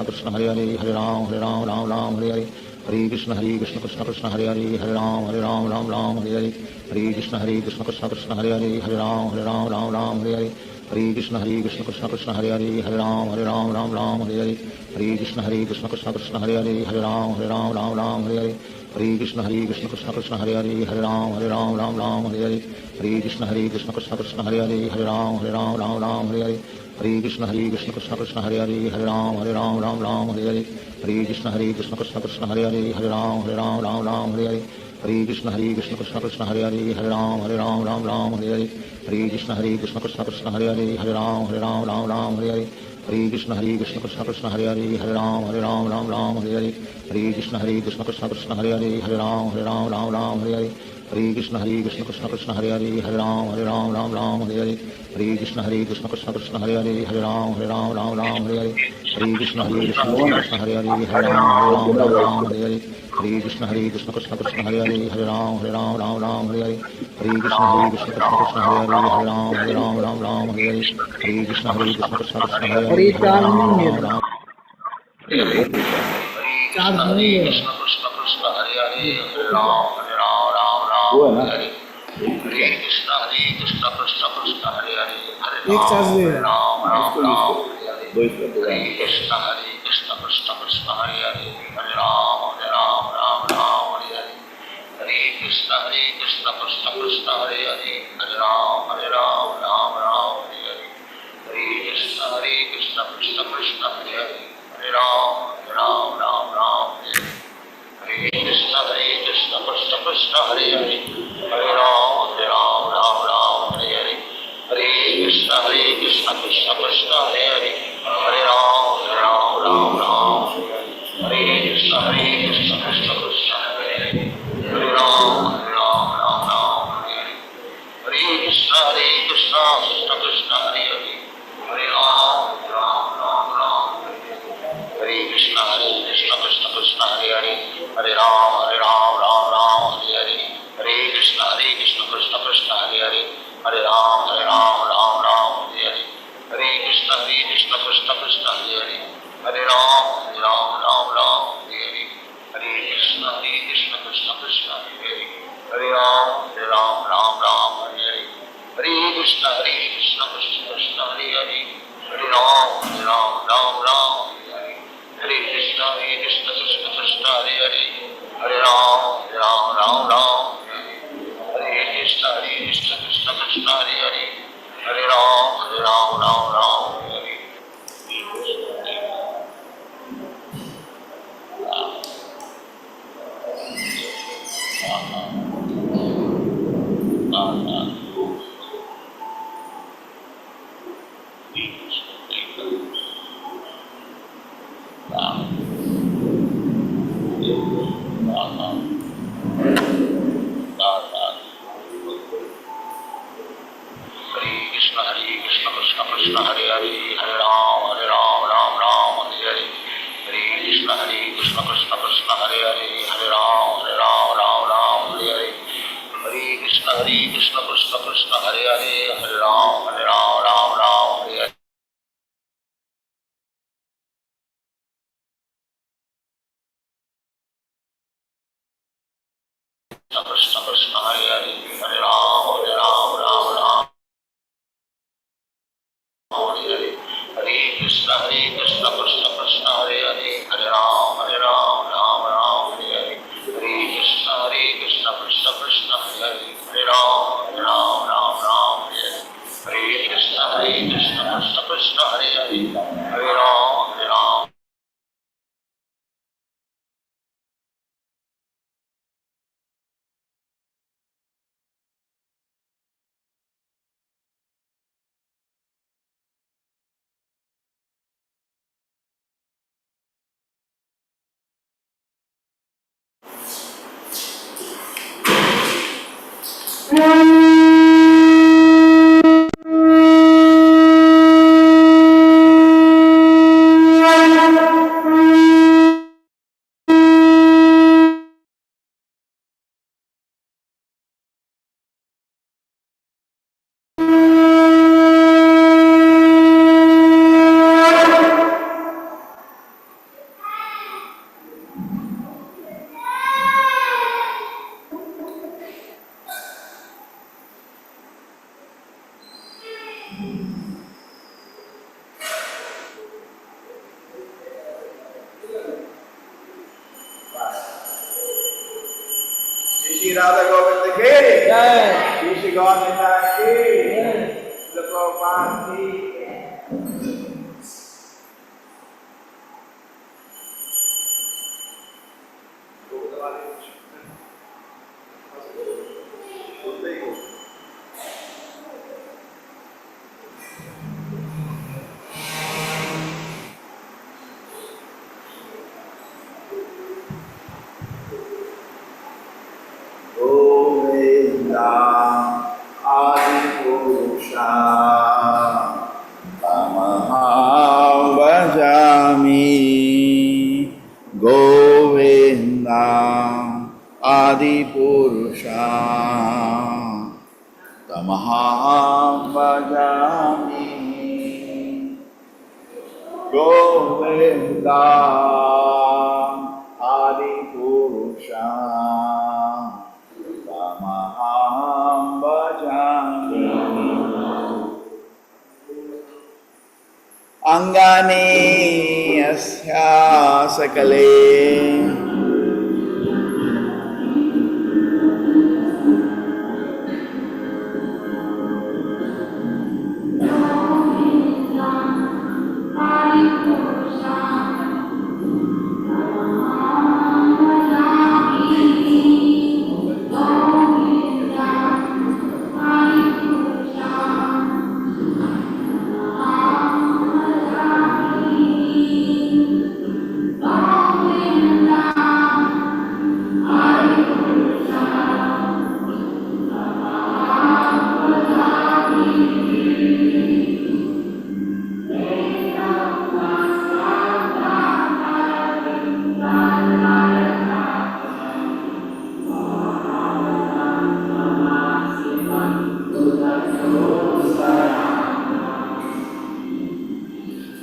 कृष्ण हरे हरे हरे राम राम हरे हरे हरे कृष्ण कृष्ण कृष्ण हरे हरे हरे राम राम हरे हरे हरे कृष्ण कृष्ण कृष्ण हरे हरे हरे राम राम हरे हरे हरे कृष्ण कृष्ण कृष्ण हरे हरे हरे राम राम हरे हरे हरे कृष्ण कृष्ण कृष्ण हरे हरे हरे राम राम हरे हरे हरे कृष्ण कृष्ण कृष्ण हरे हरे हरे राम राम राम हरे हरे हरे कृष्ण कृष्ण कृष्ण हरे हरे हरे राम राम हरे हरे हरे कृष्ण कृष्ण कृष्ण हरे हरे हरे राम राम हरे हरे हरे कृष्ण कृष्ण कृष्ण हरे हरे हरे राम राम हरे हरे हरे कृष्ण कृष्ण कृष्ण हरे हरे हरे राम राम हरे हरे हरे कृष्ण कृष्ण कृष्ण हरे हरे हरे राम राम हरे हरे हरे कृष्ण कृष्ण कृष्ण हरे हरे हरे राम राम हरे हरे हरे कृष्ण कृष्ण कृष्ण हरे हरे हरे राम हरे हरे हरे कृष्ण कृष्ण कृष्ण हरे हरे हरे राम हरे हरे हरे कृष्ण कृष्ण कृष्ण हरे हरे हरे राम हरे हरे हरे कृष्ण कृष्ण कृष्ण हरे हरे हरे राम हरे हरे हरे कृष्ण कृष्ण कृष्ण हरे हरे हरे राम हरे हरे हरे कृष्ण कृष्ण कृष्ण हरे हरे हरे राम हरे हरे हरे कृष्ण कृष्ण कृष्ण हरे और हरे ये हरे charge Ram नहीं है, Ram charge नहीं है, कृष्ण कृष्ण हरे हरे हरे राम वो है ना, हरे हरे हरे कृष्ण कृष्ण कृष्ण हरे हरे हरे एक चार्ज राम ले राम इसको हरे हरे दो इसको दो हरे कृष्ण कृष्ण कृष्ण हरे हरे हरे राम हरे हरे हरे कृष्ण कृष्ण कृष्ण हरे हरे हरे राम हरे हरे हरे कृष्ण कृष्ण कृष्ण हरे हरे हरे राम हरे हरे हरे कृष्ण कृष्ण कृष्ण हरे हरे हरे राम हरे हरे हरे कृष्ण कृष्ण कृष्ण हरे हरे हरे राम हरे कृष्ण कृष्ण कृष्ण हरे हरे हरे राम हरे हरे हरे कृष्ण कृष्ण कृष्ण हरे हरे हरे राम हरे कृष्ण कृष्ण कृष्ण हरे हरे हरे राम राम हरे हरे हरे कृष्ण कृष्ण कृष्ण हरे हरे हरे राम राम हरे हरे हरे कृष्ण कृष्ण कृष्ण हरे हरे हरे राम राम हरे हरे हरे कृष्ण कृष्ण कृष्ण हरे हरे हरे राम हरे हरे हरे कृष्ण कृष्ण कृष्ण हरे हरे हरे राम हरे हरे हरे कृष्ण कृष्ण कृष्ण हरे हरे हरे राम हरे कृष्ण कृष्ण कृष्ण हरे हरे हरे राम हरे हरे हरे कृष्ण कृष्ण कृष्ण हरे हरे हरे राम हरे हरे हरे कृष्ण कृष्ण कृष्ण हरे हरे हरे राम हरे हरे हरे कृष्ण कृष्ण कृष्ण हरे हरे हरे राम हरे हरे कृष्ण कृष्ण हरे हरे हरे राम हरे हरे हरे कृष्ण कृष्ण कृष्ण हरे हरे हरे राम राम हरे हरे हरे कृष्ण कृष्ण कृष्ण हरे हरे हरे राम हरे हरे हरे कृष्ण कृष्ण कृष्ण हरे हरे हरे राम श्री गौर निताय की श्रील प्रभुपाद की आदिपुरुषा तमहं भजामि गोविन्दा आदिपुरुषा तमहं भजामि गोविन्दा आदिपुरुषा तमहं भजामि अंगानि अस्या सकले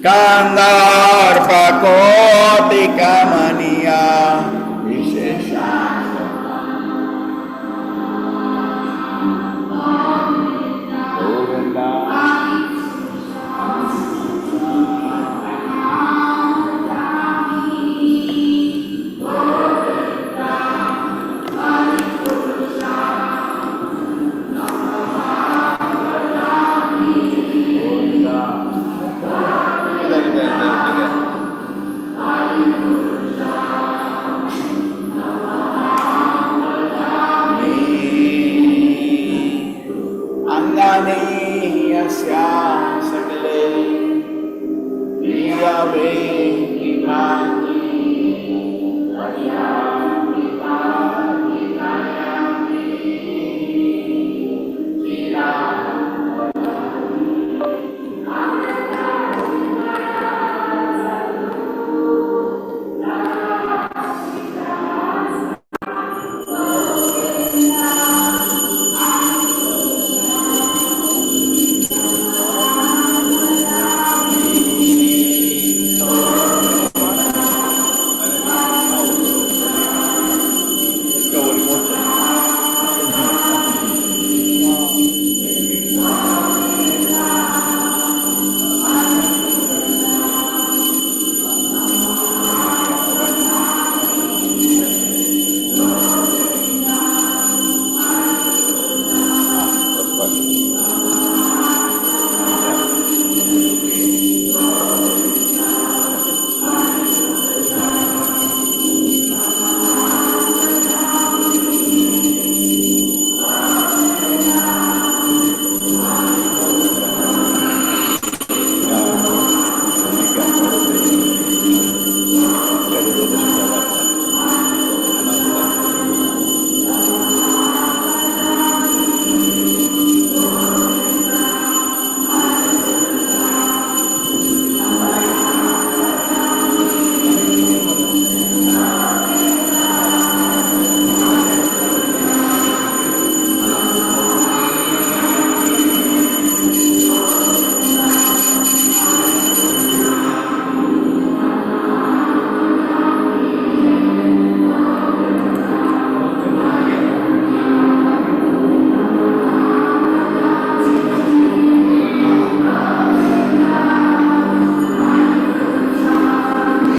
Kandarpakotikamaniya Vishesha Govinda Sakale Priya Ve Imani